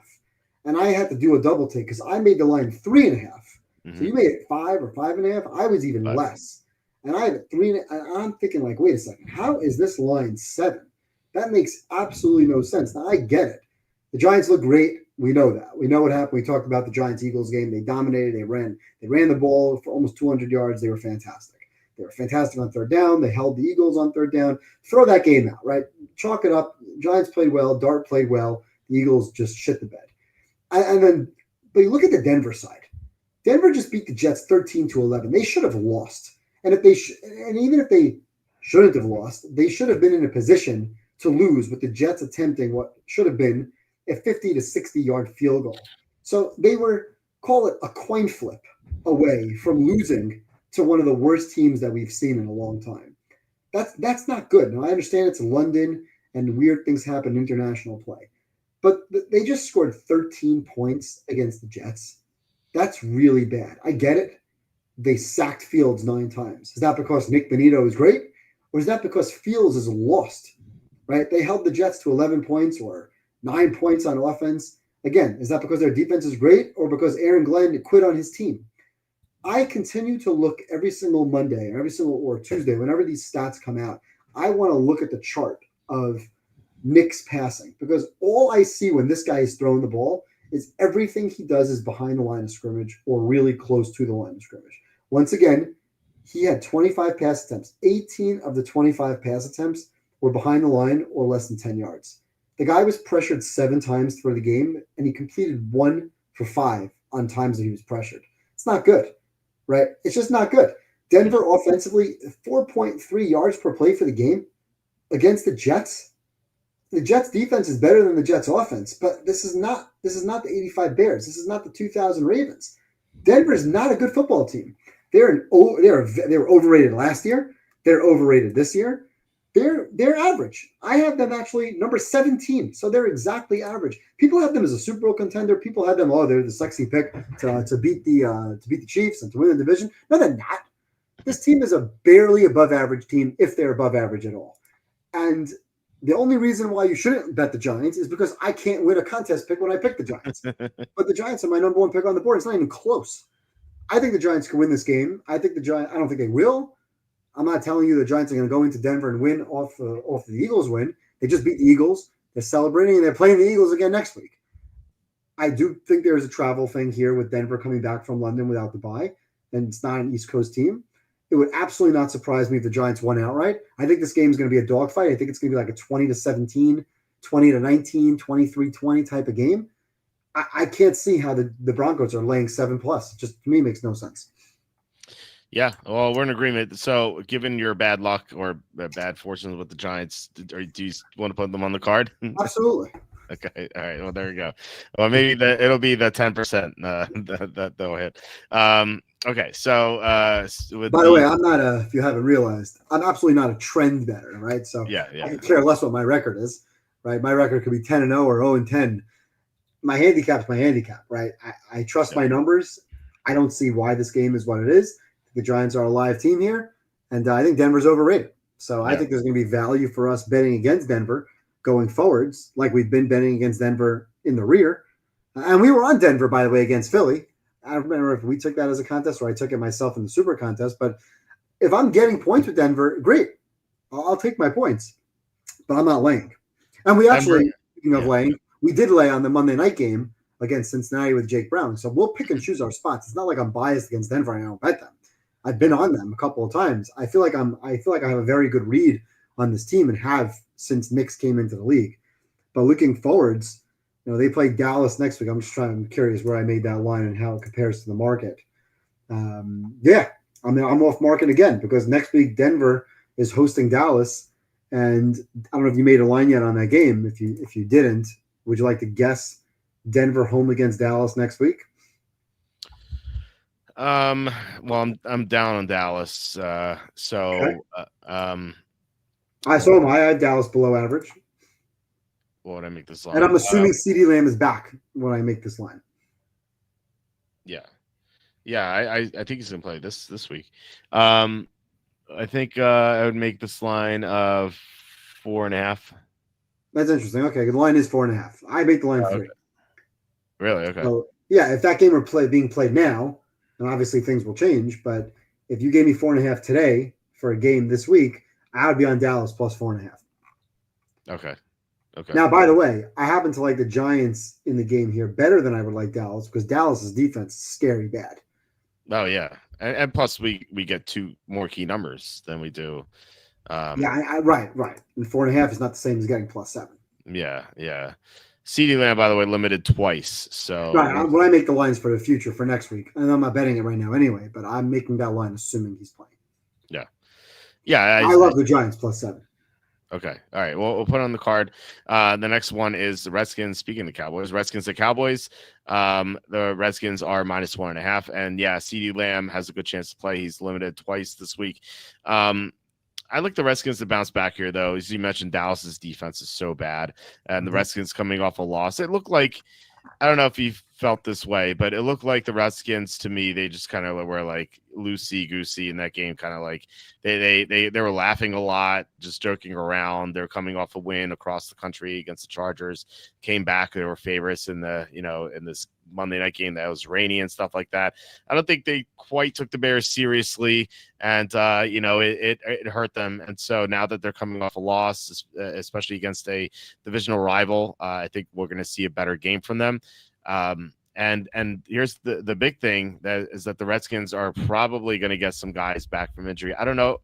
And I had to do a double take because I made the line 3.5. So you made it 5 or 5.5. I was even 5. less. And I had a 3. And I'm thinking, like, wait a second. How is this line 7? That makes absolutely no sense. Now, I get it. The Giants look great. We know that. We know what happened. We talked about the Giants-Eagles game. They dominated. They ran the ball for almost 200 yards. They were fantastic. They were fantastic on third down. They held the Eagles on third down. Throw that game out, right? Chalk it up. Giants played well. Dart played well. The Eagles just shit the bed. But you look at the Denver side. Denver just beat the Jets 13-11. They should have lost. And even if they shouldn't have lost, they should have been in a position to lose with the Jets attempting what should have been a 50 to 60-yard field goal. So they were, call it a coin flip away from losing to one of the worst teams that we've seen in a long time. That's not good. Now, I understand it's London and weird things happen in international play. But they just scored 13 points against the Jets. That's really bad. I get it. They sacked Fields 9 times. Is that because Nick Bonito is great? Or is that because Fields is lost? Right? They held the Jets to 11 points or 9 points on offense. Again, is that because their defense is great or because Aaron Glenn quit on his team? I continue to look every single Monday or Tuesday, whenever these stats come out, I want to look at the chart of Nick's passing because all I see when this guy is throwing the ball is everything he does is behind the line of scrimmage or really close to the line of scrimmage. Once again, he had 25 pass attempts. 18 of the 25 pass attempts were behind the line or less than 10 yards. The guy was pressured 7 times for the game, and he completed 1 for 5 on times that he was pressured. It's not good, right? It's just not good. Denver offensively, 4.3 yards per play for the game against the Jets. The Jets defense is better than the Jets offense, but this is not the 85 Bears. This is not the 2000 Ravens. Denver is not a good football team. They were overrated last year. They're overrated this year. They're average. I have them actually number 17, so they're exactly average. People have them as a Super Bowl contender. People have them, they're the sexy pick to beat the Chiefs and to win the division. No, they're not. This team is a barely above average team, if they're above average at all. And the only reason why you shouldn't bet the Giants is because I can't win a contest pick when I pick the Giants. But the Giants are my number 1 pick on the board. It's not even close. I think the Giants can win this game. I don't think they will. I'm not telling you the Giants are going to go into Denver and win off the Eagles win. They just beat the Eagles. They're celebrating, and they're playing the Eagles again next week. I do think there's a travel thing here with Denver coming back from London without the bye, and it's not an East Coast team. It would absolutely not surprise me if the Giants won outright. I think this game is going to be a dogfight. I think it's going to be like a 20-17, 20-19, 23-20 type of game. I can't see how the Broncos are laying 7+. It just, to me, makes no sense. Yeah, well, we're in agreement. So, given your bad luck or bad fortunes with the Giants, do you want to put them on the card? Absolutely. Okay. All right. Well, there you go. Well, maybe it'll be the 10% that they'll hit. Okay. So, by the way, I'm not if you haven't realized, I'm absolutely not a trend better, right? So yeah. I could care less what my record is, right? My record could be 10-0 or 0-10. My handicap's my handicap, right? I trust my numbers. I don't see why this game is what it is. The Giants are a live team here, and I think Denver's overrated. So I think there's going to be value for us betting against Denver going forwards, like we've been betting against Denver in the rear. And we were on Denver, by the way, against Philly. I don't remember if we took that as a contest or I took it myself in the Super Contest. But if I'm getting points with Denver, great. I'll take my points. But I'm not laying. And we actually, speaking of laying, we did lay on the Monday night game against Cincinnati with Jake Brown. So we'll pick and choose our spots. It's not like I'm biased against Denver and I don't bet them. I've been on them a couple of times. I feel like I have a very good read on this team and have since Knicks came into the league. But looking forwards, they play Dallas next week. I'm curious where I made that line and how it compares to the market. I'm off market again because next week Denver is hosting Dallas, and I don't know if you made a line yet on that game. If you didn't, would you like to guess Denver home against Dallas next week? Well, I'm down on Dallas. I saw him. I had Dallas below average. What would I make this line? And I'm assuming CeeDee Lamb is back when I make this line. Yeah. Yeah, I think he's gonna play this week. Um, I think I would make this line of 4.5. That's interesting. Okay, the line is 4.5. I make the line Oh, 3. okay. Really? Okay. So yeah, if that game were being played now, then obviously things will change. But if you gave me 4.5 today for a game this week, I would be on Dallas plus 4.5. Okay. Okay. Now, by the way, I happen to like the Giants in the game here better than I would like Dallas because Dallas's defense is scary bad. Oh yeah, and plus we get two more key numbers than we do. Yeah, Um, right. And 4.5 is not the same as getting plus 7. yeah, yeah. CD Lamb, by the way, limited twice. So Right. When I make the lines for the future for next week, and I'm not betting it right now anyway, but I'm making that line assuming he's playing. yeah, yeah. I love the Giants plus 7. Okay. All right. Well, we'll put it on the card. The next one is the Redskins. Speaking of the Cowboys, Redskins to Cowboys. The Redskins are -1.5. And yeah, CD Lamb has a good chance to play. He's limited twice this week. I like the Redskins to bounce back here, though. As you mentioned, Dallas's defense is so bad. And the Redskins coming off a loss. It looked like, I don't know if you felt this way, but it looked like the Redskins to me, they just kind of were like loosey goosey in that game. Kind of like they were laughing a lot, just joking around. They're coming off a win across the country against the Chargers, came back. They were favorites in in this Monday night game that was rainy and stuff like that. I don't think they quite took the Bears seriously, and it hurt them. And so now that they're coming off a loss, especially against a divisional rival, I think we're going to see a better game from them. And here's the big thing that the Redskins are probably going to get some guys back from injury. I don't know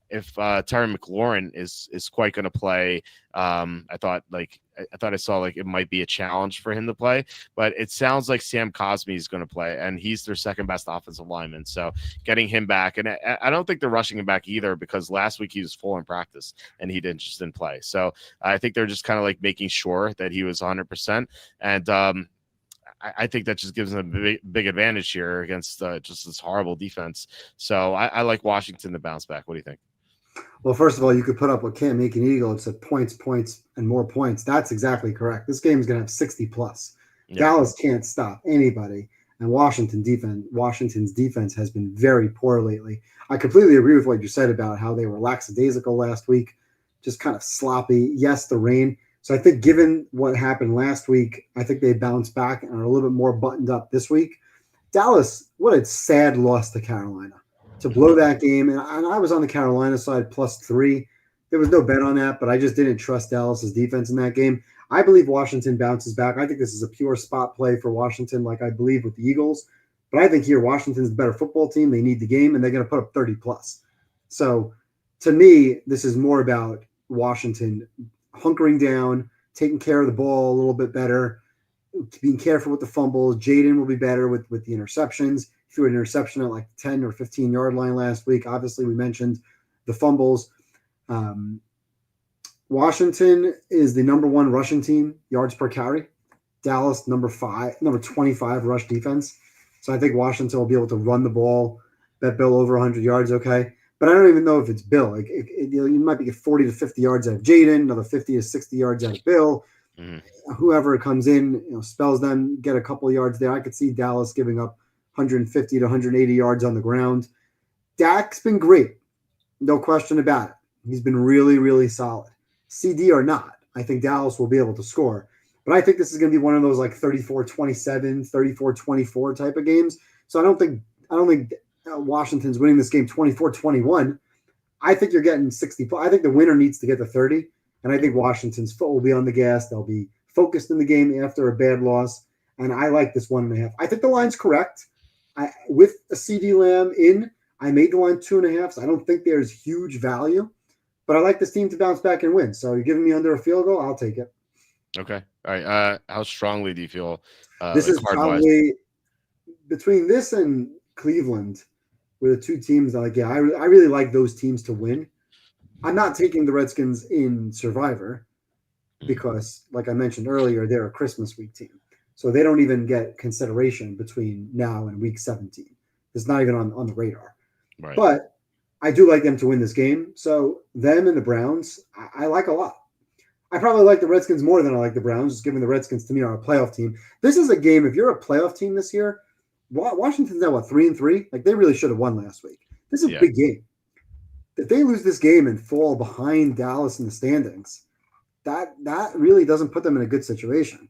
if Terry McLaurin is quite going to play. I thought I saw like it might be a challenge for him to play, but it sounds like Sam Cosmi is going to play, and he's their second best offensive lineman. So getting him back, and I don't think they're rushing him back either because last week he was full in practice and he didn't play. So I think they're just kind of like making sure that he was 100%. And I think that just gives them a big advantage here against just this horrible defense. So I like Washington to bounce back. What do you think? Well, first of all, you could put up what Cam Aiken Eagle. It said points, and more points. That's exactly correct. This game is going to have 60 plus. Yeah. Dallas can't stop anybody, and Washington's defense has been very poor lately. I completely agree with what you said about how they were lackadaisical last week, just kind of sloppy. Yes, the rain. So I think given what happened last week, I think they bounced back and are a little bit more buttoned up this week. Dallas, what a sad loss to Carolina. To blow that game, and I was on the Carolina side +3. There was no bet on that, but I just didn't trust Dallas's defense in that game. I believe Washington bounces back. I think this is a pure spot play for Washington, like I believe with the Eagles. But I think here Washington's the better football team. They need the game, and they're going to put up 30 plus. So to me, this is more about Washington hunkering down, taking care of the ball a little bit better, being careful with the fumbles. Jaden will be better with the interceptions. Threw an interception at like 10 or 15 yard line last week. Obviously, we mentioned the fumbles. Washington is the number 1 rushing team, yards per carry. Dallas, number 25 rush defense. So I think Washington will be able to run the ball, bet Bill over 100 yards, okay. But I don't even know if it's Bill. Like you might get 40 to 50 yards out of Jaden, another 50 to 60 yards out of Bill. Mm-hmm. Whoever comes in, spells them, get a couple of yards there. I could see Dallas giving up 150 to 180 yards on the ground. Dak's been great. No question about it. He's been really, really solid. CD or not, I think Dallas will be able to score. But I think this is going to be one of those like 34-27, 34-24 type of games. So I don't think Washington's winning this game 24-21. I think you're getting 60. I think the winner needs to get to 30. And I think Washington's foot will be on the gas. They'll be focused in the game after a bad loss. And I like this 1.5. I think the line's correct. With a CD Lamb in, I made the line 2.5. So I don't think there's huge value, but I like this team to bounce back and win. So you're giving me under a field goal, I'll take it. Okay. All right. How strongly do you feel? This is probably between this and Cleveland, were the two teams that I really like those teams to win. I'm not taking the Redskins in Survivor because, like I mentioned earlier, they're a Christmas week team. So they don't even get consideration between now and week 17. It's not even on the radar. Right. But I do like them to win this game. So them and the Browns, I like a lot. I probably like the Redskins more than I like the Browns, just given the Redskins to me are a playoff team. This is a game, if you're a playoff team this year, Washington's now what, 3-3? Like, they really should have won last week. This is a Yeah. big game. If they lose this game and fall behind Dallas in the standings, that really doesn't put them in a good situation,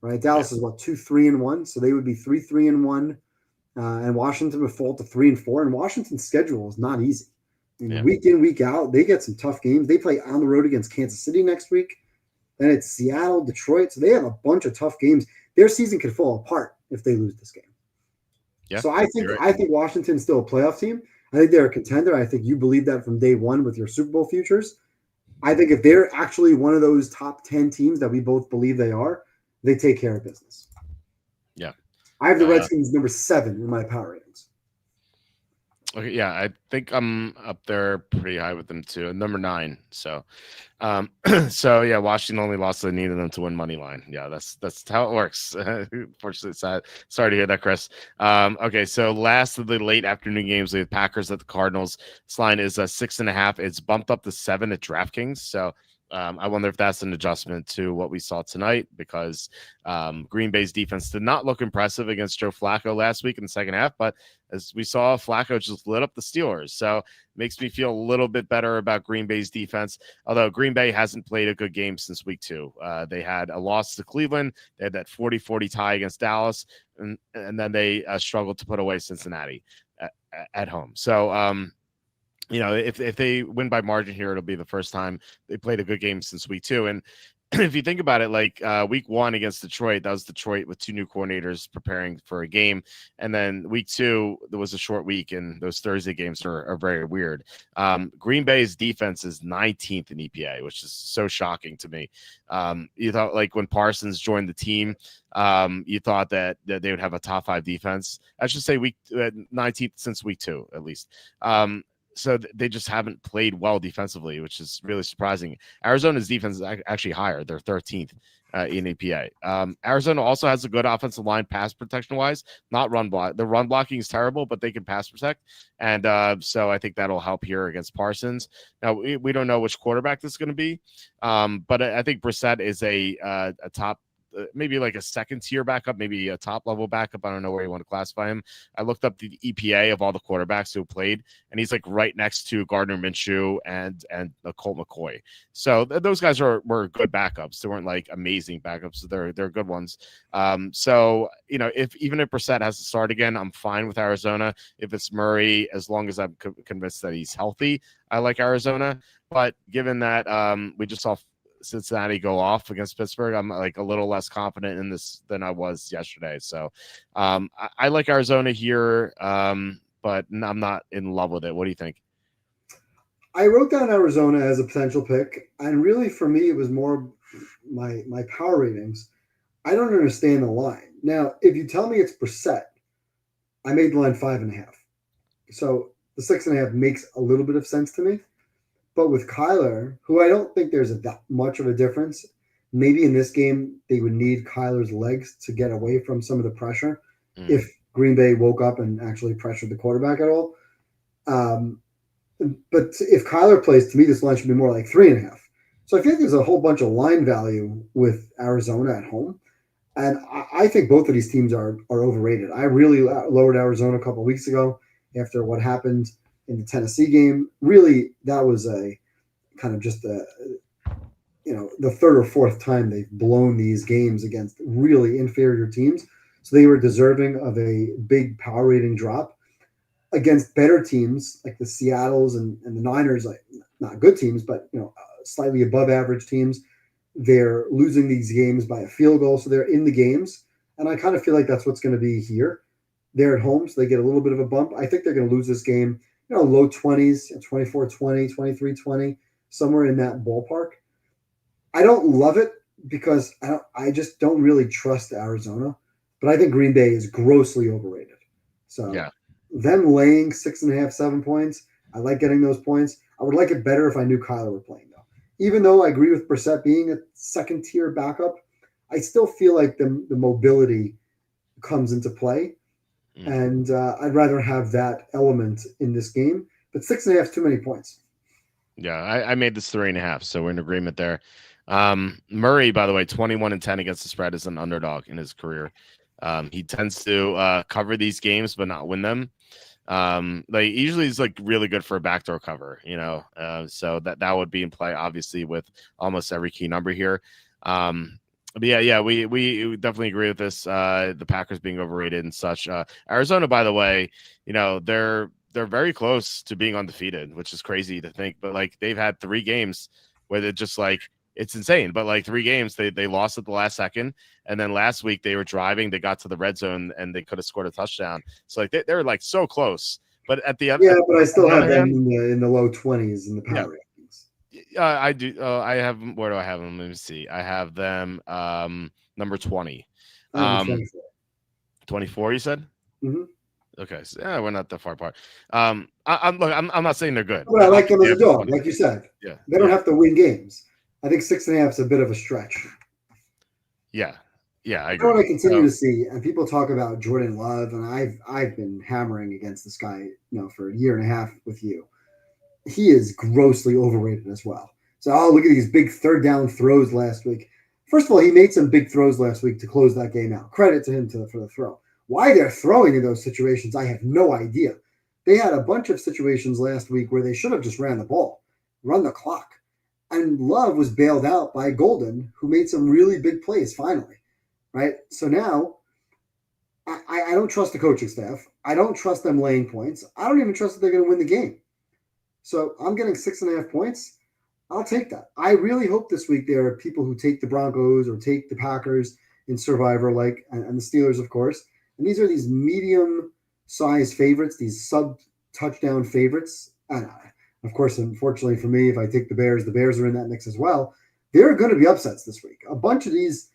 right? Yeah. Dallas is what, 2-3-1, so they would be 3-3-1, and Washington would fall to 3-4. And Washington's schedule is not easy. I mean, Yeah. week in, week out, they get some tough games. They play on the road against Kansas City next week. Then it's Seattle, Detroit. So they have a bunch of tough games. Their season could fall apart if they lose this game. Yeah. So I think Washington's still a playoff team. I think they're a contender. I think you believe that from day one with your Super Bowl futures. I think if they're actually one of those top 10 teams that we both believe they are, they take care of business. Yeah. I have the Redskins number 7 in my power ratings. Okay, yeah, I think I'm up there pretty high with them too. Number 9. So, so yeah, Washington only lost. They needed them to win money line. Yeah, that's how it works. Fortunately, sorry to hear that, Chris. Okay, so last of the late afternoon games, we have Packers at the Cardinals. This line is 6.5. It's bumped up to 7 at DraftKings. So. I wonder if that's an adjustment to what we saw tonight, because Green Bay's defense did not look impressive against Joe Flacco last week in the second half. But as we saw, Flacco just lit up the Steelers. So it makes me feel a little bit better about Green Bay's defense, although Green Bay hasn't played a good game since week 2. They had a loss to Cleveland. They had that 40-40 tie against Dallas, and then they struggled to put away Cincinnati at home. So, if they win by margin here, it'll be the first time they played a good game since week 2. And if you think about it, like week 1 against Detroit, that was Detroit with 2 new coordinators preparing for a game. And then week 2, there was a short week, and those Thursday games are very weird. Green Bay's defense is 19th in EPA, which is so shocking to me. You thought, like, when Parsons joined the team, you thought that they would have a top 5 defense. I should say 19th since week 2, at least. So they just haven't played well defensively, which is really surprising. Arizona's defense is actually higher. They're 13th in EPA. Arizona also has a good offensive line pass protection wise, not run block. The run blocking is terrible, but they can pass protect. And so I think that'll help here against Parsons. Now, we don't know which quarterback this is going to be, but I think Brissett is a top, maybe like a second tier backup, maybe a top level backup. I don't know where you want to classify him. I looked up the EPA of all the quarterbacks who played, and he's like right next to Gardner Minshew and Colt McCoy. So those guys were good backups. They weren't like amazing backups. They're good ones. So even if Brissett has to start again, I'm fine with Arizona. If it's Murray, as long as I'm convinced that he's healthy, I like Arizona. But given that we just saw Cincinnati go off against Pittsburgh, I'm like a little less confident in this than I was yesterday. So I like Arizona here, but I'm not in love with it. What do you think? I wrote down Arizona as a potential pick, and really for me it was more my power ratings. I don't understand the line. Now, if you tell me it's Brissett, I made the line 5.5. So the 6.5 makes a little bit of sense to me. But with Kyler, who I don't think there's that much of a difference, maybe in this game they would need Kyler's legs to get away from some of the pressure if Green Bay woke up and actually pressured the quarterback at all. But if Kyler plays, to me, this line should be more like 3.5. So I feel like there's a whole bunch of line value with Arizona at home. And I think both of these teams are overrated. I really lowered Arizona a couple of weeks ago after what happened in the Tennessee game. Really, that was a kind of just the third or fourth time they've blown these games against really inferior teams. So they were deserving of a big power rating drop against better teams like the Seattles and the Niners, like not good teams, but slightly above average teams. They're losing these games by a field goal, so they're in the games. And I kind of feel like that's what's going to be here. They're at home, so they get a little bit of a bump. I think they're going to lose this game, low 20s, 24-20, 23-20, somewhere in that ballpark. I don't love it because I just don't really trust Arizona, but I think Green Bay is grossly overrated. So them laying 6.5, 7 points, I like getting those points. I would like it better if I knew Kyler were playing, though. Even though I agree with Brissett being a second-tier backup, I still feel like the mobility comes into play. And I'd rather have that element in this game. But 6.5 is too many points. Yeah, I made this 3.5, so we're in agreement there. Murray, by the way, 21-10 against the spread as an underdog in his career. He tends to cover these games but not win them. Like usually he's like really good for a backdoor cover, so that would be in play obviously with almost every key number here. But yeah, we definitely agree with this. The Packers being overrated and such. Arizona, by the way, they're very close to being undefeated, which is crazy to think. But like they've had 3 games where they're just like it's insane. But like 3 games, they lost at the last second, and then last week they were driving, they got to the red zone, and they could have scored a touchdown. So like they're like so close. But at the other, Yeah, but I still the have other them hand, in the low 20s in the yeah, power rankings. I do. I have. Where do I have them? Let me see. I have them number 20. I have them Um, 24. 24. You said. Mm-hmm. Okay, so yeah, we're not that far apart. I'm not saying they're good. But I like them Obviously, as I a have them dog, 20. like you said. Yeah, They don't have to win games. I think 6.5 is a bit of a stretch. yeah, yeah. I You know agree. what I continue So to see, and people talk about Jordan Love, and I've been hammering against this guy, for a year and a half with you. He is grossly overrated as well. So, look at these big third down throws last week. First of all, he made some big throws last week to close that game out. Credit to him for the throw. Why they're throwing in those situations, I have no idea. They had a bunch of situations last week where they should have just ran the ball, run the clock. And Love was bailed out by Golden, who made some really big plays finally, right? So now I don't trust the coaching staff. I don't trust them laying points. I don't even trust that they're going to win the game. So I'm getting 6.5 points. I'll take that. I really hope this week there are people who take the Broncos or take the Packers in Survivor, and the Steelers, of course. And these medium size favorites, these sub touchdown favorites. And of course, unfortunately for me, if I take the Bears are in that mix as well. There are going to be upsets this week. A bunch of these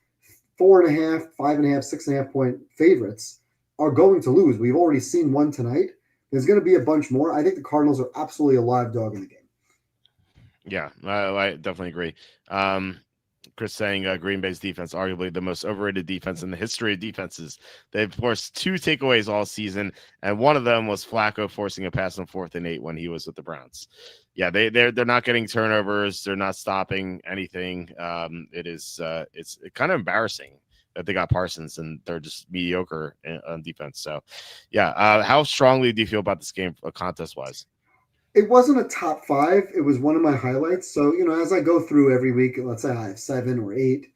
4.5, 5.5, 6.5 point favorites are going to lose. We've already seen one tonight. There's going to be a bunch more. I think the Cardinals are absolutely a live dog in the game. yeah, I definitely agree. Chris saying Green Bay's defense, arguably the most overrated defense in the history of defenses. They've forced 2 takeaways all season, and one of them was Flacco forcing a pass on 4th and 8 when he was with the Browns. Yeah, they're not getting turnovers. They're not stopping anything. It's kind of embarrassing that they got Parsons and they're just mediocre on defense. So, yeah, how strongly do you feel about this game, contest wise? It wasn't a top 5. It was one of my highlights. So, as I go through every week, let's say I have 7 or 8,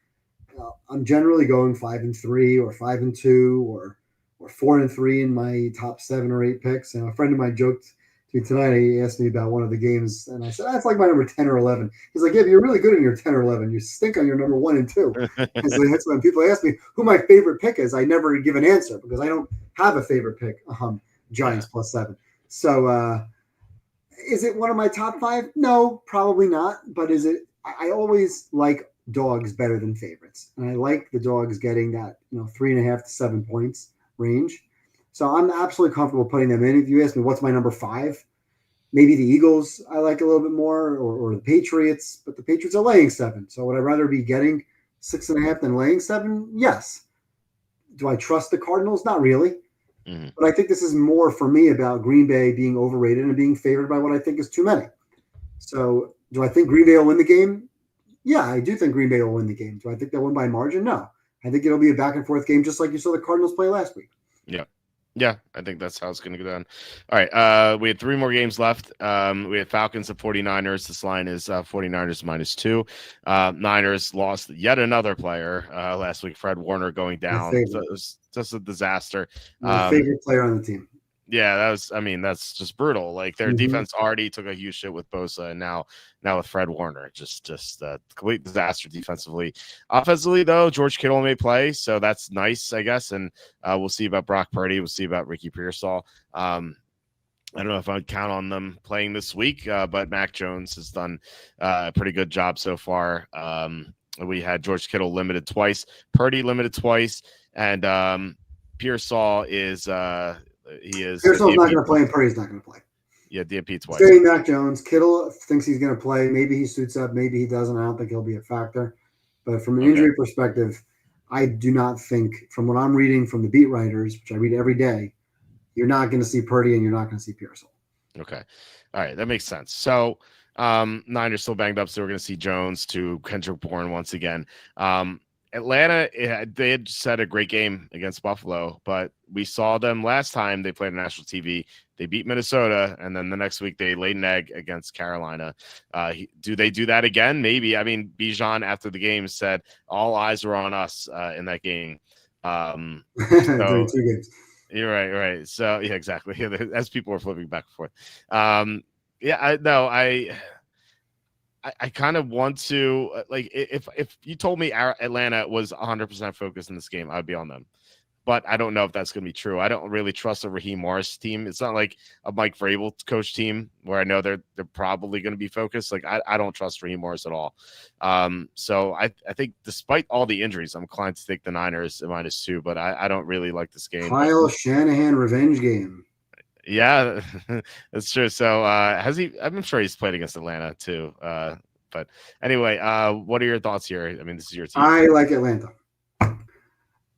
I'm generally going 5-3 or 5-2 or 4-3 in my top 7 or 8 picks. And a friend of mine joked to me tonight. He asked me about one of the games, and I said that's like my number 10 or 11. He's like, "Yeah, but you're really good in your 10 or 11. You stink on your number 1 and 2." And so that's when people ask me who my favorite pick is. I never give an answer because I don't have a favorite pick. Giants +7. So. Is it one of my top 5? No, probably not. But is it? I always like dogs better than favorites, and I like the dogs getting that 3.5 to 7 points range. So I'm absolutely comfortable putting them in. If you ask me what's my number 5, maybe the Eagles I like a little bit more, or the Patriots. But the Patriots are laying 7, so would I rather be getting 6.5 than laying 7? Yes. Do I trust the Cardinals? Not really. Mm-hmm. But I think this is more for me about Green Bay being overrated and being favored by what I think is too many. So do I think Green Bay will win the game? Yeah, I do think Green Bay will win the game. Do I think they'll win by margin? No. I think it'll be a back and forth game just like you saw the Cardinals play last week. Yeah. Yeah, I think that's how it's going to go down. All right, we had 3 more games left. We had Falcons and 49ers. This line is 49ers -2. Niners lost yet another player last week, Fred Warner, going down. So it was just a disaster. My favorite player on the team. Yeah, that's just brutal. Like their defense already took a huge shit with Bosa, and now with Fred Warner, just complete disaster defensively. Offensively, though, George Kittle may play, so that's nice, I guess. And we'll see about Brock Purdy. We'll see about Ricky Pearsall. I don't know if I'd count on them playing this week, but Mac Jones has done a pretty good job so far. We had George Kittle limited twice, Purdy limited twice, and Pearsall is. Pearsall's not going to play, and Purdy's not going to play. Yeah, DNP twice. Saying Mac Jones, Kittle thinks he's going to play. Maybe he suits up. Maybe he doesn't. I don't think he'll be a factor. But from an injury perspective, I do not think, from what I'm reading from the beat writers, which I read every day, you're not going to see Purdy and you're not going to see Pearsall. Okay. All right. That makes sense. So Niners still banged up, so we're going to see Jones to Kendrick Bourne once again. Atlanta, they had just had a great game against Buffalo, but we saw them last time they played on national TV. They beat Minnesota, and then the next week they laid an egg against Carolina. Do they do that again? Maybe. I mean, Bijan after the game said all eyes were on us in that game. During So 2 games. you're right, right. So yeah, exactly. As people were flipping back and forth. Yeah, I no, I kind of want to like if you told me Atlanta was 100% focused in this game, I'd be on them. But I don't know if that's going to be true. I don't really trust a Raheem Morris team. It's not like a Mike Vrabel coach team where I know they're probably going to be focused. Like I don't trust Raheem Morris at all. So I think despite all the injuries, I'm inclined to take the Niners at -2. But I don't really like this game. Kyle Shanahan revenge game. Yeah, that's true. So has he? I'm sure he's played against Atlanta too. But anyway, what are your thoughts here? I mean, this is your team. I like Atlanta.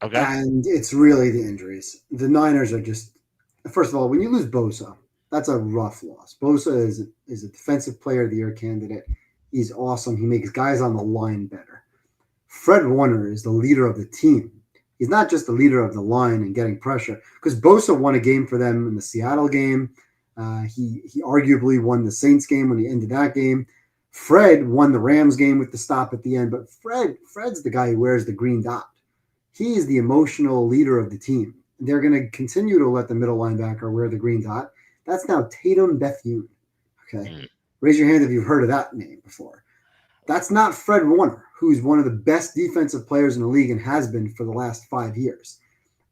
Okay. And it's really the injuries. The Niners are just, first of all, when you lose Bosa, that's a rough loss. Bosa is a defensive player of the year candidate. He's awesome. He makes guys on the line better. Fred Warner is the leader of the team. He's not just the leader of the line and getting pressure, because Bosa won a game for them in the Seattle game. He arguably won the Saints game when he ended that game. Fred won the Rams game with the stop at the end, but Fred's the guy who wears the green dot. He is the emotional leader of the team. They're going to continue to let the middle linebacker wear the green dot. That's now Tatum Bethune. Okay. Raise your hand if you've heard of that name before. That's not Fred Warner, who's one of the best defensive players in the league and has been for the last 5 years.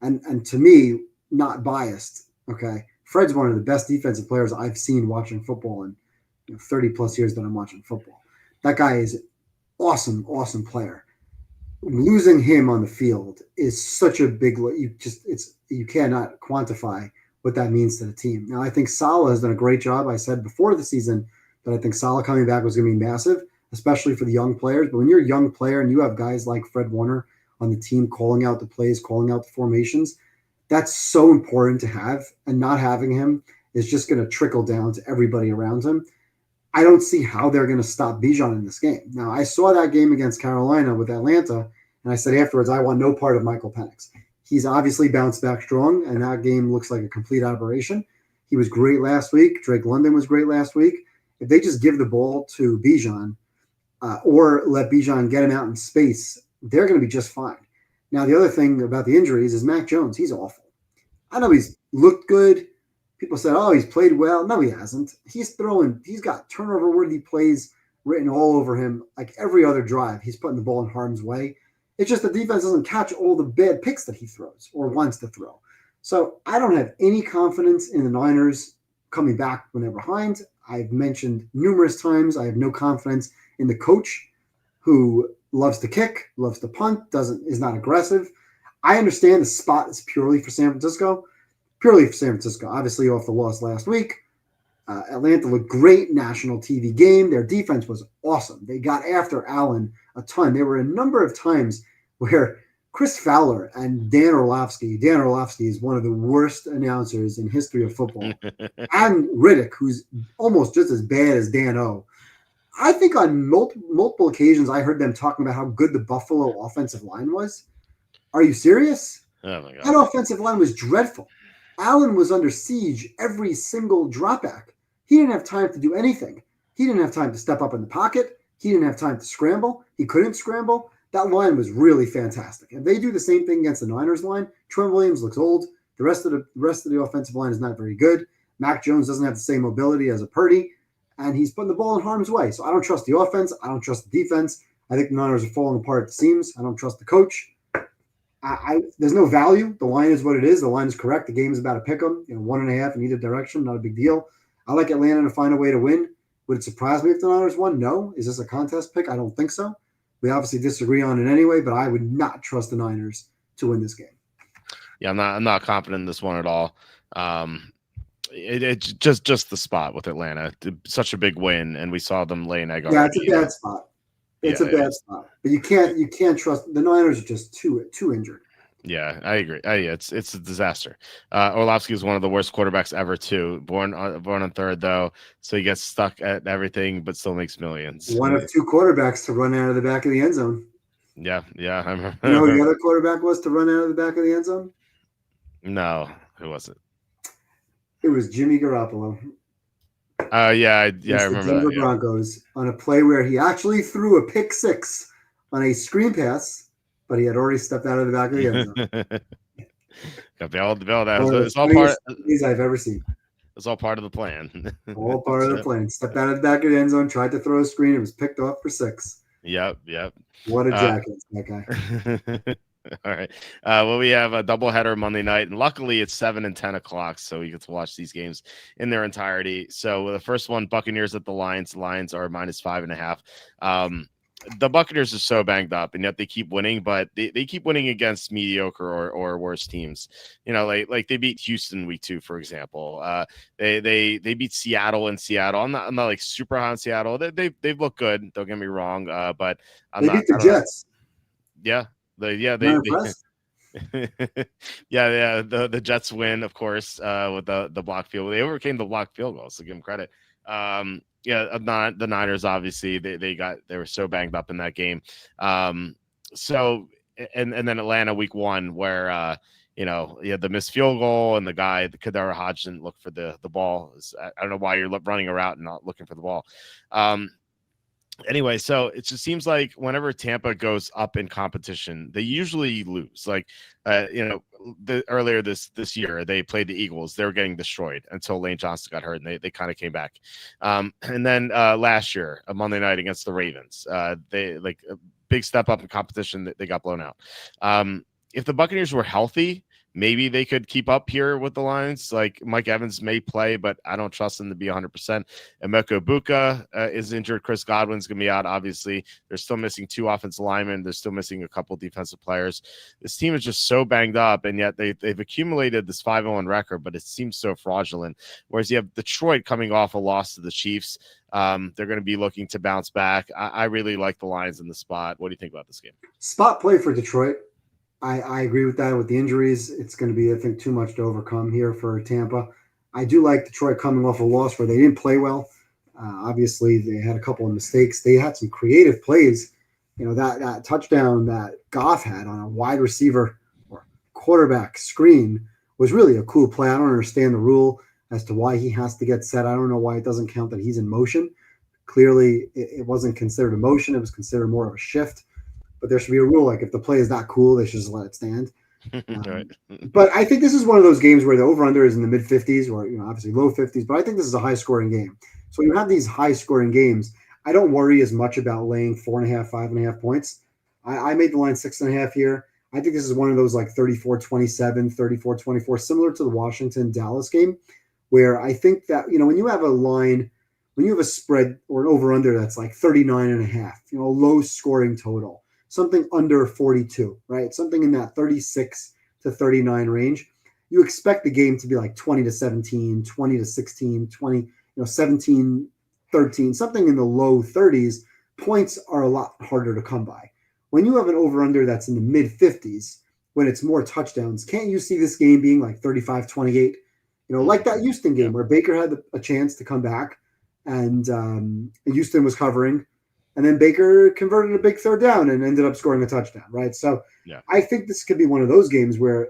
And to me, not biased, okay, Fred's one of the best defensive players I've seen watching football in 30 plus years that I'm watching football. That guy is awesome, awesome player. Losing him on the field is such a big you cannot quantify what that means to the team. Now I think Salah has done a great job. I said before the season that I think Salah coming back was going to be massive, especially for the young players. But when you're a young player and you have guys like Fred Warner on the team calling out the plays, calling out the formations, that's so important to have. And not having him is just going to trickle down to everybody around him. I don't see how they're going to stop Bijan in this game. Now, I saw that game against Carolina with Atlanta, and I said afterwards, I want no part of Michael Penix. He's obviously bounced back strong, and that game looks like a complete aberration. He was great last week. Drake London was great last week. If they just give the ball to Bijan or let Bijan get him out in space, they're going to be just fine. Now, the other thing about the injuries is Mac Jones. He's awful. I know he's looked good. People said, oh, he's played well. No, he hasn't. He's got turnover-worthy plays written all over him. Like every other drive, he's putting the ball in harm's way. It's just the defense doesn't catch all the bad picks that he throws or wants to throw. So I don't have any confidence in the Niners coming back when they're behind. I've mentioned numerous times I have no confidence in the coach who loves to kick, loves to punt, is not aggressive. I understand the spot is purely for San Francisco. Obviously off the loss last week. Atlanta looked great, national TV game. Their defense was awesome. They got after Allen a ton. There were a number of times where Chris Fowler and Dan Orlovsky is one of the worst announcers in history of football, and Riddick, who's almost just as bad as Dan O. I think on multiple occasions I heard them talking about how good the Buffalo offensive line was. Are you serious? Oh my God. That offensive line was dreadful. Allen was under siege every single drop back. He didn't have time to do anything. He didn't have time to step up in the pocket. He didn't have time to scramble. He couldn't scramble. That line was really fantastic. And they do the same thing against the Niners line. Trent Williams looks old. The rest of the offensive line is not very good. Mac Jones doesn't have the same mobility as a Purdy, and he's putting the ball in harm's way. So I don't trust the offense. I don't trust the defense. I think the Niners are falling apart at the seams. I don't trust the coach. There's no value. The line is what it is. The line is correct. The game is about to pick them, 1.5 in either direction. Not a big deal. I like Atlanta to find a way to win. Would it surprise me if the Niners won? No. Is this a contest pick? I don't think so. We obviously disagree on it anyway, but I would not trust the Niners to win this game. Yeah, I'm not confident in this one at all. It's just the spot with Atlanta. Such a big win, and we saw them lay an egg. Yeah, it's a bad spot. It's a bad spot, but you can't trust the Niners are just too injured. Yeah, I agree. Yeah, it's a disaster. Orlovsky is one of the worst quarterbacks ever, too. Born on third though, so he gets stuck at everything, but still makes millions. One of two quarterbacks to run out of the back of the end zone. Yeah, yeah. I You know who remember. the other quarterback was to run out of the back of the end zone? No, who was it? It was Jimmy Garoppolo Yeah, I against the remember that. Denver Yeah. Broncos on a play where he actually threw a pick six on a screen pass, but he had already stepped out of the back of the end zone. Got bailed out. One of the It's all part. funniest plays I've ever seen. It's all part of the plan. All part of the plan. Stepped out of the back of the end zone, tried to throw a screen, it was picked off for six. Yep, yep. What a Uh, jackass, that guy. all right. Well, we have a doubleheader Monday night, and luckily it's 7 and 10 o'clock, so you get to watch these games in their entirety. So the first one, Buccaneers at the Lions. The Lions are -5.5. The Buccaneers are so banged up, and yet they keep winning, but they keep winning against mediocre or worse teams. You know, like they beat Houston week 2, for example. They beat Seattle in Seattle. I'm not like super high on Seattle. They've looked good. Don't get me wrong. But I'm They not. beat the I don't know. Jets. Yeah, Not impressed. yeah. The Jets win, of course, with the block field. They overcame the block field goal, so give them credit. Yeah, not the Niners. Obviously, they were so banged up in that game. So and then Atlanta week 1, where the missed field goal and the Kadara Hodge didn't look for the ball. I don't know why you're running a route and not looking for the ball. Anyway, so it just seems like whenever Tampa goes up in competition, they usually lose. Like, earlier this year, they played the Eagles. They were getting destroyed until Lane Johnson got hurt, and they kind of came back. And then last year, a Monday night against the Ravens, they like a big step up in competition. They got blown out. If the Buccaneers were healthy, maybe they could keep up here with the Lions. Like Mike Evans may play, but I don't trust him to be 100%. Emeka Buka is injured. Chris Godwin's going to be out, obviously. They're still missing 2 offensive linemen. They're still missing a couple defensive players. This team is just so banged up, and yet they've accumulated this 5-0 record, but it seems so fraudulent. Whereas you have Detroit coming off a loss to the Chiefs. They're going to be looking to bounce back. I really like the Lions in the spot. What do you think about this game? Spot play for Detroit. I agree with that. With the injuries, it's going to be, I think, too much to overcome here for Tampa. I do like Detroit coming off a loss where they didn't play well. Obviously, they had a couple of mistakes. They had some creative plays. You know, that touchdown that Goff had on a wide receiver or quarterback screen was really a cool play. I don't understand the rule as to why he has to get set. I don't know why it doesn't count that he's in motion. Clearly, it wasn't considered a motion. It was considered more of a shift. But there should be a rule, like if the play is not cool, they should just let it stand. Right. But I think this is one of those games where the over-under is in the mid-50s or, obviously low 50s. But I think this is a high-scoring game. So when you have these high-scoring games, I don't worry as much about laying 4.5, 5.5 points. I made the line 6.5 here. I think this is one of those like 34-27, 34-24, similar to the Washington-Dallas game, where I think that, when you have a line, when you have a spread or an over-under that's like 39.5, a low-scoring total, something under 42, right? Something in that 36 to 39 range. You expect the game to be like 20-17, 20-16, 20, 17-13, something in the low 30s. Points are a lot harder to come by. When you have an over-under that's in the mid-50s, when it's more touchdowns, can't you see this game being like 35-28? Like that Houston game where Baker had a chance to come back and Houston was covering. And then Baker converted a big third down and ended up scoring a touchdown, right? So I think this could be one of those games where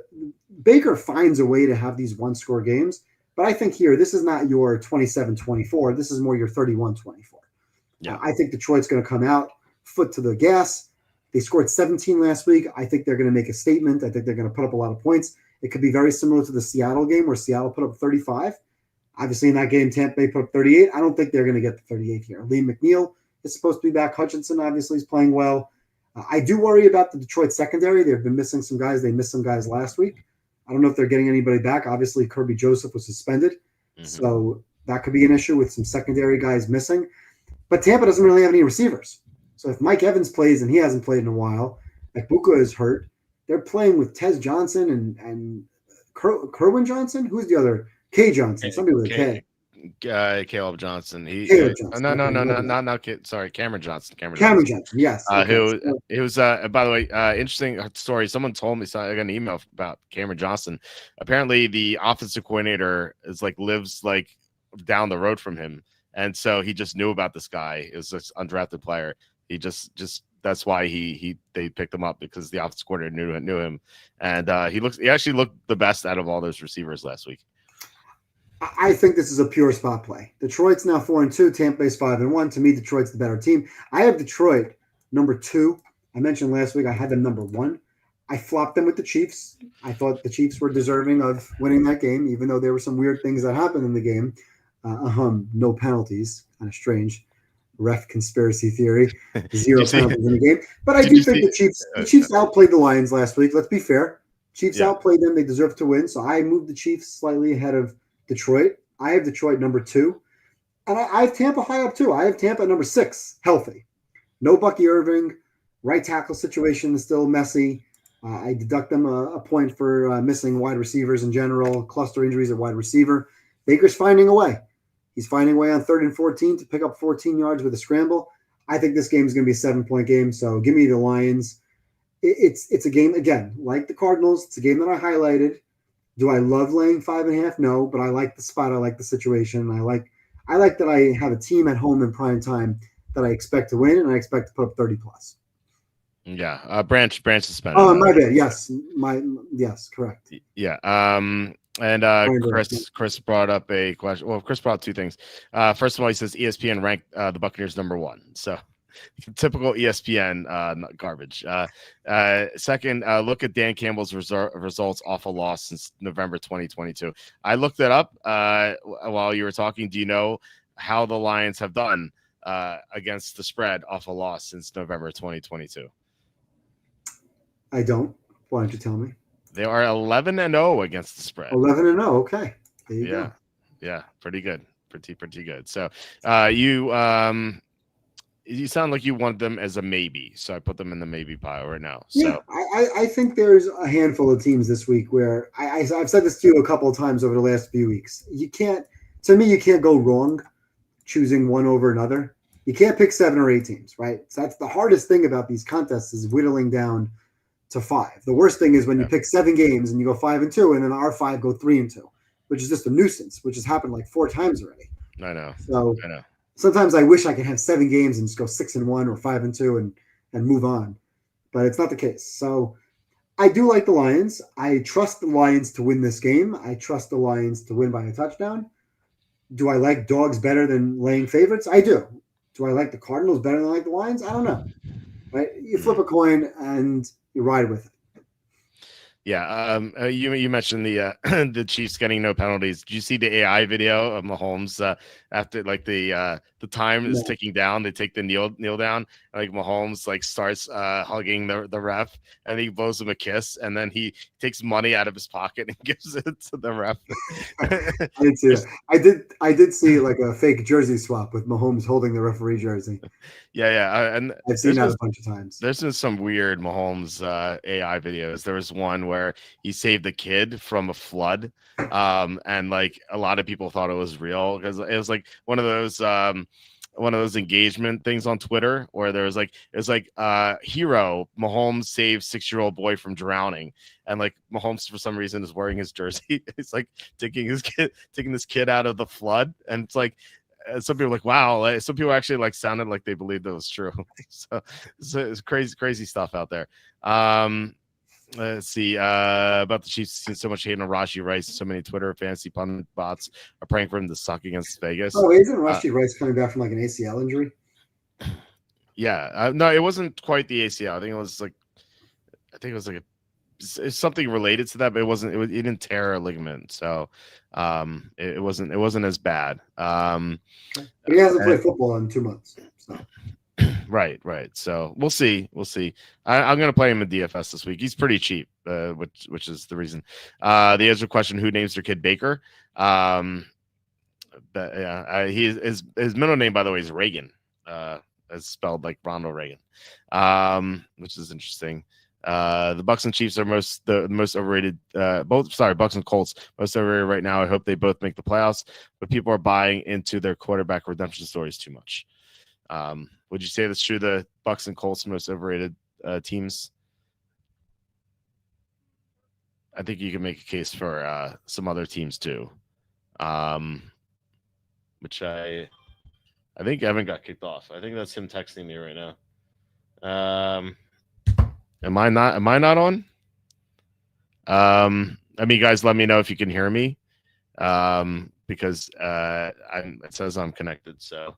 Baker finds a way to have these one-score games. But I think here, this is not your 27-24. This is more your 31-24. Yeah. I think Detroit's going to come out, foot to the gas. They scored 17 last week. I think they're going to make a statement. I think they're going to put up a lot of points. It could be very similar to the Seattle game where Seattle put up 35. Obviously, in that game, Tampa Bay put up 38. I don't think they're going to get the 38 here. Liam McNeil is supposed to be back. Hutchinson obviously is playing well. I do worry about the Detroit secondary. They've been missing some guys. They missed some guys last week. I don't know if they're getting anybody back. Obviously, Kirby Joseph was suspended. So that could be an issue with some secondary guys missing. But Tampa doesn't really have any receivers. So if Mike Evans plays and he hasn't played in a while, like Buka is hurt, they're playing with Tez Johnson and Kerwin Johnson. Who's the other? K Johnson. Somebody with a K. Caleb Johnson. Caleb Johnson. Sorry, Cameron Johnson. Cameron Johnson. Yes. Okay. It was by the way, interesting story. Someone told me, so I got an email about Cameron Johnson. Apparently, the offensive coordinator lives down the road from him, and so he just knew about this guy. It was this undrafted player. He just that's why they picked him up, because the offensive coordinator knew him, and he actually looked the best out of all those receivers last week. I think this is a pure spot play. Detroit's now 4-2. Tampa Bay's 5-1. To me, Detroit's the better team. I have Detroit number 2. I mentioned last week I had them number 1. I flopped them with the Chiefs. I thought the Chiefs were deserving of winning that game, even though there were some weird things that happened in the game. No penalties. Kind of strange. Ref conspiracy theory. 0 penalties in the game. But I do think the Chiefs outplayed the Lions last week. Let's be fair. Chiefs outplayed them. They deserve to win. So I moved the Chiefs slightly ahead of Detroit. I have Detroit number 2. And I have Tampa high up too. I have Tampa number 6, healthy. No Bucky Irving. Right tackle situation is still messy. I deduct them a point for missing wide receivers in general, cluster injuries at wide receiver. Baker's finding a way. He's finding a way on 3rd and 14 to pick up 14 yards with a scramble. I think this game is going to be a 7-point game, so give me the Lions. It's a game, again, like the Cardinals. It's a game that I highlighted. Do I love laying 5.5? No, but I like the spot. I like the situation. I like that I have a team at home in prime time that I expect to win, and I expect to put up 30 plus. Yeah, Branch suspended. Oh, my bad. Yes, correct. Yeah. And Chris brought up a question. Well, Chris brought 2 things. First of all, he says ESPN ranked the Buccaneers number 1. So typical ESPN garbage. Second, look at Dan Campbell's results off a loss since November 2022. I looked it up while you were talking. Do you know how the Lions have done against the spread off a loss since November 2022? I don't. Why don't you tell me? They are 11-0 against the spread. 11-0. Okay. There you go. Yeah. Pretty good. Pretty good. So you sound like you want them as a maybe. So I put them in the maybe pile right now. So I think there's a handful of teams this week where I've said this to you a couple of times over the last few weeks. You can't go wrong choosing one over another. You can't pick 7 or 8 teams, right? So that's the hardest thing about these contests, is whittling down to 5. The worst thing is when you pick 7 games and you go 5-2, and then our 5 go 3-2, which is just a nuisance, which has happened like 4 times already. I know. So sometimes I wish I could have 7 games and just go 6-1 or 5-2 and move on, but it's not the case. So I do like the Lions. I trust the Lions to win this game. I trust the Lions to win by a touchdown. Do I like dogs better than laying favorites? I do. Do I like the Cardinals better than I like the Lions? I don't know. Right? You flip a coin and you ride with it. Yeah, you mentioned the the Chiefs getting no penalties. Did you see the AI video of Mahomes after like the time is ticking down? They take the kneel down, and like Mahomes like starts hugging the ref, and he blows him a kiss, and then he takes money out of his pocket and gives it to the ref. I did see that. I did see like a fake jersey swap with Mahomes holding the referee jersey. Yeah, and I've seen that a bunch of times. There's been some weird Mahomes AI videos. There was one where he saved a kid from a flood, and like a lot of people thought it was real because it was like one of those engagement things on Twitter where there was like hero Mahomes saves 6-year-old boy from drowning, and like Mahomes for some reason is wearing his jersey. He's like taking this kid out of the flood, and it's like. Some people are like, wow. Some people actually like sounded like they believed it was true. So it's crazy stuff out there. Let's see about the Chiefs. Seen so much hate on Rashi Rice. So many Twitter fantasy pundit bots are praying for him to suck against Vegas. Oh, isn't Rashi Rice coming back from like an ACL injury? Yeah, no, it wasn't quite the ACL. I think it was like it's something related to that, but it wasn't. It didn't tear a ligament, so it wasn't as bad. But he hasn't played football in 2 months. So. Right. So we'll see. I'm going to play him in DFS this week. He's pretty cheap, which is the reason. The answer question: who names their kid Baker? His middle name, by the way, is Reagan. It's spelled like Ronald Reagan, which is interesting. The Bucks and Chiefs are the most overrated. Bucks and Colts most overrated right now. I hope they both make the playoffs, but people are buying into their quarterback redemption stories too much. Would you say that's true? The Bucks and Colts most overrated teams. I think you can make a case for some other teams too, which I think Evan got kicked off. I think that's him texting me right now. Um, am I not on? I mean, guys, let me know if you can hear me. Because it says I'm connected. So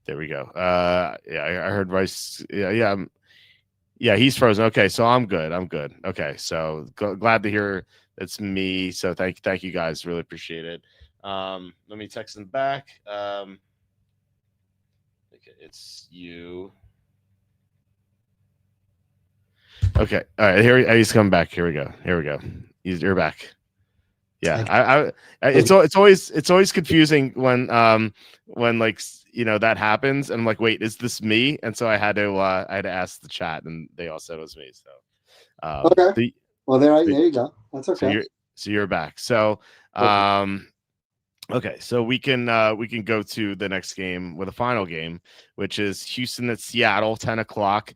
there we go. Yeah, I heard Rice. Yeah, he's frozen. Okay, so I'm good. I'm good. Okay, so glad to hear it's me. So thank you guys. Really appreciate it. Let me text him back. Okay, it's you. Okay, all right. He's coming back. Here we go. Here we go. You're back. Yeah, it's always confusing when like that happens and I'm like, wait, is this me? And so I had to ask the chat and they all said it was me. So okay. Well, there you go. That's okay. So you're back. So okay, so we can go to the next game with a final game, which is Houston at Seattle, 10 o'clock.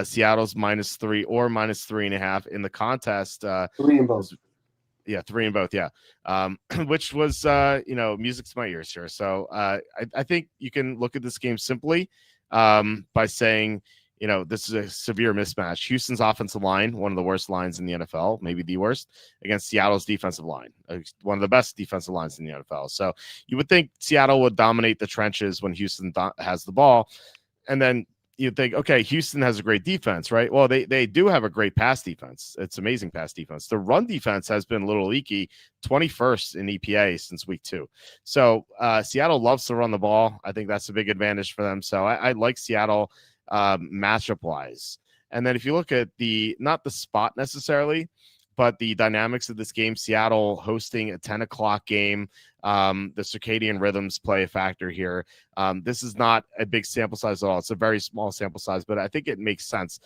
Seattle's -3 or -3.5 in the contest. 3 in both. Yeah, 3 in both. Yeah, which was music to my ears here. So I think you can look at this game simply by saying, this is a severe mismatch. Houston's offensive line, one of the worst lines in the NFL, maybe the worst, against Seattle's defensive line, one of the best defensive lines in the NFL. So you would think Seattle would dominate the trenches when Houston has the ball, and then you'd think, okay, Houston has a great defense, right? Well, they do have a great pass defense. It's amazing pass defense. The run defense has been a little leaky, 21st in EPA since week 2. So Seattle loves to run the ball. I think that's a big advantage for them. So I like Seattle matchup wise. And then if you look at not the spot necessarily, but the dynamics of this game, Seattle hosting a 10 o'clock game. The circadian rhythms play a factor here. This is not a big sample size at all. It's a very small sample size, but I think it makes sense.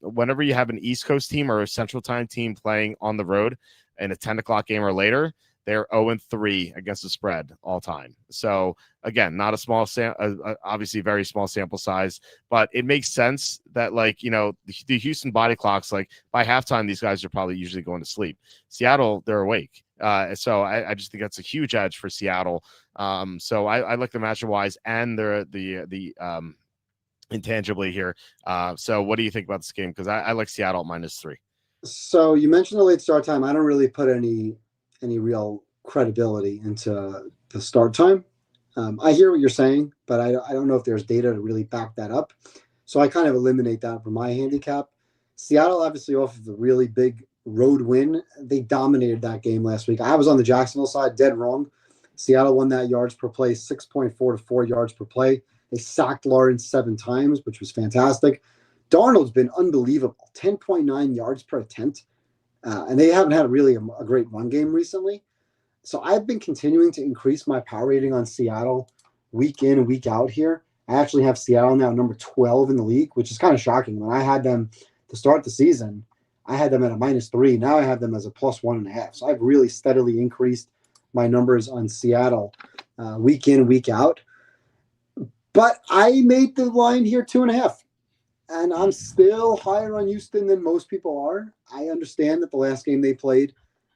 Whenever you have an East Coast team or a Central Time team playing on the road in a 10 o'clock game or later, they're 0-3 against the spread all time. So again, not a small obviously very small sample size, but it makes sense that the Houston body clocks, like by halftime, these guys are probably usually going to sleep. Seattle, they're awake. So I just think that's a huge edge for Seattle. So I like the matchup wise and the intangibly here. So what do you think about this game? Because I like Seattle at -3. So you mentioned the late start time. I don't really put any real credibility into the start time. I hear what you're saying, but I don't know if there's data to really back that up. So I kind of eliminate that from my handicap. Seattle, obviously, off of a really big road win, they dominated that game last week. I was on the Jacksonville side, dead wrong. Seattle won that yards per play, 6.4 to 4 yards per play. They sacked Lawrence 7 times, which was fantastic. Darnold's been unbelievable, 10.9 yards per attempt. And they haven't had really a great run game recently. So I've been continuing to increase my power rating on Seattle week in and week out here. I actually have Seattle now number 12 in the league, which is kind of shocking. When I had them to start the season, I had them at a -3. Now I have them as a +1.5. So I've really steadily increased my numbers on Seattle week in, week out. But I made the line here 2.5. And I'm still higher on Houston than most people are. I understand that the last game they played,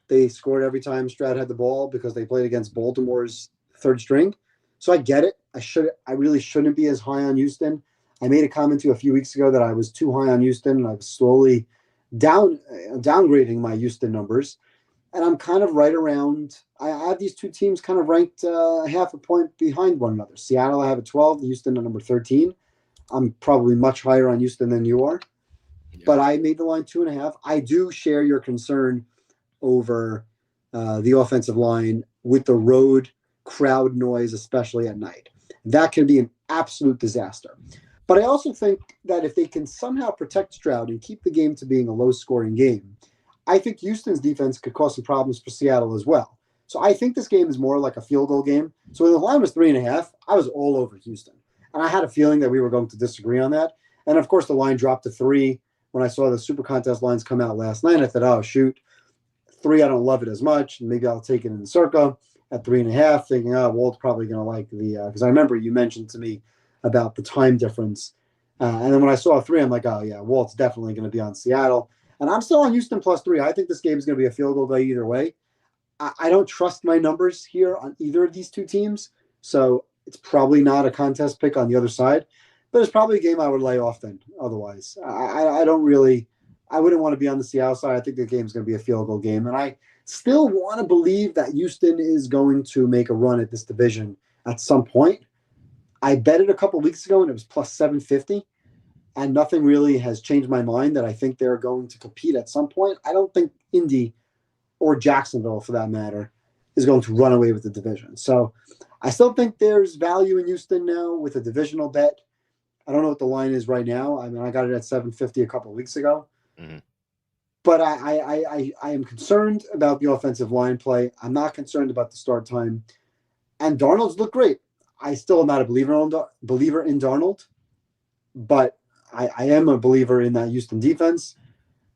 they scored every time Stroud had the ball because they played against Baltimore's third string. So I get it. I really shouldn't be as high on Houston. I made a comment to you a few weeks ago that I was too high on Houston, and I was slowly downgrading my Houston numbers. And I'm kind of right around. I have these two teams kind of ranked half a point behind one another. Seattle, I have at 12, Houston at number 13. I'm probably much higher on Houston than you are, but I made the line 2.5. I do share your concern over the offensive line with the road crowd noise, especially at night. That can be an absolute disaster. But I also think that if they can somehow protect Stroud and keep the game to being a low-scoring game, I think Houston's defense could cause some problems for Seattle as well. So I think this game is more like a field goal game. So when the line was 3.5, I was all over Houston. And I had a feeling that we were going to disagree on that. And of course, the line dropped to 3 when I saw the Super Contest lines come out last night. I thought, oh, shoot, 3, I don't love it as much. Maybe I'll take it in the circa at 3.5, thinking, oh, Walt's probably going to like the because I remember you mentioned to me about the time difference. And then when I saw 3, I'm like, oh, yeah, Walt's definitely going to be on Seattle. And I'm still on Houston +3. I think this game is going to be a field goal go either way. I don't trust my numbers here on either of these two teams. So it's probably not a contest pick on the other side. But it's probably a game I would lay off then. Otherwise, I don't really. I wouldn't want to be on the Seattle side. I think the game's going to be a field goal game, and I still want to believe that Houston is going to make a run at this division at some point. I bet it a couple weeks ago, and it was plus 750, and nothing really has changed my mind that I think they're going to compete at some point. I don't think Indy or Jacksonville, for that matter, is going to run away with the division. So I still think there's value in Houston now with a divisional bet. I don't know what the line is right now. I mean, I got it at 750 a couple of weeks ago. Mm-hmm. But I am concerned about the offensive line play. I'm not concerned about the start time. And Darnold's looked great. I still am not a believer in Darnold, but I am a believer in that Houston defense.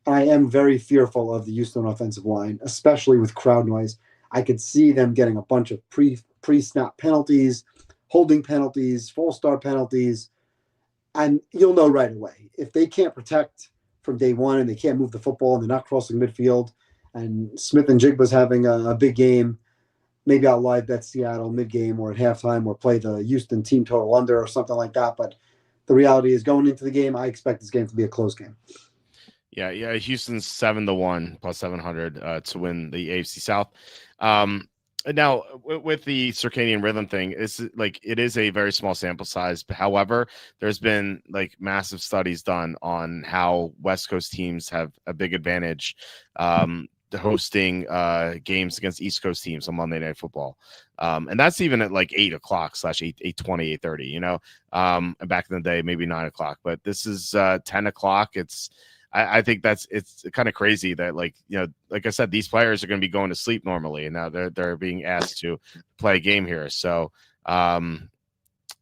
I am very fearful of the Houston offensive line, especially with crowd noise. I could see them getting a bunch of pre-snap penalties, holding penalties, false start penalties, and you'll know right away. If they can't protect from day one and they can't move the football and they're not crossing midfield, and Smith and Jigba's having a big game, maybe I'll live bet Seattle mid-game or at halftime or play the Houston team total under or something like that. But the reality is going into the game, I expect this game to be a close game. Yeah. Houston's 7-1 plus 700 to win the AFC South. Now with the circadian rhythm thing, it's like it is a very small sample size. However, there's been like massive studies done on how West Coast teams have a big advantage hosting games against East Coast teams on Monday Night Football. And that's even at like 8 o'clock / 8:20, 8:30, you know, and back in the day, maybe 9 o'clock, but this is 10 o'clock. I think it's kind of crazy that, like, you know, like I said, these players are going to be going to sleep normally, and now they're being asked to play a game here. So, are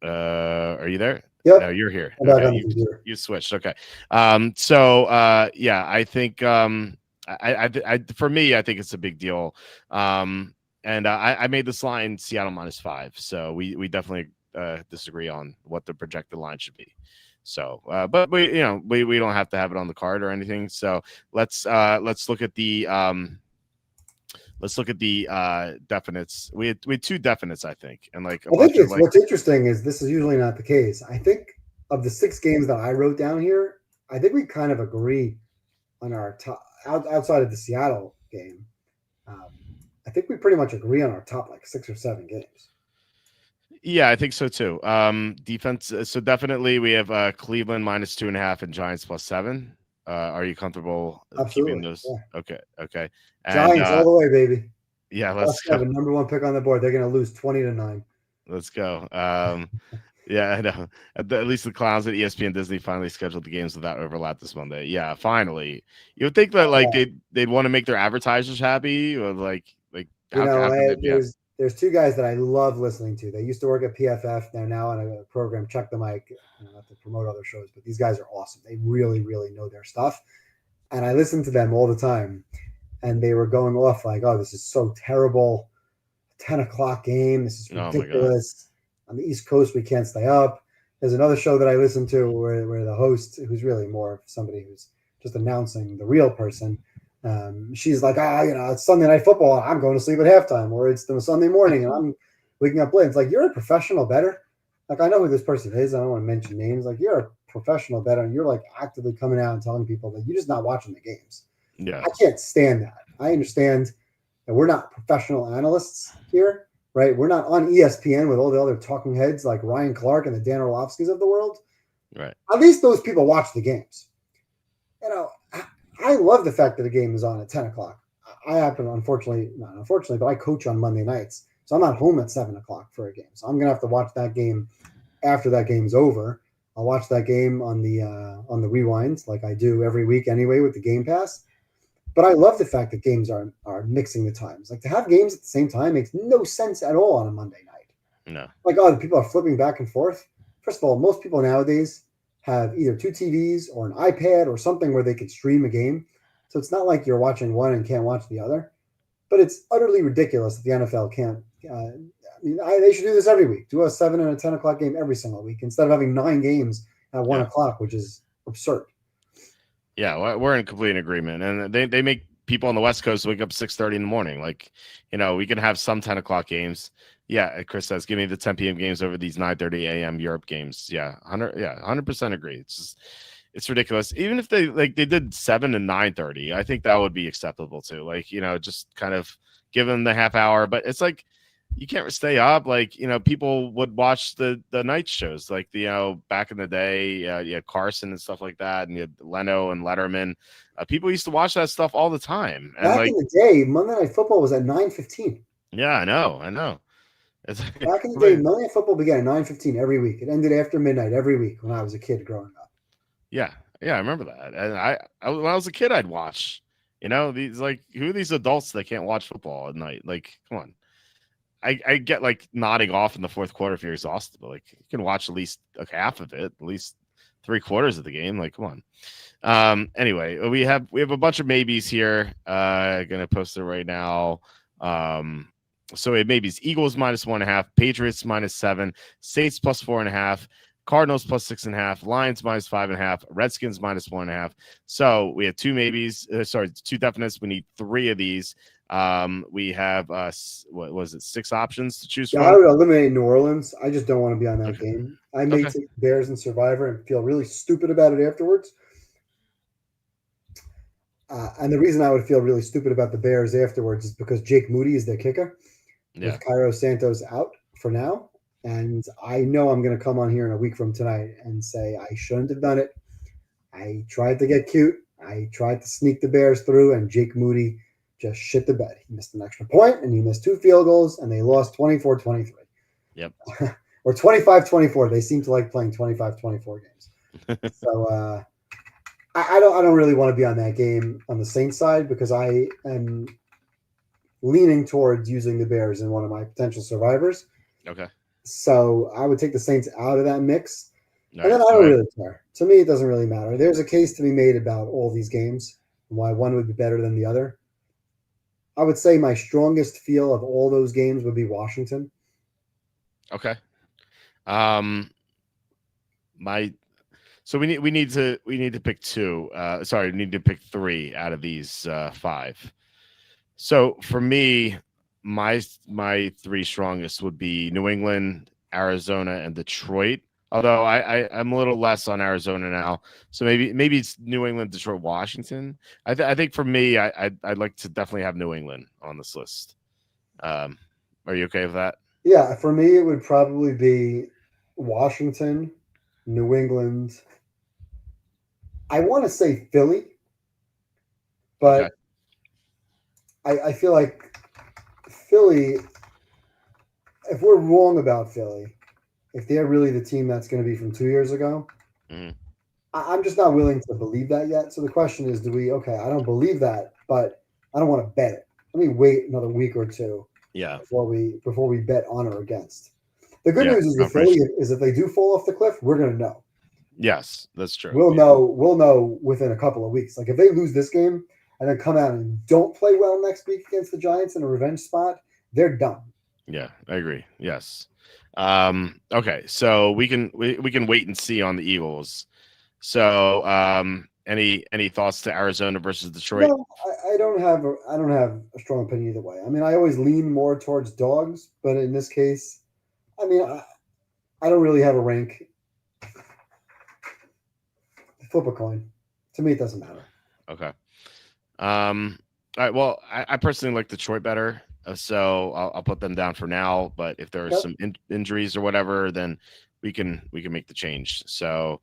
you there? Yep. No, you're here. Okay, you switched. Okay. Yeah, I think I for me, I think it's a big deal. And I made this line Seattle -5. So we definitely disagree on what the projected line should be. So, but we don't have to have it on the card or anything. So let's look at the definites. We had 2 definites, I think, and like I think what's interesting is this is usually not the case. I think of the 6 games that I wrote down here, I think we kind of agree on our top outside of the Seattle game. I think we pretty much agree on our top like 6 or 7 games. Yeah, I think so too. Defense. So definitely we have Cleveland -2.5 and Giants +7. Are you comfortable keeping those? Yeah. Okay. And, Giants all the way, baby. Yeah, let's go. Have a number 1 pick on the board. They're going to lose 20-9. Let's go. Yeah, I know. At least the clowns at ESPN Disney finally scheduled the games without overlap this Monday. Yeah, finally. You would think that like they'd want to make their advertisers happy, or like there's 2 guys that I love listening to. They used to work at PFF. They're now on a program, Check the Mic, not to promote other shows, but these guys are awesome. They really, really know their stuff. And I listen to them all the time. And they were going off like, oh, this is so terrible. 10 o'clock game. This is ridiculous. On the East Coast, we can't stay up. There's another show that I listen to where the host, who's really more of somebody who's just announcing the real person, she's like, it's Sunday Night Football. And I'm going to sleep at halftime, or it's the Sunday morning and I'm waking up late. It's like, you're a professional bettor. Like, I know who this person is. I don't want to mention names. Like, you're a professional bettor, and you're like actively coming out and telling people that you're just not watching the games. Yeah, I can't stand that. I understand that we're not professional analysts here, right? We're not on ESPN with all the other talking heads like Ryan Clark and the Dan Orlovskis of the world. Right. At least those people watch the games. I love the fact that the game is on at 10 o'clock. I happen, not unfortunately, but I coach on Monday nights. So I'm not home at 7 o'clock for a game. So I'm going to have to watch that game after that game's over. I'll watch that game on the rewinds like I do every week anyway with the Game Pass. But I love the fact that games are mixing the times. Like, to have games at the same time makes no sense at all on a Monday night. No. Like, the people are flipping back and forth. First of all, most people nowadays have either 2 TVs or an iPad or something where they can stream a game. So it's not like you're watching one and can't watch the other. But it's utterly ridiculous that the NFL can't. They should do this every week. Do a 7 and a 10 o'clock game every single week instead of having 9 games at 1 o'clock, which is absurd. Yeah, we're in complete agreement, and they make people on the West Coast wake up 6:30 in the morning. Like, we can have some 10 o'clock games. Yeah, Chris says, give me the 10 p.m. games over these 9:30 a.m. Europe games. Yeah, 100% agree. It's ridiculous. Even if they did 7 and 9:30, I think that would be acceptable too. Like, just kind of give them the half hour. But it's like you can't stay up. Like, people would watch the night shows. Like, back in the day, you had Carson and stuff like that, and you had Leno and Letterman. People used to watch that stuff all the time. And Back in the day, Monday Night Football was at 9:15. yeah, I know. It's Back in the day, Monday Night Football began at 9:15 every week. It ended after midnight every week when I was a kid growing up. Yeah, I remember that. And I when I was a kid, I'd watch. These, like, who are these adults that can't watch football at night? Like, come on. I get like nodding off in the fourth quarter if you're exhausted, but like you can watch at least like half of it, at least 3/4 of the game. Like, come on. Anyway, we have a bunch of maybes here. Gonna post it right now. So it maybes: Eagles -1.5, Patriots -7, Saints +4.5, Cardinals +6.5, Lions -5.5, Redskins -1.5. So we have two maybes. Two definites. We need three of these. We have what was it, 6 options to choose from? I would eliminate New Orleans. I just don't want to be on that game. I may take Bears and Survivor and feel really stupid about it afterwards. And the reason I would feel really stupid about the Bears afterwards is because Jake Moody is their kicker. With Cairo Santos out for now. And I know I'm going to come on here in a week from tonight and say I shouldn't have done it. I tried to get cute. I tried to sneak the Bears through, and Jake Moody just shit the bed. He missed an extra point, and he missed 2 field goals, and they lost 24-23. Yep. Or 25-24. They seem to like playing 25-24 games. So I don't really want to be on that game on the Saints side because I am leaning towards using the Bears in one of my potential survivors. Okay. So I would take the Saints out of that mix. And then I don't really care. To me, it doesn't really matter. There's a case to be made about all these games and why one would be better than the other. I would say my strongest feel of all those games would be Washington. Okay. So we need to pick 2. We need to pick 3 out of these 5. So for me, my 3 strongest would be New England, Arizona, and Detroit. Although I'm a little less on Arizona now, so maybe it's New England, Detroit, Washington. I think for me, I'd like to definitely have New England on this list. Are you okay with that? Yeah, for me, it would probably be Washington, New England. I want to say Philly, but okay. I feel like Philly, if we're wrong about Philly, if they're really the team that's going to be from 2 years ago, I'm just not willing to believe that yet. So the question is, I don't believe that, but I don't want to bet it. Let me wait another week or 2 before we bet on or against. The good news is with Philly is if they do fall off the cliff, we're going to know. Yes, that's true. We'll know within a couple of weeks. Like if they lose this game and then come out and don't play well next week against the Giants in a revenge spot, they're done. Yeah, I agree. Yes. Okay, so we can wait and see on the Eagles. So, any thoughts to Arizona versus Detroit? No, I don't have a strong opinion either way. I mean, I always lean more towards dogs, but in this case, I mean, I don't really have a rank. Flip a coin. To me, it doesn't matter. Okay. All right. Well, I personally like Detroit better, so I'll put them down for now. But if there are some injuries or whatever, then we can make the change. So,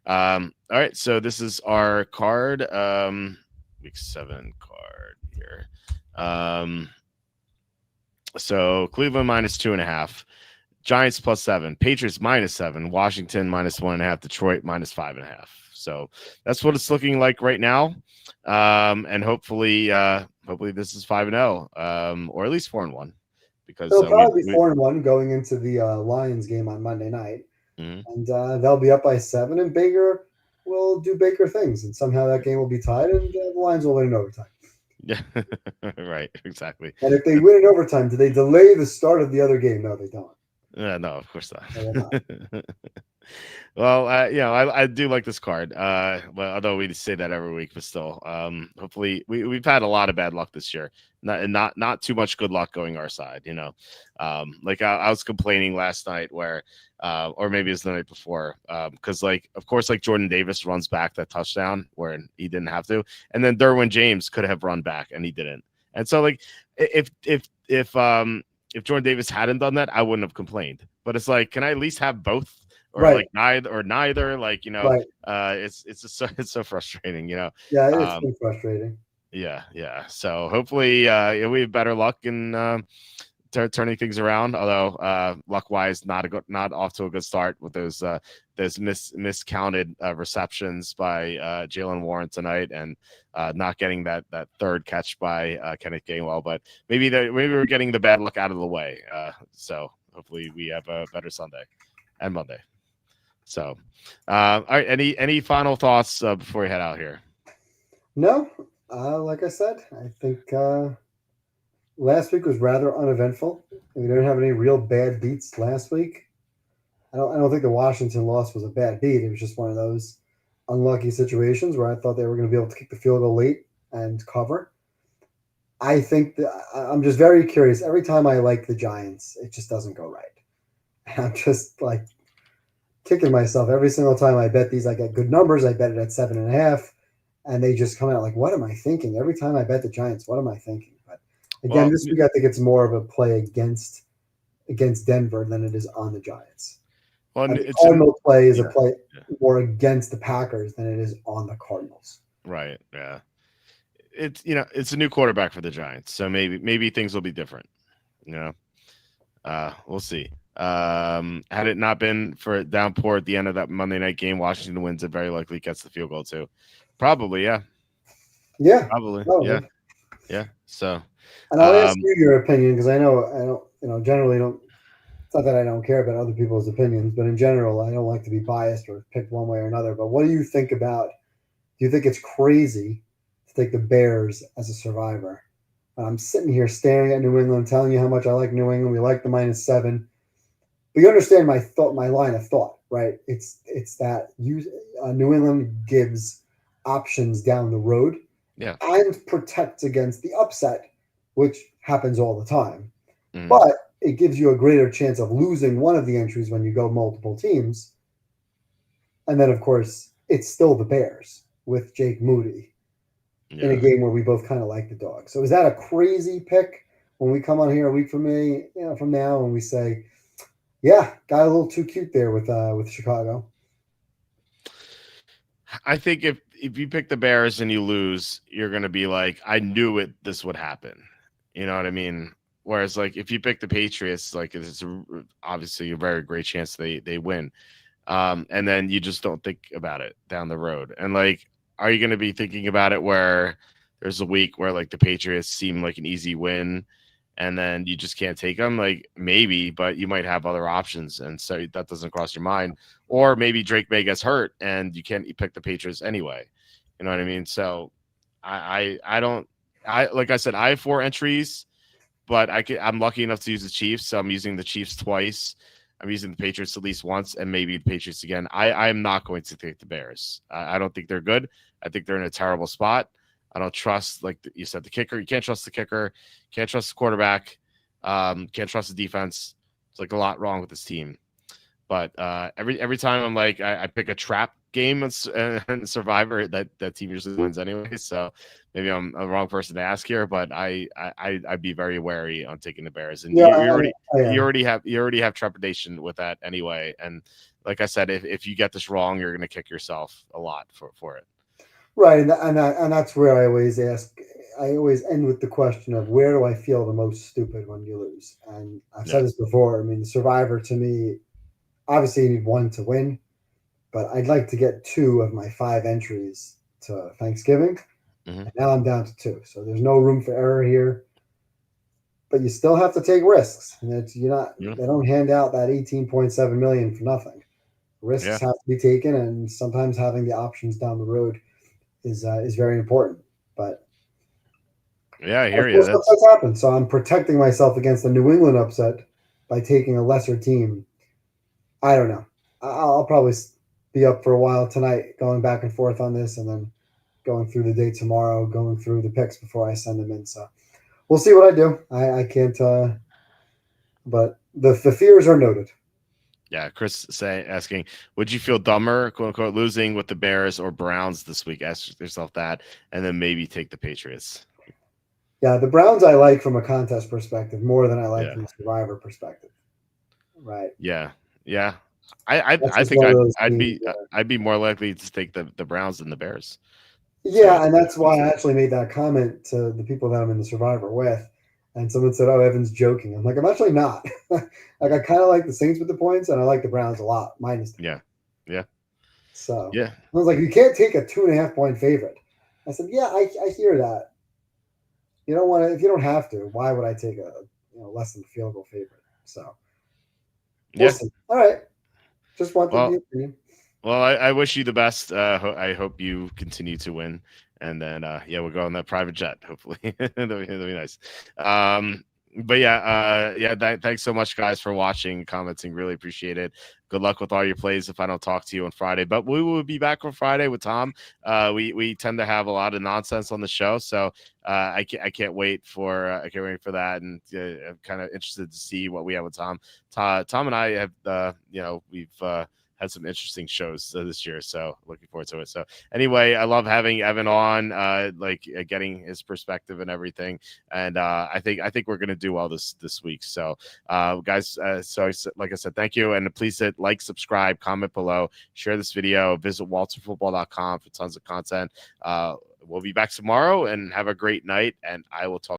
all right. So this is our card, week 7 card here. So Cleveland -2.5, Giants +7, Patriots -7, Washington -1.5, Detroit -5.5. So that's what it's looking like right now. And hopefully this is 5-0, or at least 4-1, because they'll probably be 4-1 going into the Lions game on Monday night, and they'll be up by 7, and Baker will do Baker things, and somehow that game will be tied, and the Lions will win in overtime. Yeah, right, exactly. And if they win in overtime, do they delay the start of the other game? No, they don't. No, of course I will not. not. Well, I do like this card. Well, although we say that every week, but still, hopefully we've had a lot of bad luck this year. Not too much good luck going our side. Like I was complaining last night where, or maybe it was the night before, because like of course like Jordan Davis runs back that touchdown where he didn't have to, and then Derwin James could have run back and he didn't, and so like if Jordan Davis hadn't done that, I wouldn't have complained. But it's like, can I at least have both? Or Right. like neither, like Right. it's just so, it's so frustrating. Yeah, it's um been frustrating. yeah, so hopefully we have better luck in turning things around, although luck wise not off to a good start with those miscounted receptions by Jalen Warren tonight, and not getting that third catch by Kenneth Gainwell. But maybe we're getting the bad luck out of the way, so hopefully we have a better Sunday and Monday. So, all right. Any final thoughts before we head out here? No, like I said, I think last week was rather uneventful. We didn't have any real bad beats last week. I don't think the Washington loss was a bad beat. It was just one of those unlucky situations where I thought they were going to be able to kick the field goal late and cover. I think that I'm just very curious. Every time I like the Giants, it just doesn't go right. I'm just like kicking myself every single time I bet these. I get good numbers. I bet it at 7.5, and they just come out like, what am I thinking? Every time I bet the Giants, what am I thinking? But again, Well, this week I think it's more of a play against Denver than it is on the Giants. And the it's Cardinal play is a yeah, play yeah, more against the Packers than it is on the Cardinals. right, yeah. It's a new quarterback for the Giants, so maybe things will be different. You know, we'll see. Had it not been for a downpour at the end of that Monday night game, Washington wins. It very likely gets the field goal too. Probably, yeah. Yeah, Probably, probably. yeah. So, And I'll ask um, you your opinion because I know I don't, generally don't. It's not that I don't care about other people's opinions, but in general, I don't like to be biased or pick one way or another. But what do you think about? Do you think it's crazy to take the Bears as a survivor? I'm sitting here staring at New England, telling you how much I like New England. We like the -7, but you understand my line of thought, right? It's that New England gives options down the road yeah. and protects against the upset, which happens all the time. Mm, But it gives you a greater chance of losing one of the entries when you go multiple teams. And then, of course, it's still the Bears with Jake Moody in a yeah. game where we both kind of like the dog. So is that a crazy pick when we come on here a week from now, and we say, yeah, got a little too cute there with Chicago? I think if you pick the Bears and you lose, you're gonna be like, I knew this would happen. You know what I mean? Whereas like if you pick the Patriots, like it's obviously a very great chance they win. And then you just don't think about it down the road. And like, are you gonna be thinking about it where there's a week where like the Patriots seem like an easy win, and then you just can't take them? Like maybe, but you might have other options, and so that doesn't cross your mind. Or maybe Drake May gets hurt and you pick the Patriots anyway. You know what I mean? So I don't. I like I said, I have 4 entries, but I'm lucky enough to use the Chiefs, so I'm using the Chiefs twice. I'm using the Patriots at least once, and maybe the Patriots again. I'm not going to take the Bears. I don't think they're good. I think they're in a terrible spot. I don't trust, like you said, the kicker. You can't trust the kicker. Can't trust the quarterback. Can't trust the defense. It's like a lot wrong with this team. But every time I'm like, I pick a trap game and Survivor, that team usually wins anyway. So maybe I'm a wrong person to ask here, but I'd be very wary on taking the Bears. And Yeah, I you am. already have trepidation with that anyway. And like I said, if you get this wrong, you're gonna kick yourself a lot for it. Right, and that's where I always ask. I always end with the question of where do I feel the most stupid when you lose? And I've Yeah. said this before. I mean, the Survivor to me, obviously you need one to win, but I'd like to get 2 of my 5 entries to Thanksgiving. Hmm. And now I'm down to 2, so there's no room for error here. But you still have to take risks, and it's you're not. Yeah. They don't hand out that 18.7 million for nothing. Yeah. Risks have to be taken, and sometimes having the options down the road is very important. But Yeah, I of hear you. course, That's upsets happen. So I'm protecting myself against the New England upset by taking a lesser team. I don't know. I'll probably be up for a while tonight, going back and forth on this, and then going through the day tomorrow, going through the picks before I send them in. So we'll see what I do. I can't, but the fears are noted. Yeah, Chris asking, would you feel dumber, quote unquote, losing with the Bears or Browns this week? Ask yourself that, and then maybe take the Patriots. Yeah, the Browns I like from a contest perspective more than I like Yeah, from a survivor perspective. Right. yeah, yeah. I That's I just think one of I'd those I'd teams. be I'd be more likely to take the Browns than the Bears. So Yeah, and that's why I actually made that comment to the people that I'm in the survivor with. And someone said, "Oh, Evan's joking." I'm like, I'm actually not. Like, I kind of like the Saints with the points, and I like the Browns a lot, minus the yeah, point. yeah, So yeah, I was like, "You can't take a 2.5 point favorite." I said, "Yeah, I hear that. You don't want to if you don't have to. Why would I take a less than field goal favorite?" So we'll yeah. see. All right, just wanted the Well, opinion. Well, I wish you the best. I hope you continue to win, and then yeah, we'll go on that private jet. Hopefully, that'll be nice. But yeah, thanks so much, guys, for watching, commenting. Really appreciate it. Good luck with all your plays. If I don't talk to you on Friday, but we will be back on Friday with Tom. We tend to have a lot of nonsense on the show, so I can't wait for that, and I'm kind of interested to see what we have with Tom. Tom and I have we've had some interesting shows this year, so looking forward to it. So anyway, I love having Evan on, getting his perspective and everything, and I think we're gonna do well this week. So guys, like I said, thank you, and please hit like, subscribe, comment below, share this video, visit walterfootball.com for tons of content. We'll be back tomorrow, and have a great night, and I will talk